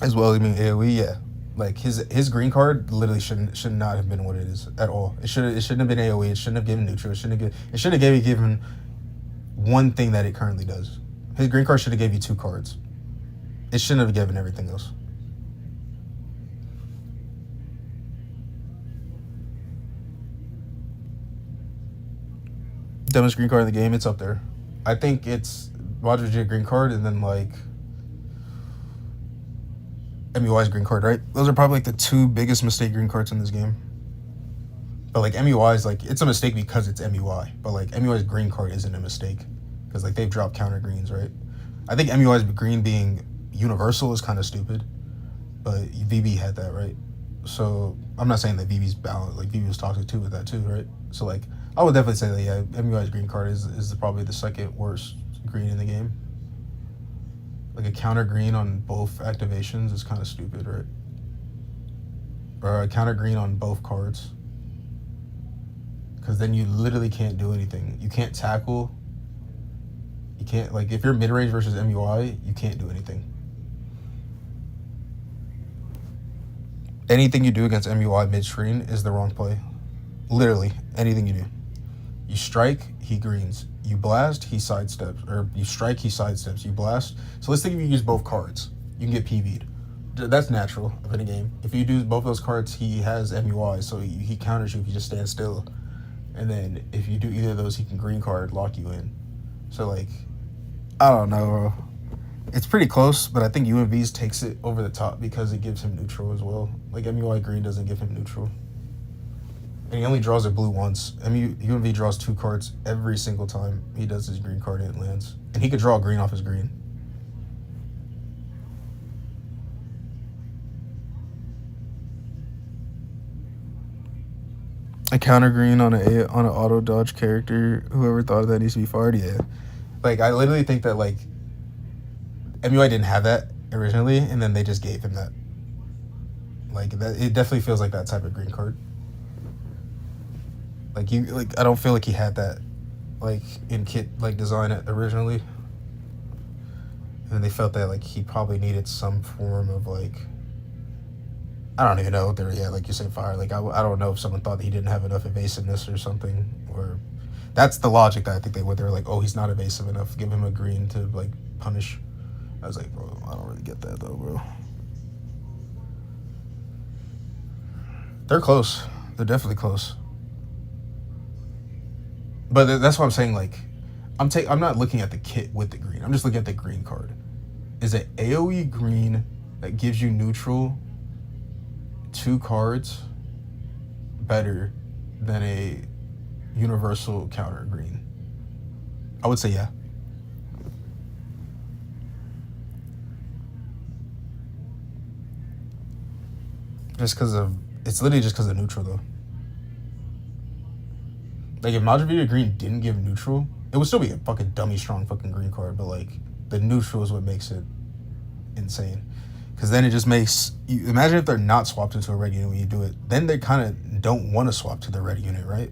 As well, I mean AoE, yeah. Like his green card literally should not have been what it is at all. It shouldn't have been AoE. It shouldn't have given neutral. It shouldn't have given one thing that it currently does. His green card should have gave you 2 cards. It shouldn't have given everything else. Dumbest green card in the game, it's up there. I think it's Majin Vegeta green card and then like MUI's green card, right? Those are probably like the 2 biggest mistake green cards in this game. But like MUI's like, it's a mistake because it's MUI. But like MUI's green card isn't a mistake. Because like they've dropped counter greens, right? I think MUI's green being universal is kind of stupid. But VB had that, right? So I'm not saying that VB's balanced. Like VB was toxic too with that too, right? So like I would definitely say that yeah, MUI's green card is probably the second worst green in the game. Like a counter green on both activations is kind of stupid, right? Or a counter green on both cards. Because then you literally can't do anything. You can't tackle. You can't, like, if you're mid-range versus MUI, you can't do anything. Anything you do against MUI mid-screen is the wrong play. Literally, anything you do. You strike, he greens. You blast, he sidesteps. Or you strike, he sidesteps. You blast. So let's think if you use both cards. You can get PV'd. That's natural in a game. If you do both those cards, he has MUI, so he counters you if you just stand still. And then if you do either of those, he can green card, lock you in. So, like, I don't know, bro. It's pretty close, but I think UMV's takes it over the top because it gives him neutral as well. Like, MUI green doesn't give him neutral. And he only draws a blue once. UMV draws 2 cards every single time he does his green card and it lands. And he could draw a green off his green. A counter green on an auto dodge character. Whoever thought of that needs to be fired. Yeah. Like, I literally think that, like, MUI didn't have that originally, and then they just gave him that. Like, that, it definitely feels like that type of green card. Like, I don't feel like he had that, like, in kit, like, design it originally. And they felt that, like, he probably needed some form of, like, I don't even know if they're, yeah, like you said, fire. Like, I don't know if someone thought that he didn't have enough evasiveness or something, or that's the logic that I think they went. They were like, oh, he's not evasive enough. Give him a green to, like, punish. I was like, bro, I don't really get that, though, bro. They're close. They're definitely close. But that's what I'm saying, like, I'm not looking at the kit with the green. I'm just looking at the green card. Is it AoE green that gives you neutral 2 cards better than a universal counter green? I would say yeah. Just because of, it's literally just because of neutral though. Like, if Madrid Vita green didn't give neutral, it would still be a fucking dummy strong fucking green card, but like the neutral is what makes it insane. Because then it just makes you imagine if they're not swapped into a red unit when you do it, then they kind of don't want to swap to the red unit, right?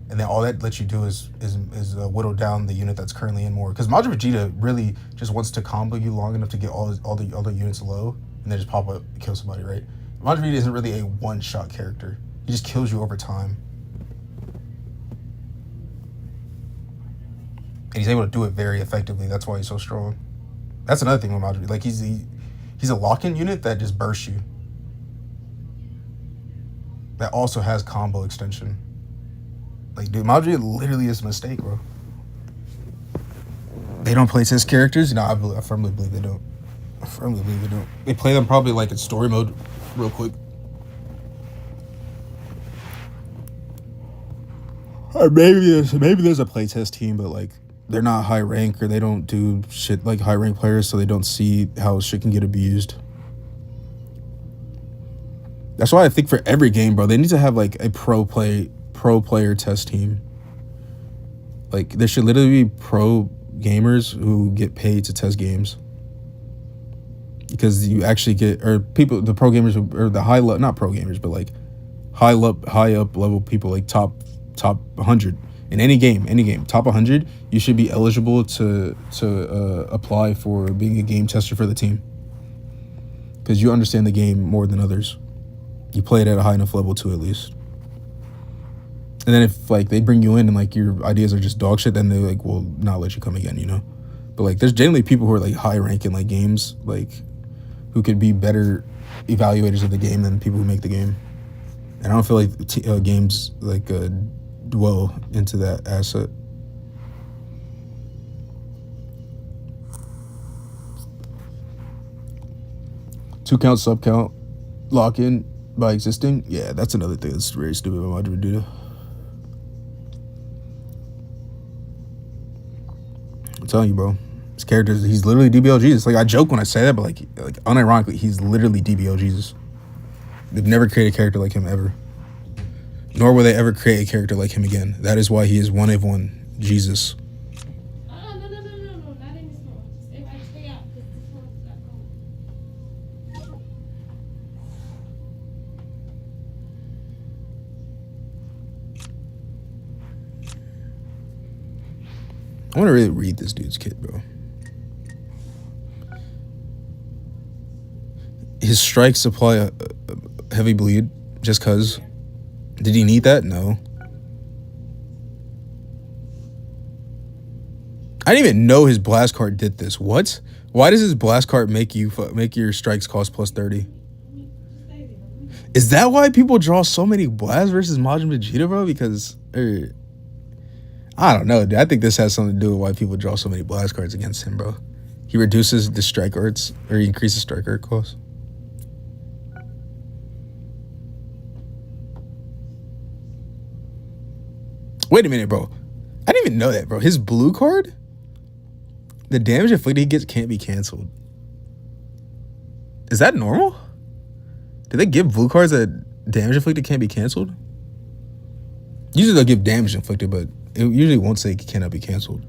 And then all that lets you do is whittle down the unit that's currently in more. Because Majin Vegeta really just wants to combo you long enough to get all the other units low, and then just pop up and kill somebody, right? Majin Vegeta isn't really a one-shot character. He just kills you over time. And he's able to do it very effectively. That's why he's so strong. That's another thing with Majin Vegeta. Like, he's a lock-in unit that just bursts you. That also has combo extension. Like, dude, Majin Vegeta literally is a mistake, bro. They don't play test characters? No, I firmly believe they don't. I firmly believe they don't. They play them probably like in story mode real quick. Or maybe there's a playtest team, but like they're not high rank or they don't do shit like high rank players, so they don't see how shit can get abused. That's why I think for every game, bro, they need to have like a pro player test team. Like, there should literally be pro gamers who get paid to test games. Because you actually get, or people, the pro gamers, or the high level, not pro gamers, but like high up level people, like top 100 in any game, top 100, you should be eligible to apply for being a game tester for the team. Because you understand the game more than others. You play it at a high enough level too, at least. And then if like they bring you in and like your ideas are just dog shit, then they like will not let you come again, you know. But like there's generally people who are like high rank in like games, like who could be better evaluators of the game than people who make the game. And I don't feel like games like dwell into that asset. Two count, sub count, lock in by existing. Yeah, that's another thing that's very stupid about Majin Vegeta. I'm telling you, bro. His character, he's literally DBL Jesus. Like, I joke when I say that, but like unironically, he's literally DBL Jesus. They've never created a character like him ever. Nor will they ever create a character like him again. That is why he is one of one, Jesus. No, not in this one. Everybody stay out, because this one's got gold. I want to really read this dude's kit, bro. His strikes apply a heavy bleed just cause. Did he need that? No. I didn't even know his blast card did this. What? Why does his blast card make your strikes cost plus 30? Is that why people draw so many blasts versus Majin Vegeta, bro? Because I don't know, dude. I think this has something to do with why people draw so many blast cards against him, bro. He reduces the strike arts, or he increases strike art cost. Wait a minute, bro. I didn't even know that, bro. His blue card, the damage inflicted he gets can't be canceled. Is that normal? Do they give blue cards that damage inflicted can't be canceled? Usually they'll give damage inflicted, but it usually won't say it cannot be canceled.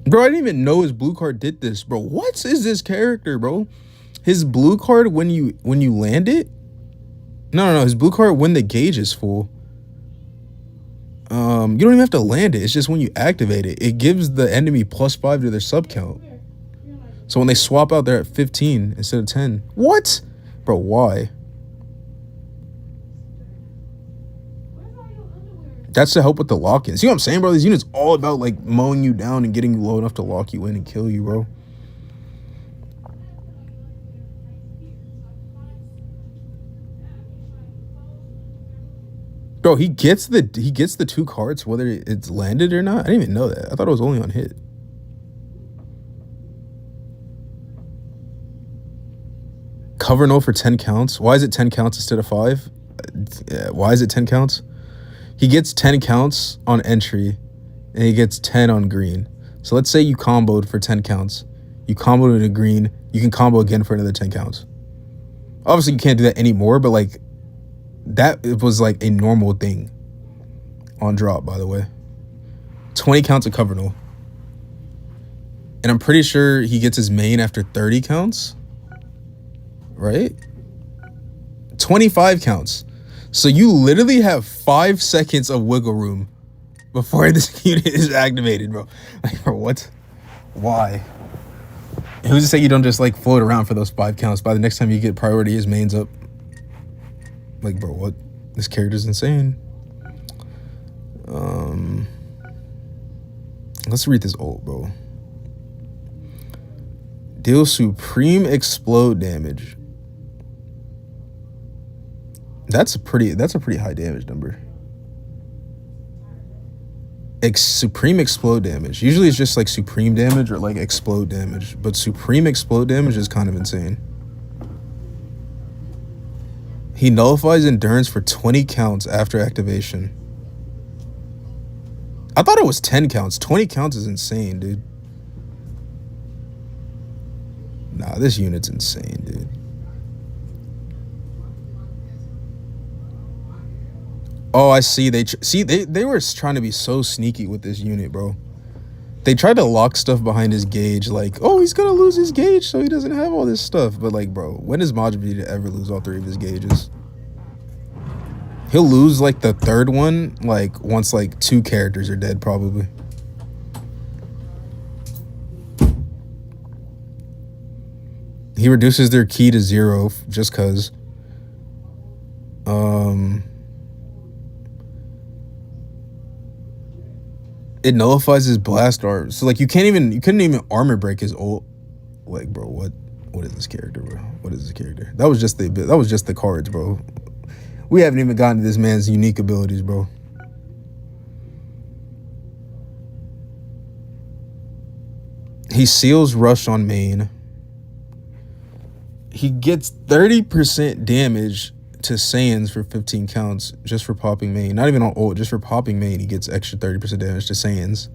Bro, I didn't even know his blue card did this, bro. What is this character, bro? His blue card when you land it? No. His blue card when the gauge is full. You don't even have to land it. It's just when you activate it, it gives the enemy +5 to their sub count. So when they swap out, they're at 15 instead of 10. What? Bro, why? That's to help with the lock-in. See what I'm saying, bro? These units all about like mowing you down and getting you low enough to lock you in and kill you, bro. Bro, he gets the 2 cards whether it's landed or not. I didn't even know that. I thought it was only on hit. Cover no for 10 counts. Why is it 10 counts instead of 5? Why is it 10 counts? He gets 10 counts on entry, and he gets 10 on green. So let's say you comboed for 10 counts. You comboed into green. You can combo again for another 10 counts. Obviously, you can't do that anymore, but like that was like a normal thing on drop, by the way. 20 counts of cover no. And I'm pretty sure he gets his main after 30 counts. Right? 25 counts. So you literally have 5 seconds of wiggle room before this unit is activated, bro. Like, bro, what? Why? Who's to say you don't just like float around for those 5 counts? By the next time you get priority, his main's up. Like, bro, what? This character's insane. Let's read this ult, bro. Deal supreme explode damage. That's a pretty high damage number. Supreme explode damage. Usually it's just like supreme damage or like explode damage, but supreme explode damage is kind of insane. He nullifies endurance for 20 counts after activation. I thought it was 10 counts. 20 counts is insane, dude. Nah, this unit's insane, dude. Oh, I see. They were trying to be so sneaky with this unit, bro. They tried to lock stuff behind his gauge, like, oh, he's gonna lose his gauge, so he doesn't have all this stuff. But like, bro, when is Majin Vegeta ever lose all 3 of his gauges? He'll lose like the 3rd one, like once like 2 characters are dead, probably. He reduces their ki to 0 just cause. It nullifies his blast arm. So like you couldn't even armor break his ult. Like, bro, what is this character, bro? What is this character? That was just the cards, bro. We haven't even gotten to this man's unique abilities, bro. He seals rush on main. He gets 30% damage to Saiyans for 15 counts just for popping main. Not even on ult, just for popping main, he gets extra 30% damage to Saiyans.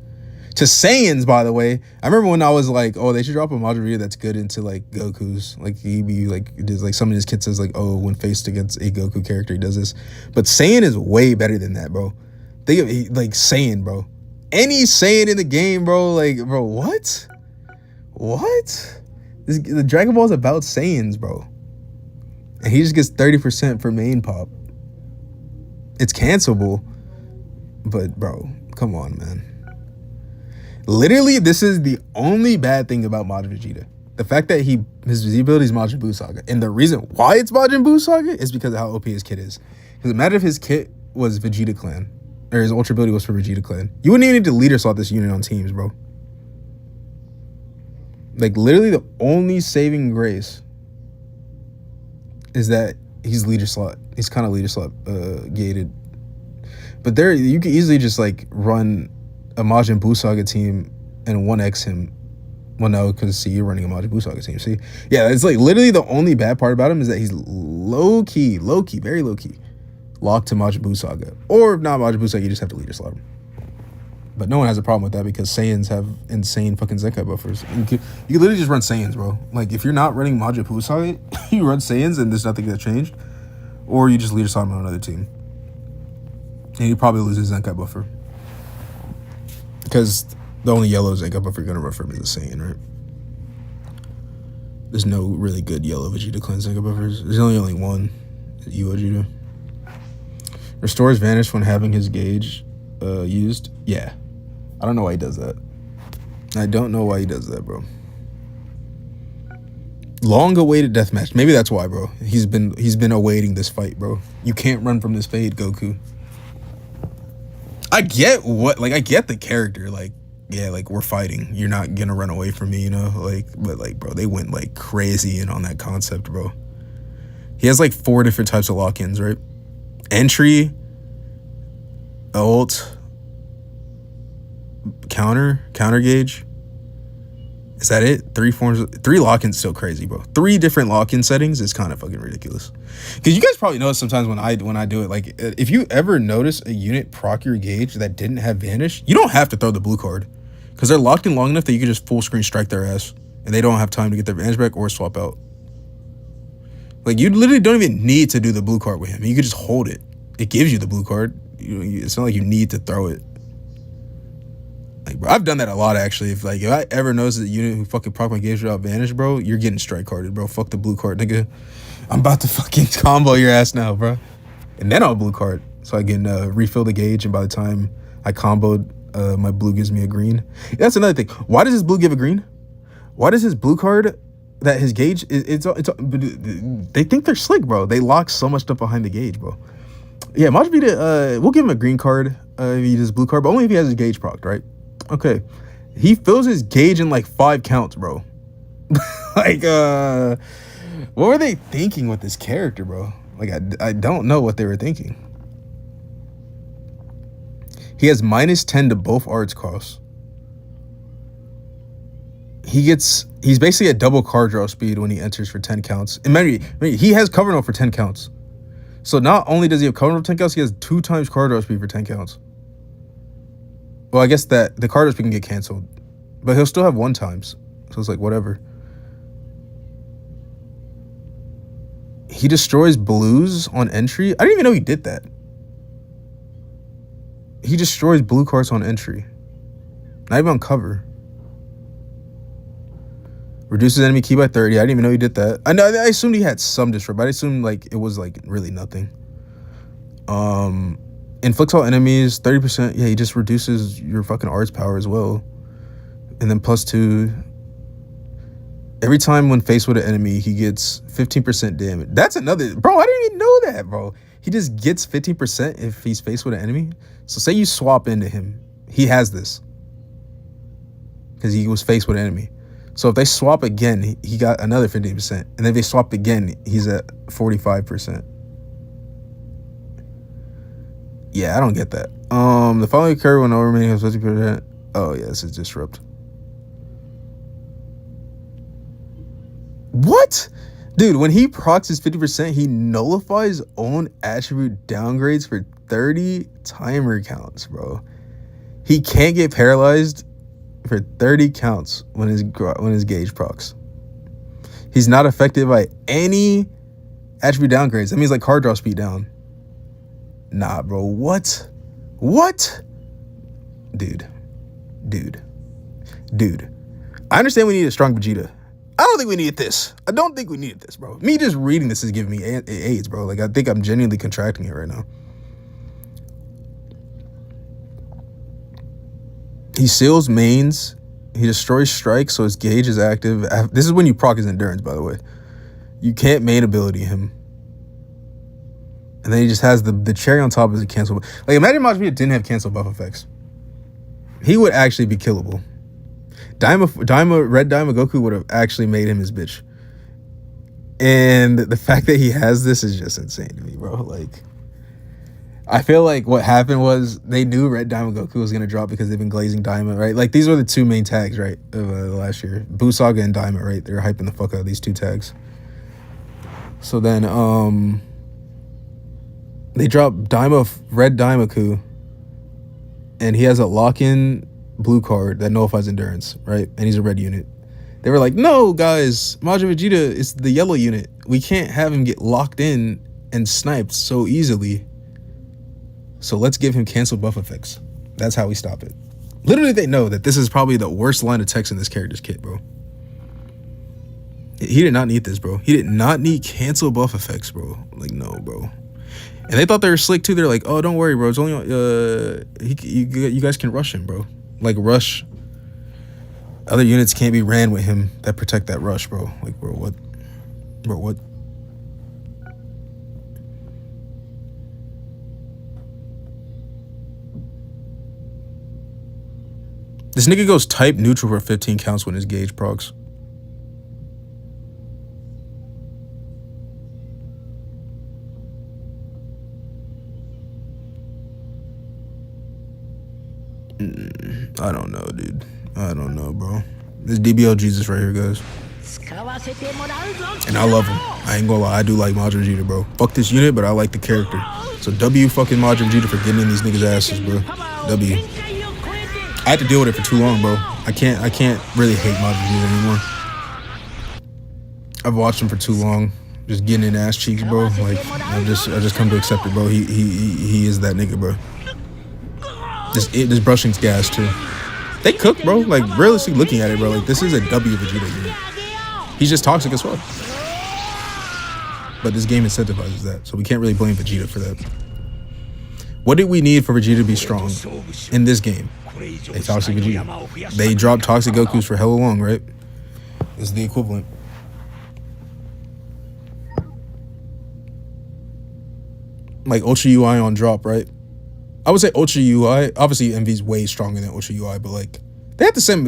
To Saiyans, by the way. I remember when I was like, oh, they should drop a Majin Vegeta that's good into like Goku's. Like he be like, does like some of his kids says like, oh, when faced against a Goku character, he does this. But Saiyan is way better than that, bro. Like Saiyan, bro. Any Saiyan in the game, bro. Like, bro, what? What? The Dragon Ball is about Saiyans, bro. And he just gets 30% for main pop. It's cancelable. But, bro, come on, man. Literally, this is the only bad thing about Majin Vegeta. The fact that his ability is Majin Buu Saga. And the reason why it's Majin Buu Saga is because of how OP his kit is. Because imagine if his kit was Vegeta Clan. Or his ultra ability was for Vegeta Clan. You wouldn't even need to leader slot this unit on teams, bro. Like, literally the only saving grace is that he's leader slot. He's kind of leader slot gated. But there, you can easily just like run a Majin Buu Saga team and 1x him Well, no, because see, you're running a Majin Saga team. See, yeah, it's like literally the only bad part about him is that he's low key, very low key, locked to Majin Saga. Or if not Majin Saga, you just have to leader slot him. But no one has a problem with that because Saiyans have insane fucking Zenkai buffers. You can literally just run Saiyans, bro. Like if you're not running Majin Saga, you run Saiyans and there's nothing that changed, or you just leader slot him on another team, and you probably lose his Zenkai buffer because the only yellow Zenkai buffer you're gonna run from is a Saiyan, right? There's no really good yellow Vegeta clan Zenkai buffers. There's only one, Yu Vegeta. Restores vanish when having his gauge used. Yeah, I don't know why he does that. I don't know why he does that, bro. Long awaited deathmatch. Maybe that's why, bro. He's been awaiting this fight, bro. You can't run from this fade, Goku. I get the character, like, yeah, like we're fighting. You're not gonna run away from me, you know? Like, but like, bro, they went like crazy in on that concept, bro. He has like 4 different types of lock-ins, right? Entry, ult, counter gauge. Is that it? 3 forms, 3 lock-ins, still crazy, bro. 3 different lock-in settings is kind of fucking ridiculous. Because you guys probably notice sometimes when I do it, like if you ever notice a unit proc your gauge that didn't have vanish, you don't have to throw the blue card because they're locked in long enough that you can just full screen strike their ass and they don't have time to get their vanish back or swap out. Like you literally don't even need to do the blue card with him. You can just hold it. It gives you the blue card. It's not like you need to throw it. Like, bro, I've done that a lot actually. If I ever notice a unit who fucking proc my gauge without vanish, bro, you're getting strike carded, bro. Fuck the blue card, nigga. I'm about to fucking combo your ass now, bro. And then I'll blue card so I can refill the gauge. And by the time I comboed, my blue gives me a green. That's another thing. Why does his blue give a green? Why does his blue card that his gauge it's they think they're slick, bro. They lock so much stuff behind the gauge, bro. Yeah, Majin Vita, we'll give him a green card if he does blue card, but only if he has his gauge procced, right? Okay, he fills his gauge in like 5 counts, bro. Like, what were they thinking with this character, bro? Like, I don't know what they were thinking. He has -10 to both arts costs. He's basically at double card draw speed when he enters for 10 counts. And remember, he has cover note for 10 counts. So not only does he have cover note for 10 counts, he has 2 times card draw speed for 10 counts. Well, I guess that the card draw speed can get canceled, but he'll still have 1 times. So it's like, whatever. He destroys blues on entry. I didn't even know he did that. He destroys blue cards on entry. Not even on cover. Reduces enemy key by 30. I didn't even know he did that. I assumed he had some destroy, but I assumed like it was like really nothing. Inflicts all enemies 30%. Yeah, he just reduces your fucking arts power as well. And then +2. Every time when faced with an enemy, he gets 15% damage. That's another, bro. I didn't even know that, bro. He just gets 15% if he's faced with an enemy. So say you swap into him, he has this because he was faced with an enemy. So if they swap again, he got another 15%, and then if they swap again, he's at 45%. Yeah, I don't get that. The following occur when all remaining has 50%. Oh yeah, this is disrupt. What? Dude, when he procs his 50%, he nullifies own attribute downgrades for 30 timer counts, bro. He can't get paralyzed for 30 counts when his gauge procs. He's not affected by any attribute downgrades. That means like card draw speed down. Nah, bro. What? Dude. I understand we need a strong Vegeta. I don't think we needed this. I don't think we needed this, bro. Me just reading this is giving me AIDS, bro. Like, I think I'm genuinely contracting it right now. He seals mains. He destroys strikes, so his gauge is active. This is when you proc his endurance, by the way. You can't main ability him. And then he just has the cherry on top is a cancel. Like, imagine Majin Vita didn't have cancel buff effects. He would actually be killable. Red Daima Goku would have actually made him his bitch. And the fact that he has this is just insane to me, bro. Like, I feel like what happened was they knew Red Diamond Goku was gonna drop because they've been glazing Diamond, right? Like these were the two main tags, right, of last year. Buu Saga and Diamond, right? They were hyping the fuck out of these two tags. So then they dropped Red Daimaku, and he has a lock-in blue card that nullifies endurance, right? And he's a red unit. They were like, no, guys, Majin Vegeta is the yellow unit. We can't have him get locked in and sniped so easily. So let's give him cancel buff effects. That's how we stop it. Literally, they know that this is probably the worst line of text in this character's kit, bro. He did not need this, bro. He did not need cancel buff effects, bro. Like, no, bro. And they thought they were slick, too. They're like, oh, don't worry, bro. It's only, you guys can rush him, bro. Like, rush. Other units can't be ran with him that protect that rush, bro. Like, bro, what? Bro, what? This nigga goes type neutral for 15 counts when his gauge procs. I don't know, dude. I don't know, bro. This DBL Jesus right here, guys. And I love him. I ain't gonna lie, I do like Majin Vegeta, bro. Fuck this unit, but I like the character. So W fucking Majin Vegeta for getting in these niggas' asses, bro. W. I had to deal with it for too long, bro. I can't really hate Majin Vegeta anymore. I've watched him for too long, just getting in ass cheeks, bro. Like I just come to accept it, bro. He is that nigga, bro. This brushing's gas too. They cook, bro. Like realistically looking at it, bro. Like this is a W Vegeta unit. He's just toxic as fuck. But this game incentivizes that, so we can't really blame Vegeta for that. What did we need for Vegeta to be strong in this game? A toxic Vegeta. They dropped toxic Gokus for hella long, right? This is the equivalent. Like Ultra UI on drop, right? I would say Ultra UI. Obviously, MV's way stronger than Ultra UI, but like they have the same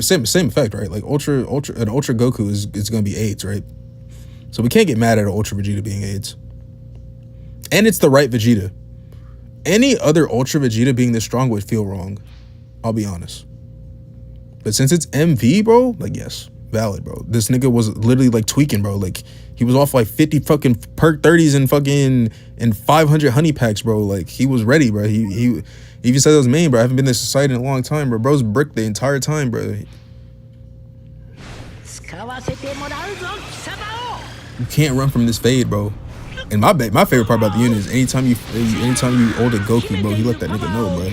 effect, right? Like an Ultra Goku is gonna be AIDS, right? So we can't get mad at an Ultra Vegeta being AIDS. And it's the right Vegeta. Any other Ultra Vegeta being this strong would feel wrong. I'll be honest. But since it's MV, bro, like yes, valid, bro. This nigga was literally like tweaking, bro. Like he was off like 50 fucking perk 30s and 500 honey packs, bro. Like he was ready, bro. He even said it was main, bro. I haven't been this society in a long time, bro. Bro's bricked the entire time, bro. You can't run from this fade, bro. And my favorite part about the unit is anytime you hold a Goku, bro, he let that nigga know, bro.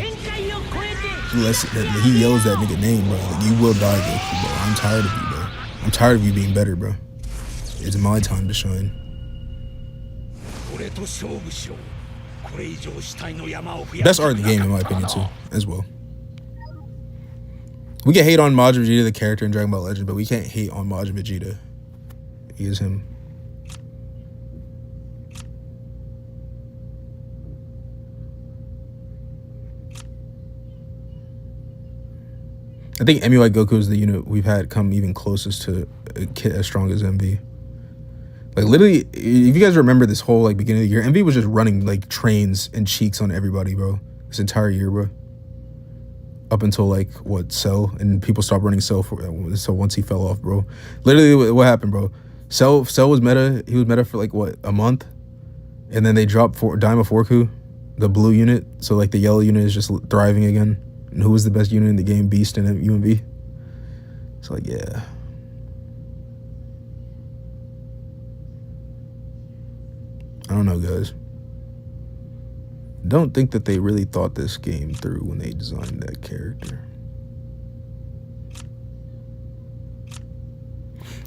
He yells that nigga name, bro. Like, you will die, Goku, bro. I'm tired of you, bro. I'm tired of you being better, bro. It's my time to shine. Best art in the game, in my opinion, too, as well. We can hate on Majin Vegeta, the character in Dragon Ball Legend, but we can't hate on Majin Vegeta. He is him. I think MUI Goku is the unit we've had come even closest to a kit as strong as MV. Like literally, if you guys remember this whole like beginning of the year, MV was just running like trains and cheeks on everybody, bro. This entire year, bro. Up until like what, Cell, and people stopped running Cell so once he fell off, bro. Literally, what happened, bro? Cell was meta. He was meta for like what, a month, and then they dropped Daima Forku, the blue unit. So like the yellow unit is just thriving again. And who was the best unit in the game? Beast and UMV. So like, yeah. I don't know, guys. Don't think that they really thought this game through when they designed that character.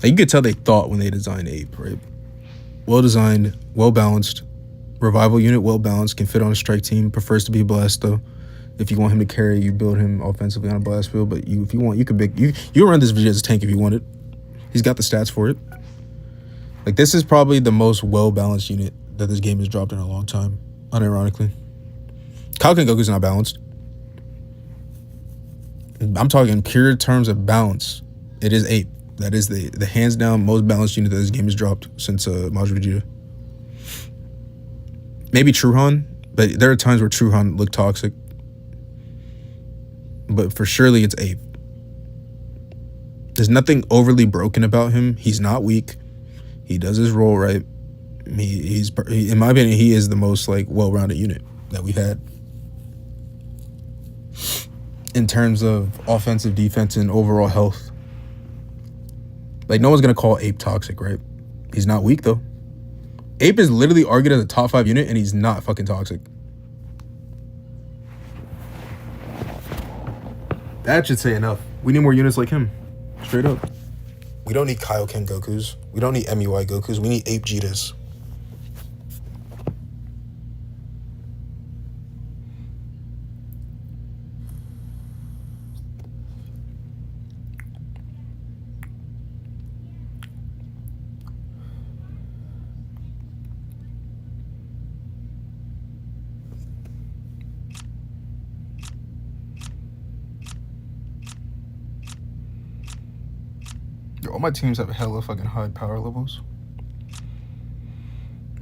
Like, you could tell they thought when they designed Ape, right? Well designed, well balanced. Revival unit, well balanced, can fit on a strike team. Prefers to be blessed though. If you want him to carry, you build him offensively on a blast field. But if you want, you can you run this Vegeta as a tank if you want it. He's got the stats for it. Like this is probably the most well balanced unit that this game has dropped in a long time. Unironically, Kaioken Goku's not balanced. I'm talking pure terms of balance. It is Ape. That is the hands down most balanced unit that this game has dropped since Majin Vegeta. Maybe Truhan, But there are times where Truhan looked toxic. But for surely it's Ape. There's nothing overly broken about him. He's not weak. He does his role right. He's in my opinion, he is the most like well-rounded unit that we had in terms of offensive, defense, and overall health. Like, no one's gonna call Ape toxic, right? He's not weak though. Ape is literally argued as a top 5 unit, and he's not fucking toxic. That should say enough. We need more units like him. Straight up. We don't need Kaioken Gokus. We don't need MUI Gokus. We need Ape Jitas. All my teams have hella fucking high power levels.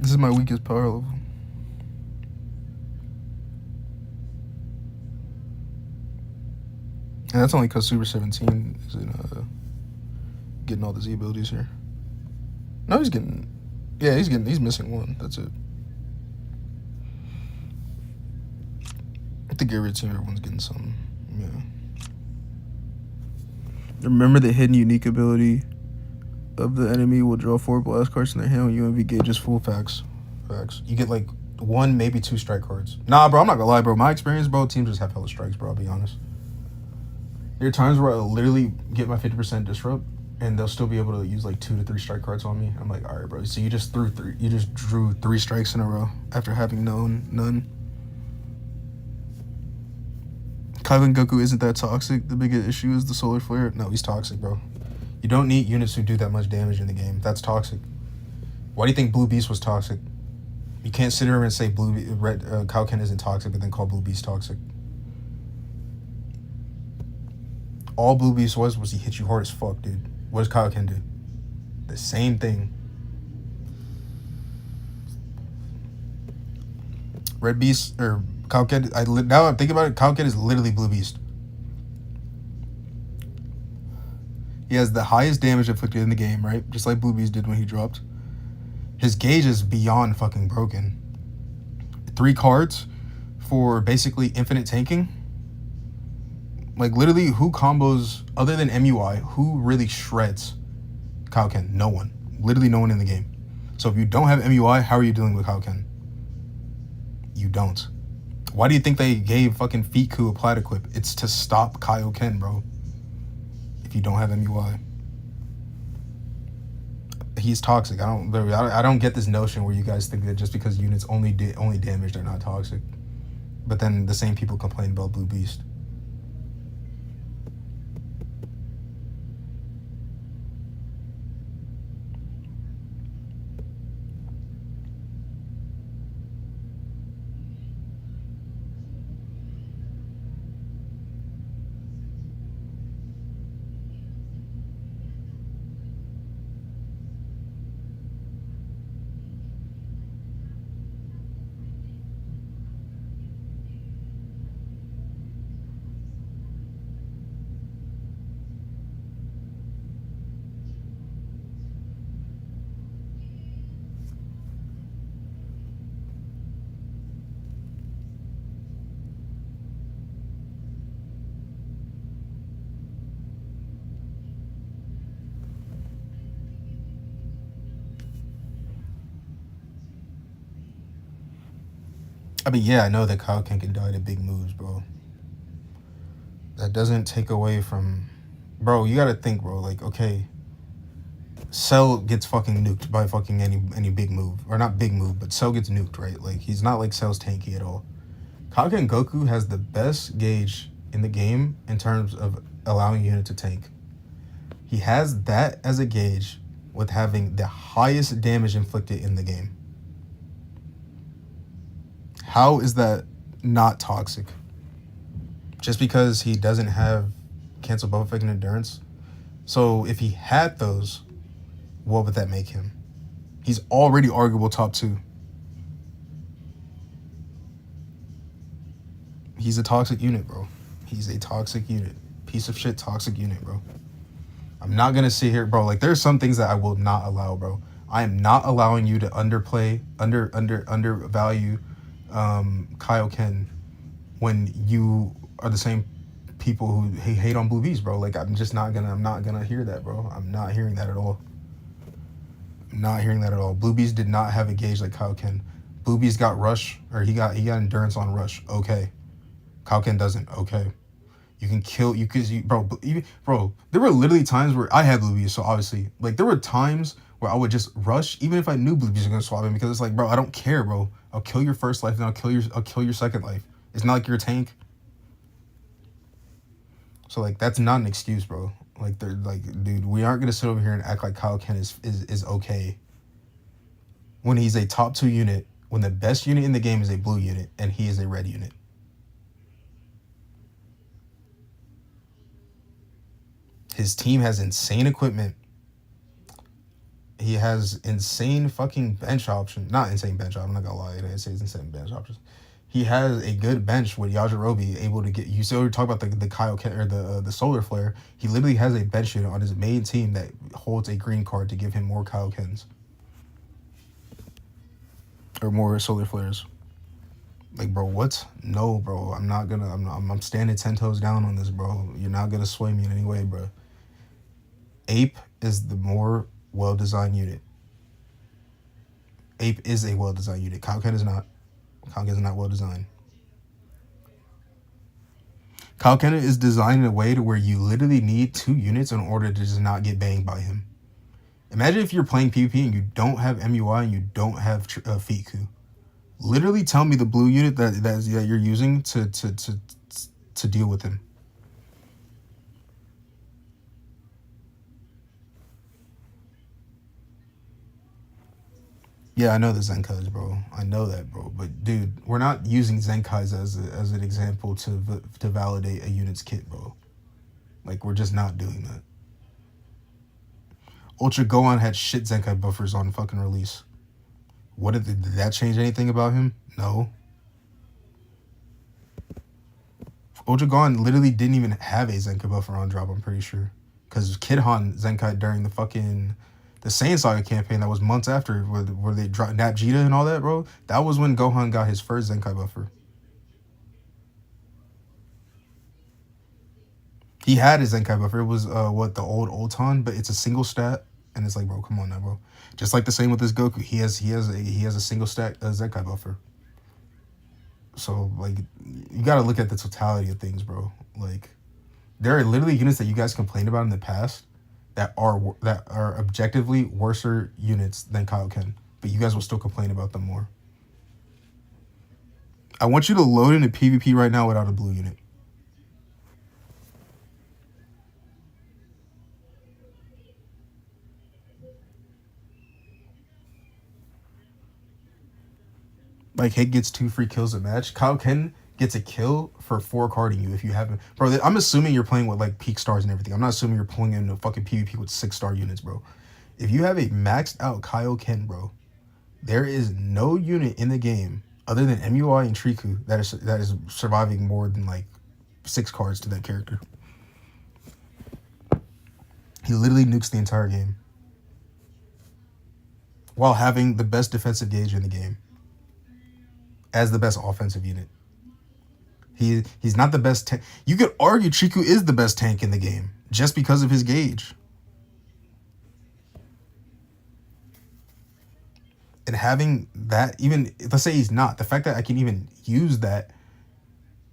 This is my weakest power level. And that's only because Super 17 isn't getting all the Z abilities here. No, he's getting... Yeah, he's missing one. That's it. I think every team, everyone's getting something. Yeah. Remember the hidden unique ability of the enemy will draw 4 blast cards in their hand when UMV gauges full. Facts. You get like 1, maybe 2 strike cards. Nah, bro, I'm not gonna lie, bro. My experience, bro, teams just have hella strikes, bro, I'll be honest. There are times where I'll literally get my 50% disrupt and they'll still be able to use like 2 to 3 strike cards on me. I'm like, all right, bro. So you just drew 3 strikes in a row after having none. Kaioken Goku isn't that toxic. The biggest issue is the solar flare. No, he's toxic, bro. You don't need units who do that much damage in the game. That's toxic. Why do you think Blue Beast was toxic? You can't sit here and say Kaioken isn't toxic, but then call Blue Beast toxic. All Blue Beast was he hit you hard as fuck, dude. What does Kaioken do? The same thing. Red Beast or Kaioken. Now I'm thinking about it. Kaioken is literally Blue Beast. He has the highest damage inflicted in the game, right? Just like Blue Beast did when he dropped. His gauge is beyond fucking broken. 3 cards for basically infinite tanking. Like, literally, who combos, other than MUI, who really shreds Kaioken? No one. Literally no one in the game. So if you don't have MUI, how are you dealing with Kaioken? You don't. Why do you think they gave fucking Feetku a plat equip? It's to stop Kaioken, bro. If you don't have MUI. He's toxic. I don't get this notion where you guys think that just because units only damage, they're not toxic. But then the same people complain about Blue Beast. I mean, yeah, I know that Kaioken can die to big moves, bro. That doesn't take away from... Bro, you gotta think, bro. Like, okay, Cell gets fucking nuked by fucking any big move. Or not big move, but Cell gets nuked, right? Like, he's not like Cell's tanky at all. Kaioken Goku has the best gauge in the game in terms of allowing unit to tank. He has that as a gauge with having the highest damage inflicted in the game. How is that not toxic? Just because he doesn't have cancel buff effect and endurance? So if he had those, what would that make him? He's already arguable top 2. He's a toxic unit, bro. He's a toxic unit. Piece of shit toxic unit, bro. I'm not gonna sit here, bro. Like, there's some things that I will not allow, bro. I am not allowing you to undervalue Kaioken when you are the same people who hate on Blue Bees, bro. Like, I'm not gonna hear that, bro. I'm not hearing that at all. I'm not hearing that at all. Blue Bees did not have a gauge like Kaioken. Blue Bees got rush, or he got endurance on rush. Okay. Kaioken doesn't. Okay. You can kill bro. There were literally times where I had Blue Bees, so obviously, like, there were times where I would just rush, even if I knew Blue Bees were gonna swap him, because it's like, bro, I don't care, bro. I'll kill your first life and I'll kill your second life. It's not like you're a tank. So, like, that's not an excuse, bro. Like, they're like, dude, we aren't gonna sit over here and act like Kaioken is okay when he's a top 2 unit, when the best unit in the game is a blue unit and he is a red unit. His team has insane equipment. He has insane fucking bench options. Not insane bench options, I'm not gonna lie. I say it's insane bench options. He has a good bench with Yajirobe able to get. You still talk about the Kaioken or the Solar Flare. He literally has a bench unit on his main team that holds a green card to give him more Kaiokens or more Solar Flares. Like, bro, what? No, bro. I'm standing 10 toes down on this, bro. You're not gonna sway me in any way, bro. Ape is the more well-designed unit. Ape is a well-designed unit. Kaioken is not. Kaioken is not well-designed. Kaioken is designed in a way to where you literally need 2 units in order to just not get banged by him. Imagine if you're playing PvP and you don't have MUI and you don't have Fiku. Literally tell me the blue unit that you're using to deal with him. Yeah, I know the Zenkais, bro. I know that, bro. But, dude, we're not using Zenkais as an example to validate a unit's kit, bro. Like, we're just not doing that. Ultra Gohan had shit Zenkai buffers on fucking release. Did that change anything about him? No. Ultra Gohan literally didn't even have a Zenkai buffer on drop, I'm pretty sure. Because Kidhan Zenkai during the Saiyan Saga campaign that was months after, where they dropped Nap Vegeta and all that, bro. That was when Gohan got his first Zenkai buffer. He had his Zenkai buffer. It was the old Ulton, but it's a single stat, and it's like, bro, come on now, bro. Just like the same with this Goku, he has a single stat Zenkai buffer. So, like, you gotta look at the totality of things, bro. Like, there are literally units that you guys complained about in the past that are objectively worser units than Kaioken, but you guys will still complain about them more. I want you to load into PvP right now without a blue unit. Like, Hate gets 2 free kills a match. Kaioken gets a kill for 4 carding you if you haven't. Bro, I'm assuming you're playing with, like, peak stars and everything. I'm not assuming you're pulling in a fucking PvP with 6-star units, bro. If you have a maxed out Kaioken, bro, there is no unit in the game other than MUI and Triku that is surviving more than, like, 6 cards to that character. He literally nukes the entire game while having the best defensive gauge in the game as the best offensive unit. He's not the best tank. You could argue Triku is the best tank in the game just because of his gauge. And having that, even let's say he's not, the fact that I can even use that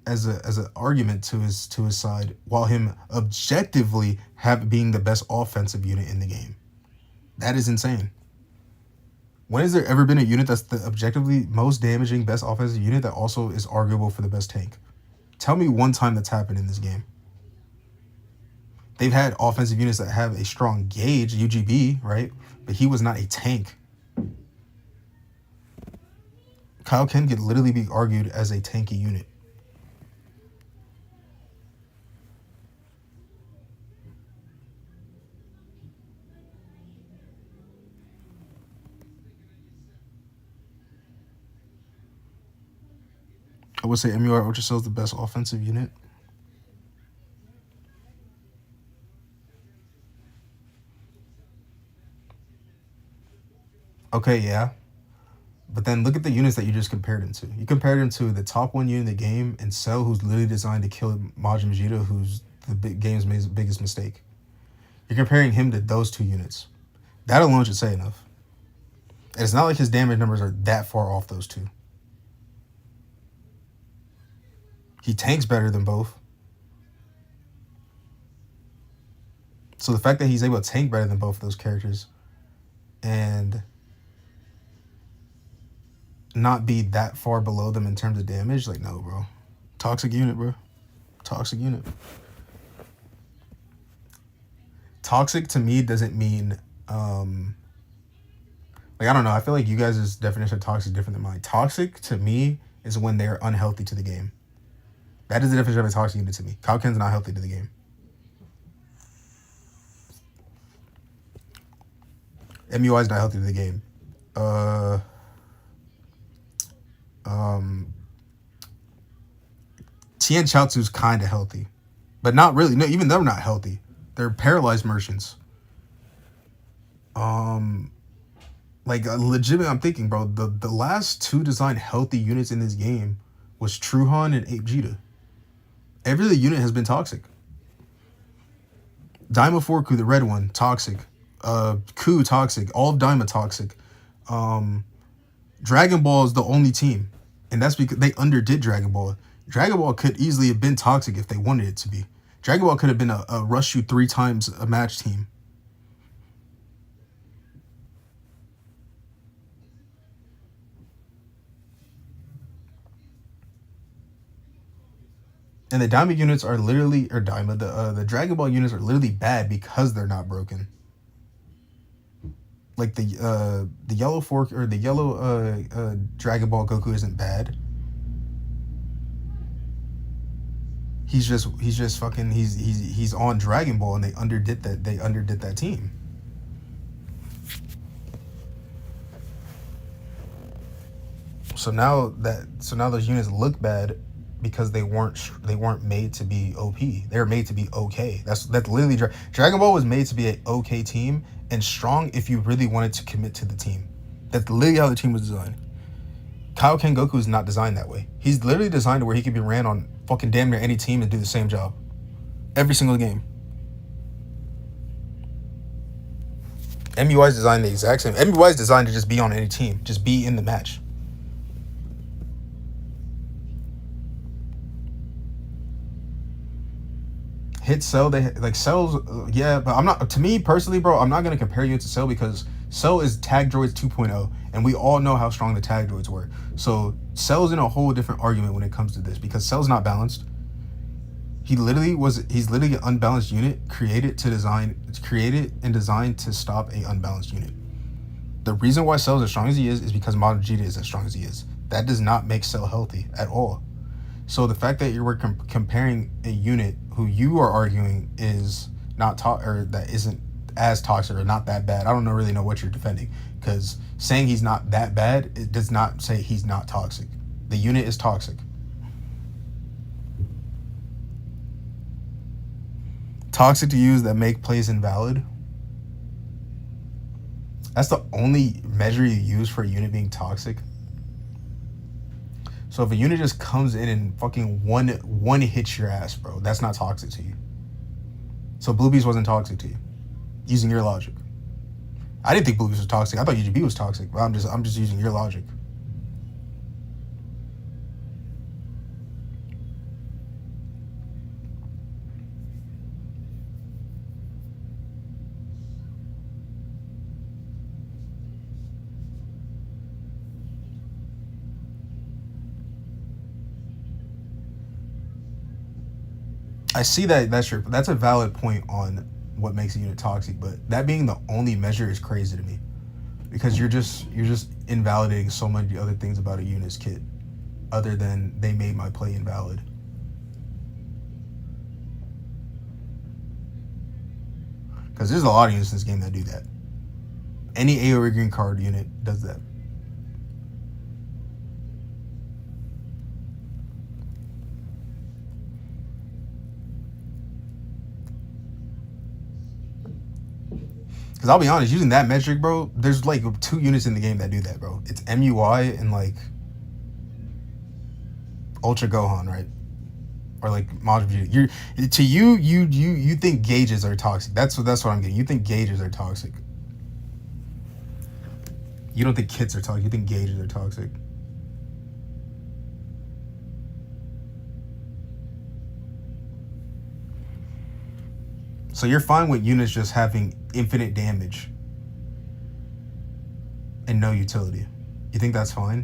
as an argument to his side while him objectively being the best offensive unit in the game, that is insane. When has there ever been a unit that's the objectively most damaging best offensive unit that also is arguable for the best tank? Tell me one time that's happened in this game. They've had offensive units that have a strong gauge, UGB, right? But he was not a tank. Kaioken could literally be argued as a tanky unit. I would say MUI Ultra Cell is the best offensive unit. Okay, yeah. But then look at the units that you just compared him to. You compared him to the top one unit in the game and Cell, who's literally designed to kill Majin Vegeta, who's the game's biggest mistake. You're comparing him to those two units. That alone should say enough. And it's not like his damage numbers are that far off those two. He tanks better than both. So the fact that he's able to tank better than both of those characters and not be that far below them in terms of damage, like, no, bro. Toxic unit, bro. Toxic unit. Toxic to me doesn't mean, like, I don't know. I feel like you guys' definition of toxic is different than mine. Toxic to me is when they're unhealthy to the game. That is the definition of a toxic unit to me. Kaioken's not healthy to the game. MUI is not healthy to the game. Tien Chaozu's kind of healthy, but not really. No, even they're not healthy. They're paralyzed merchants. Like, legitimate, I'm thinking, bro, the last two designed healthy units in this game was Truhan and Ape Vegeta. Every other unit has been toxic. Daima 4Ku, the red one, toxic. Ku, toxic. All of Daima, toxic. Dragon Ball is the only team, and that's because they underdid Dragon Ball. Dragon Ball could easily have been toxic if they wanted it to be. Dragon Ball could have been a rush you 3 times a match team. And the Daima units are literally, or Daima, the Dragon Ball units are literally bad because they're not broken. Like the yellow fork or the yellow Dragon Ball Goku isn't bad. He's just fucking he's on Dragon Ball and they underdid that team. So now those units look bad because they weren't made to be OP. They were made to be okay. That's literally Dragon Ball was made to be an okay team and strong if you really wanted to commit to the team. That's literally how the team was designed. Kaioken Goku is not designed that way. He's literally designed to where he can be ran on fucking damn near any team and do the same job. Every single game. MUI is designed the exact same. MUI is designed to just be on any team. Just be in the match. Hit Cell, they like Cell's, yeah, but I'm not, to me personally, bro, I'm not going to compare you to Cell because Cell is Tag Droids 2.0, and we all know how strong the Tag Droids were. So Cell's in a whole different argument when it comes to this because Cell's not balanced. He's literally an unbalanced unit created and designed to stop a unbalanced unit. The reason why Cell's as strong as he is because Majin Vegeta is as strong as he is. That does not make Cell healthy at all. So the fact that you were comparing a unit who you are arguing is not or that isn't as toxic or not that bad, I don't really know what you're defending, because saying he's not that bad, it does not say he's not toxic. The unit is toxic. Toxic to use that make plays invalid. That's the only measure you use for a unit being toxic. So if a unit just comes in and fucking one hits your ass, bro, that's not toxic to you. So Blue Beast wasn't toxic to you, using your logic. I didn't think Blue Beast was toxic. I thought UGB was toxic, but I'm just using your logic. I see that's a valid point on what makes a unit toxic, but that being the only measure is crazy to me, because you're just invalidating so many other things about a unit's kit other than they made my play invalid. Because there's a lot of units in this game that do that. Any AoE green card unit does that. Because I'll be honest, using that metric, bro, there's like 2 units in the game that do that, bro. It's MUI and like Ultra Gohan, right? Or like Majin Vegeta. You think gauges are toxic. That's what I'm getting. You think gauges are toxic. You don't think kits are toxic. You think gauges are toxic. So you're fine with units just having infinite damage and no utility. You think that's fine?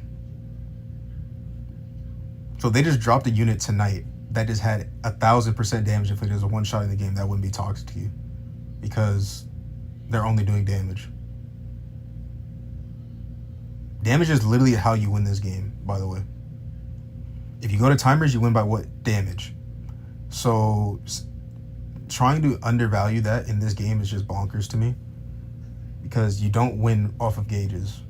So they just dropped a unit tonight that just had 1,000% damage if it was a one shot in the game. That wouldn't be toxic to you because they're only doing damage. Damage is literally how you win this game, by the way. If you go to timers, you win by what? Damage. So trying to undervalue that in this game is just bonkers to me because you don't win off of gauges.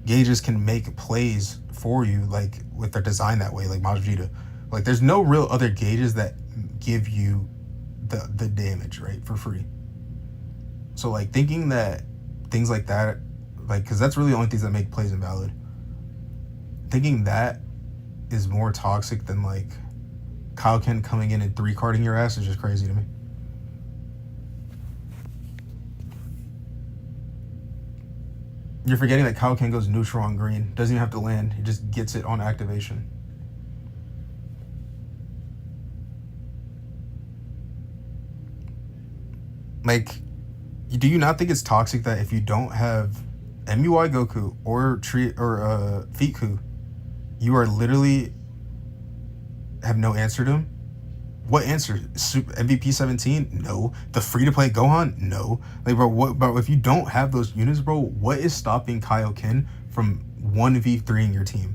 Gauges can make plays for you, like with their design that way, like Majin Vegeta. Like there's no real other gauges that give you the damage, right, for free. So like thinking that things like that, like, because that's really the only things that make plays invalid. Thinking that is more toxic than like Kaioken coming in and 3-carding your ass is just crazy to me. You're forgetting that Kaioken goes neutral on green. Doesn't even have to land. He just gets it on activation. Like, do you not think it's toxic that if you don't have MUI Goku or Feetku, you are literally have no answer to him? What answer? MVP 17? No. The free-to-play Gohan? No. Like, bro, if you don't have those units, bro, what is stopping Kaioken from 1v3ing your team?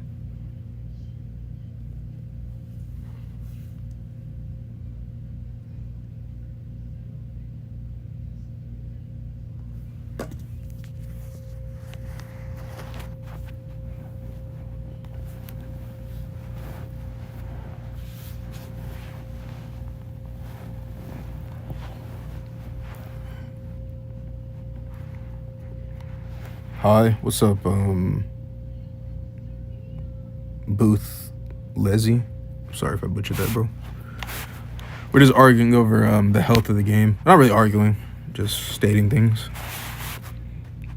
Hi, what's up, Booth Leslie? Sorry if I butchered that, bro. We're just arguing over the health of the game. Not really arguing, just stating things.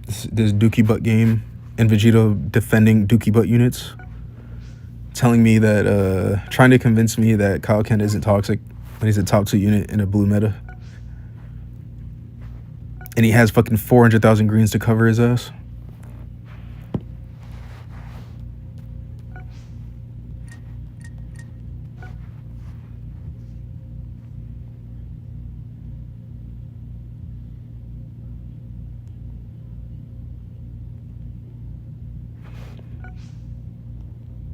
This Dookie Butt game and Vegito defending Dookie Butt units, telling me that trying to convince me that Kaioken isn't toxic when he's a top 2 unit in a blue meta, and he has fucking 400,000 greens to cover his ass.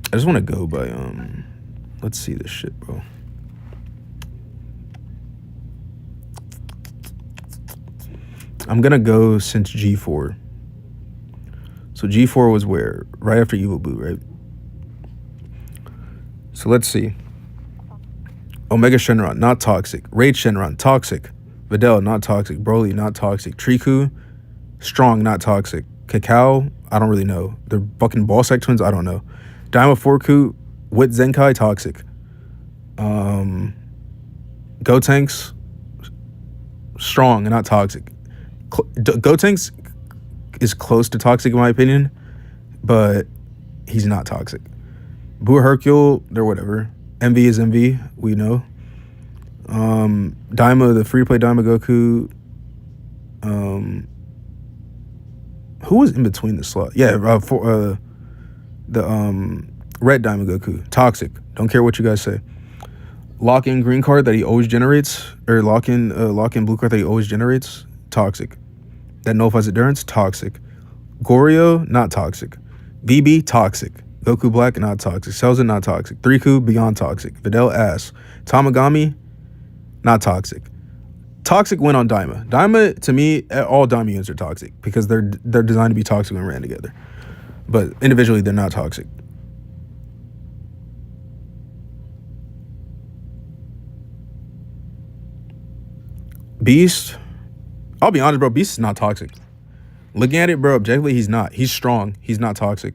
I just want to go by, let's see this shit, bro. I'm going to go since G4. So G4 was where? Right after Evil Boo, right? So let's see. Omega Shenron, not toxic. Raid Shenron, toxic. Videl, not toxic. Broly, not toxic. Triku, strong, not toxic. Cacao, I don't really know. They're fucking ball sack twins, I don't know. Daima Forku with Zenkai, toxic. Gotenks, strong and not toxic. Gotenks is close to toxic in my opinion, but he's not toxic. Boo Hercule, they're whatever. MV is MV, we know. Daima, the free-to-play Daima Goku. Who was in between the slot? Yeah, the red Diamond Goku, toxic. Don't care what you guys say. Lock-in green card that he always generates, or lock-in blue card that he always generates, toxic. That nullifies endurance, toxic. Goryo, not toxic. BB, toxic. Goku Black, not toxic. Cells, not toxic. 3Ku, beyond toxic. Videl, ass. Tamagami, not toxic. Toxic win on Daima. Daima, to me, all Daima units are toxic because they're designed to be toxic when ran together. But individually, they're not toxic. Beast, I'll be honest, bro. Beast is not toxic. Looking at it, bro, objectively, he's not. He's strong. He's not toxic.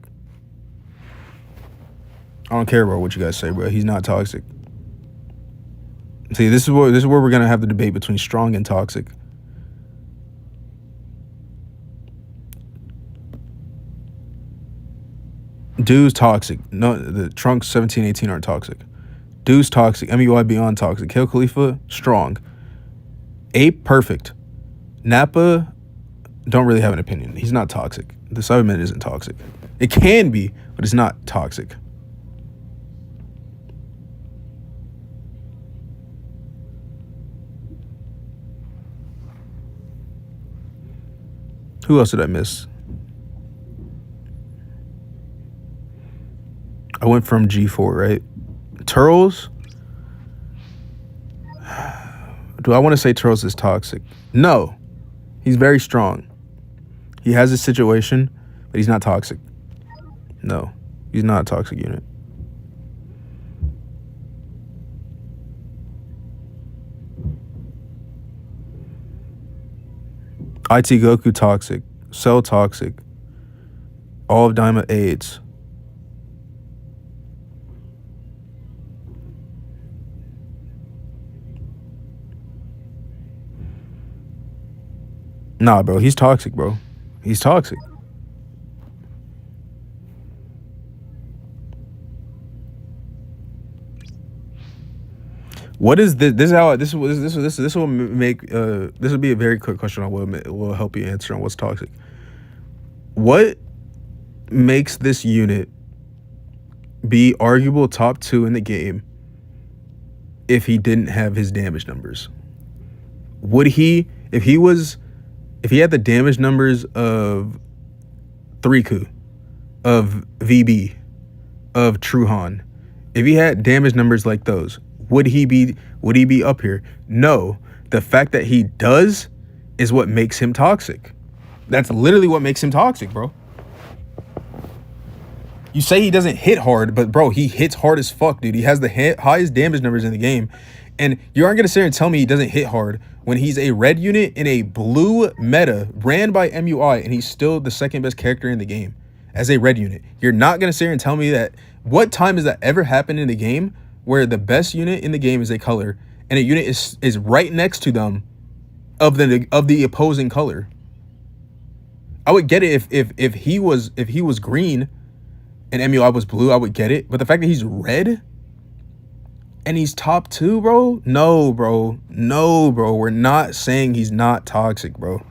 I don't care about what you guys say, bro. He's not toxic. See, this is where we're gonna have the debate between strong and toxic. Dude's toxic. No, the Trunks 17, 18 aren't toxic. Dude's toxic. MUI beyond toxic. Kill Khalifa, strong. Ape, perfect. Nappa, don't really have an opinion. He's not toxic. The Cyberman isn't toxic. It can be, but it's not toxic. Who else did I miss? I went from G4, right? Turles. Do I want to say Turles is toxic? No. He's very strong. He has a situation, but he's not toxic. No. He's not a toxic unit. IT Goku toxic. Cell toxic. All of Daima AIDS. Nah, bro. He's toxic, bro. He's toxic. What is this? This is how this will make this will be a very quick question. I will help you answer on what's toxic. What makes this unit be arguable top 2 in the game if he didn't have his damage numbers? Would he, if he had the damage numbers of Riku, of VB, of Truhan, if he had damage numbers like those, would he be up here? No. The fact that he does is what makes him toxic. That's literally what makes him toxic, bro. You say he doesn't hit hard, but bro, he hits hard as fuck, dude. He has the highest damage numbers in the game. And you aren't going to sit here and tell me he doesn't hit hard when he's a red unit in a blue meta ran by MUI and he's still the second best character in the game as a red unit. You're not going to sit here and tell me that. What time has that ever happened in the game where the best unit in the game is a color and a unit is right next to them of the opposing color? I would get it if he was green and MUI was blue, I would get it. But the fact that he's red and he's top 2, bro? No, bro. No, bro. We're not saying he's not toxic, bro.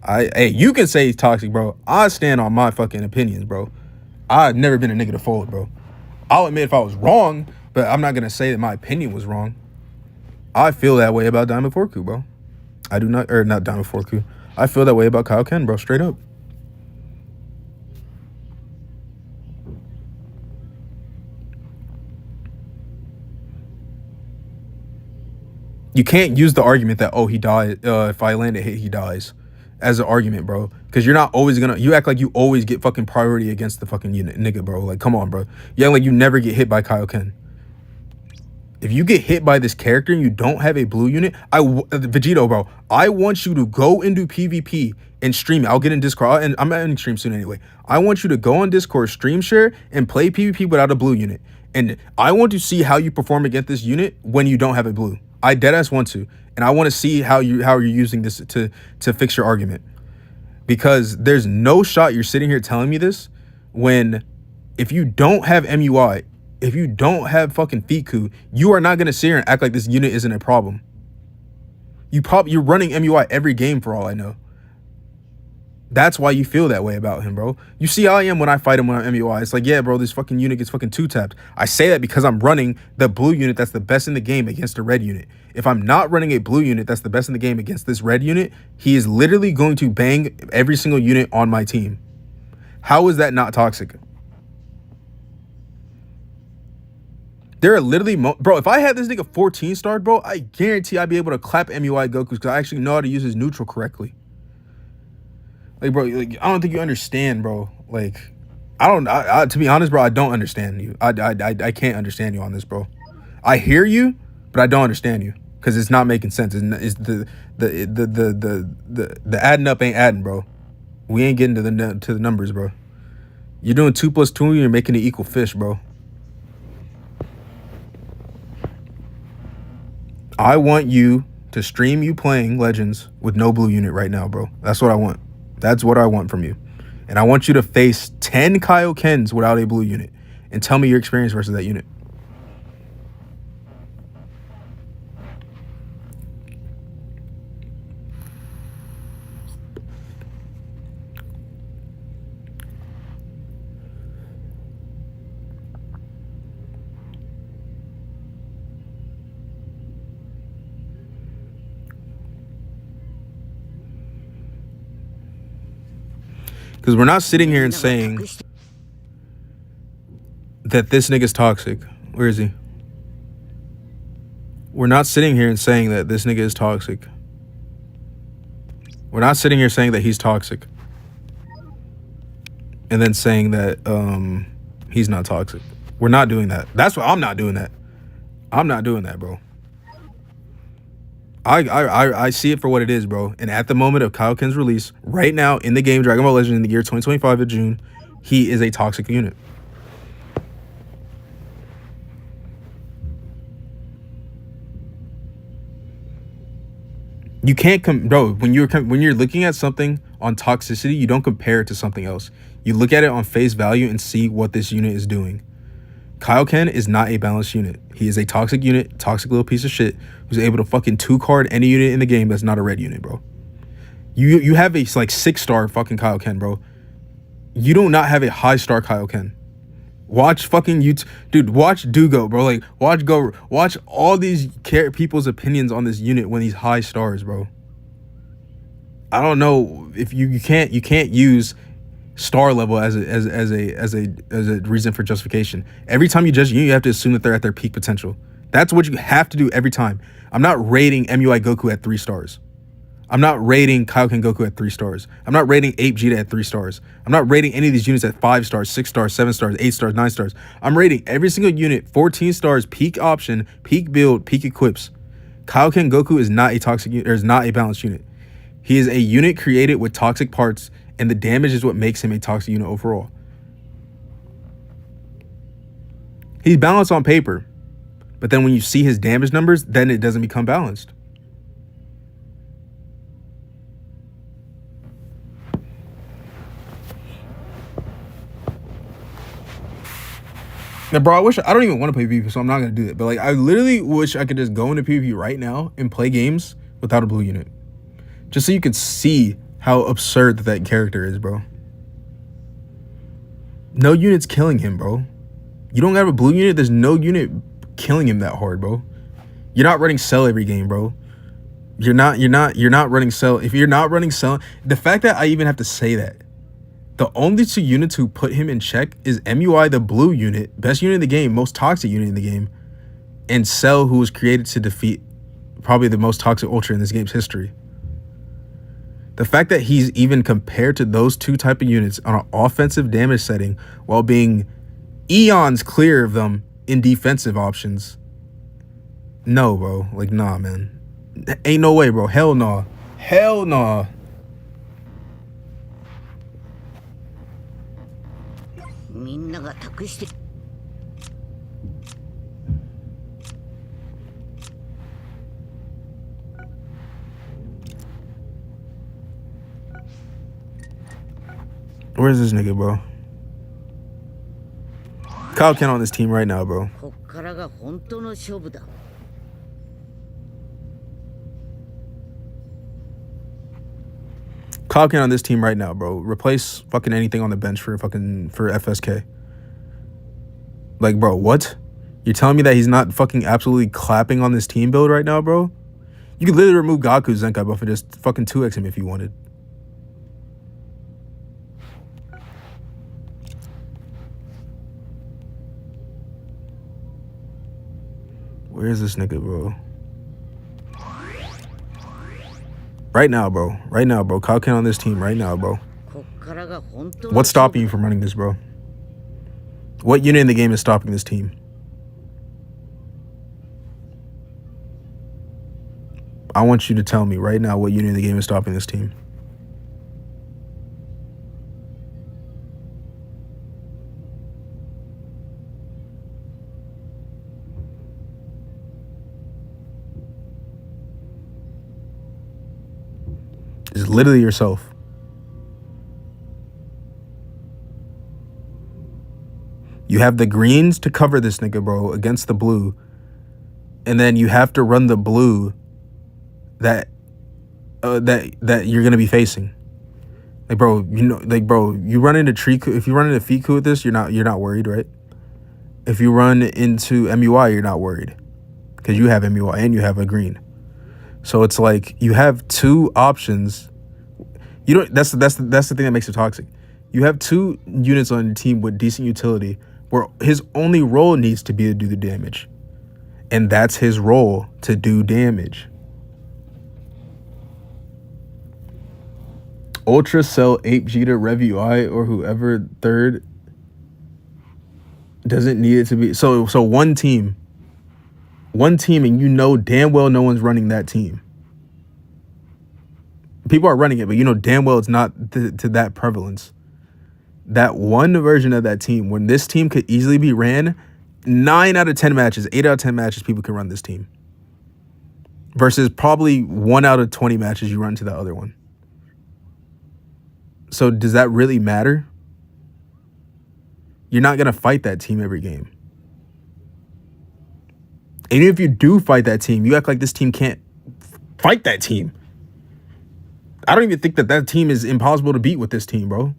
Hey, you can say he's toxic, bro. I stand on my fucking opinions, bro. I've never been a nigga to fold, bro. I'll admit if I was wrong, but I'm not gonna say that my opinion was wrong. I feel that way about Diamond Forku, bro. I do not, or not Diamond Forku. I feel that way about Kaioken, bro. Straight up. You can't use the argument that, oh, he died. If I land a hit, he dies, as an argument, bro. Because you're not always gonna. You act like you always get fucking priority against the fucking unit, nigga, bro. Like, come on, bro. You act like you never get hit by Kaioken. If you get hit by this character and you don't have a blue unit, Vegito, bro, I want you to go into PvP and stream it. I'll get in Discord, and I'm ending stream soon anyway. I want you to go on Discord, stream share, and play PvP without a blue unit. And I want to see how you perform against this unit when you don't have a blue. I deadass want to, and I want to see how you're using this to fix your argument. Because there's no shot you're sitting here telling me this when if you don't have MUI, if you don't have fucking Fiku, you are not gonna sit here and act like this unit isn't a problem. You're running MUI every game for all I know. That's why you feel that way about him, bro. You see how I am when I fight him when I'm MUI. It's like, yeah, bro, this fucking unit gets fucking 2-tapped. I say that because I'm running the blue unit that's the best in the game against a red unit. If I'm not running a blue unit that's the best in the game against this red unit, he is literally going to bang every single unit on my team. How is that not toxic? There are literally, bro, if I had this nigga 14 star, bro, I guarantee I'd be able to clap MUI Goku because I actually know how to use his neutral correctly. Like, bro, like, I don't think you understand, bro. Like, to be honest, bro, I don't understand you. I can't understand you on this, bro. I hear you, but I don't understand you. because it's not making sense. It's the adding up ain't adding, bro. We ain't getting to the numbers, bro. You're doing 2 + 2, and you're making it equal fish, bro. I want you to stream you playing Legends with no blue unit right now, bro. That's what I want. That's what I want from you. And I want you to face 10 Kaiokens without a blue unit and tell me your experience versus that unit. Because we're not sitting here and saying that this nigga's toxic. Where is he? We're not sitting here and saying that this nigga is toxic. We're not sitting here saying that he's toxic. And then saying that he's not toxic. We're not doing that. That's why I'm not doing that. I'm not doing that, bro. I see it for what it is, bro. And at the moment of Kaioken's release, right now in the game Dragon Ball Legends in the year 2025 of June, he is a toxic unit. You can't bro, when you're looking at something on toxicity, you don't compare it to something else. You look at it on face value and see what this unit is doing. Kaioken is not a balanced unit. He is a toxic unit, toxic little piece of shit who's able to fucking 2-card any unit in the game that's not a red unit, bro. You have a like 6-star fucking Kaioken, bro. You do not have a high-star Kaioken. Watch fucking YouTube, dude. Watch Dugo, bro. Like watch all these people's opinions on this unit when he's high stars, bro. I don't know if you can't use star level as a reason for justification. Every time you judge you have to assume that they're at their peak potential. That's what you have to do every time. I'm not rating MUI Goku at 3 stars. I'm not rating Kaioken Goku at 3 stars. I'm not rating Ape Vegeta at 3 stars. I'm not rating any of these units at 5 stars, 6 stars, 7 stars, 8 stars, 9 stars. I'm rating every single unit 14 stars, peak option, peak build, peak equips. Kaioken Goku is not a toxic unit, or is not a balanced unit. He is a unit created with toxic parts, and the damage is what makes him a toxic unit overall. He's balanced on paper, but then when you see his damage numbers, then it doesn't become balanced. Now, bro, I don't even want to play PvP, so I'm not going to do it. But, like, I literally wish I could just go into PvP right now and play games without a blue unit. Just so you could see how absurd that character is, bro. No unit's killing him, bro. You don't have a blue unit, there's no unit killing him that hard, bro. You're not running Cell every game, bro. You're not running Cell. If you're not running Cell, the fact that I even have to say that, the only 2 units who put him in check is MUI, the blue unit, best unit in the game, most toxic unit in the game, and Cell, who was created to defeat probably the most toxic Ultra in this game's history. The fact that he's even compared to those 2 type of units on an offensive damage setting while being eons clear of them in defensive options. No, bro. Like, nah, man. Ain't no way, bro. Hell nah. Hell nah. Where's this nigga, bro? Kaioken on this team right now, bro. Kaioken on this team right now, bro. Replace fucking anything on the bench for FSK. Like, bro, what? You're telling me that he's not fucking absolutely clapping on this team build right now, bro? You could literally remove Gaku's Zenkai buff and just fucking 2x him if you wanted. Where's this nigga, bro? Right now, bro. Right now, bro. Kaioken on this team right now, bro. What's stopping you from running this, bro? What unit in the game is stopping this team? I want you to tell me right now what unit in the game is stopping this team. It's literally yourself. You have the greens to cover this nigga, bro, against the blue. And then you have to run the blue that you're gonna be facing. Like, bro, you know, like, bro, you run into if you run into Fiku with this, you're not worried, right? If you run into MUI, you're not worried. Because you have MUI and you have a green. So it's like you have two options. You don't that's the thing that makes it toxic. You have two units on your team with decent utility where his only role needs to be to do the damage. And that's his role, to do damage. Ultra Cell, Ape Jeter, Rev UI, or whoever third doesn't need it to be. So one team, and you know damn well no one's running that team. People are running it, but you know damn well it's not to that prevalence. That one version of that team, when this team could easily be ran, 9 out of 10 matches, 8 out of 10 matches, people can run this team. Versus probably 1 out of 20 matches you run to the other one. So does that really matter? You're not going to fight that team every game. And even if you do fight that team, you act like this team can't fight that team. I don't even think that team is impossible to beat with this team, bro.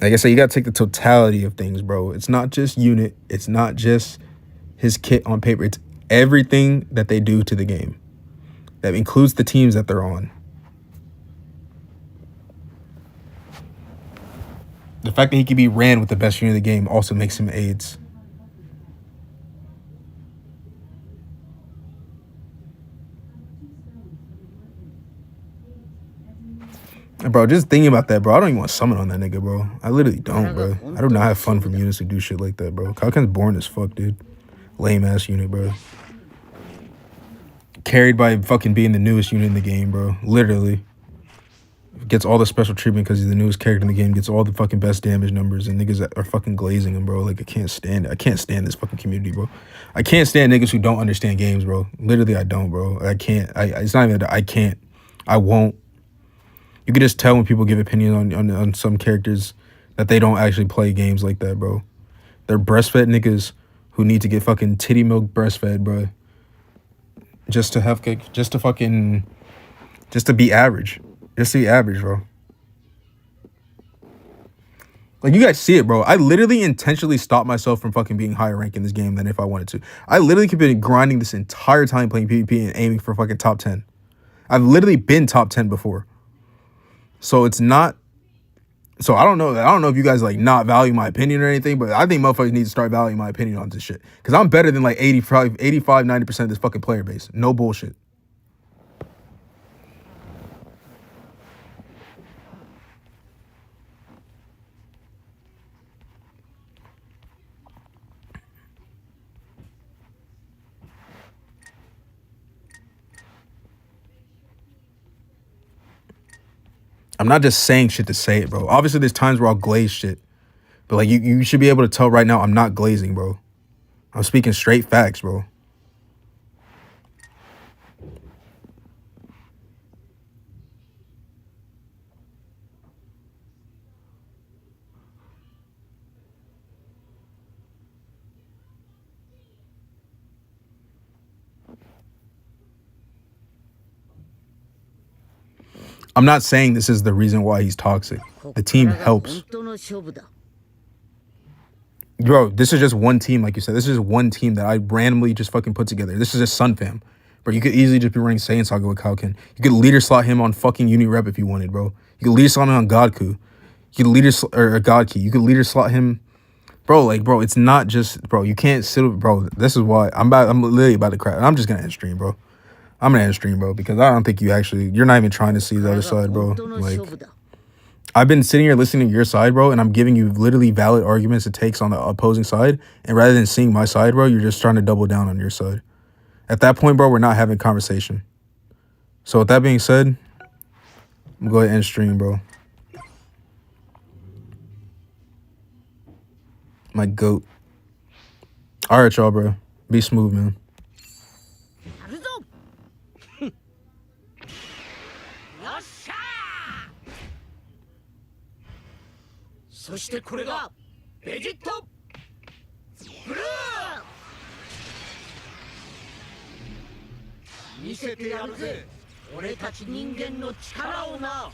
Like I said, you got to take the totality of things, bro. It's not just unit. It's not just his kit on paper. It's everything that they do to the game. That includes the teams that they're on. The fact that he can be ran with the best unit of the game also makes him AIDS. Bro, just thinking about that, bro, I don't even want to summon on that nigga, bro. I literally don't, bro. I do not have fun from units who do shit like that, bro. Kalken's boring as fuck, dude. Lame-ass unit, bro. Carried by fucking being the newest unit in the game, bro. Literally. Gets all the special treatment because he's the newest character in the game. Gets all the fucking best damage numbers. And niggas are fucking glazing him, bro. Like, I can't stand it. I can't stand this fucking community, bro. I can't stand niggas who don't understand games, bro. Literally, I don't, bro. I can't. It's not even that I can't. I won't. You can just tell when people give opinions on some characters that they don't actually play games like that, bro. They're breastfed niggas who need to get fucking titty milk breastfed, bro. Just to be average. Just to be average, bro. Like, you guys see it, bro. I literally intentionally stopped myself from fucking being higher rank in this game than if I wanted to. I literally could have been grinding this entire time playing PvP and aiming for fucking top 10. I've literally been top 10 before. So it's not. So I don't know. I don't know if you guys like not value my opinion or anything, but I think motherfuckers need to start valuing my opinion on this shit. Because I'm better than like 85, 90% of this fucking player base. No bullshit. I'm not just saying shit to say it, bro. Obviously, there's times where I'll glaze shit. But, like, you should be able to tell right now I'm not glazing, bro. I'm speaking straight facts, bro. I'm not saying this is the reason why he's toxic. The team helps. Bro, this is just one team, like you said. This is one team that I randomly just fucking put together. This is just Sun Fam. Bro, you could easily just be running Saiyan Saga with Kalken. You could leader slot him on fucking Uni Rep if you wanted, bro. You could leader slot him on Godku. You could leader Godki. You could leader slot him. Bro, like, bro, it's not just, bro, you can't sit, bro. This is why I'm literally about to crack. I'm just gonna end stream, bro. I'm gonna end stream, bro, because I don't think you're not even trying to see the other side, bro. Like, I've been sitting here listening to your side, bro, and I'm giving you literally valid arguments it takes on the opposing side. And rather than seeing my side, bro, you're just trying to double down on your side. At that point, bro, we're not having conversation. So with that being said, I'm gonna go ahead and end stream, bro. My goat. All right, y'all, bro. Be smooth, man. やるぞよっしゃーそしてこれがベジットブルー見せてやるぜ俺たち人間の力をな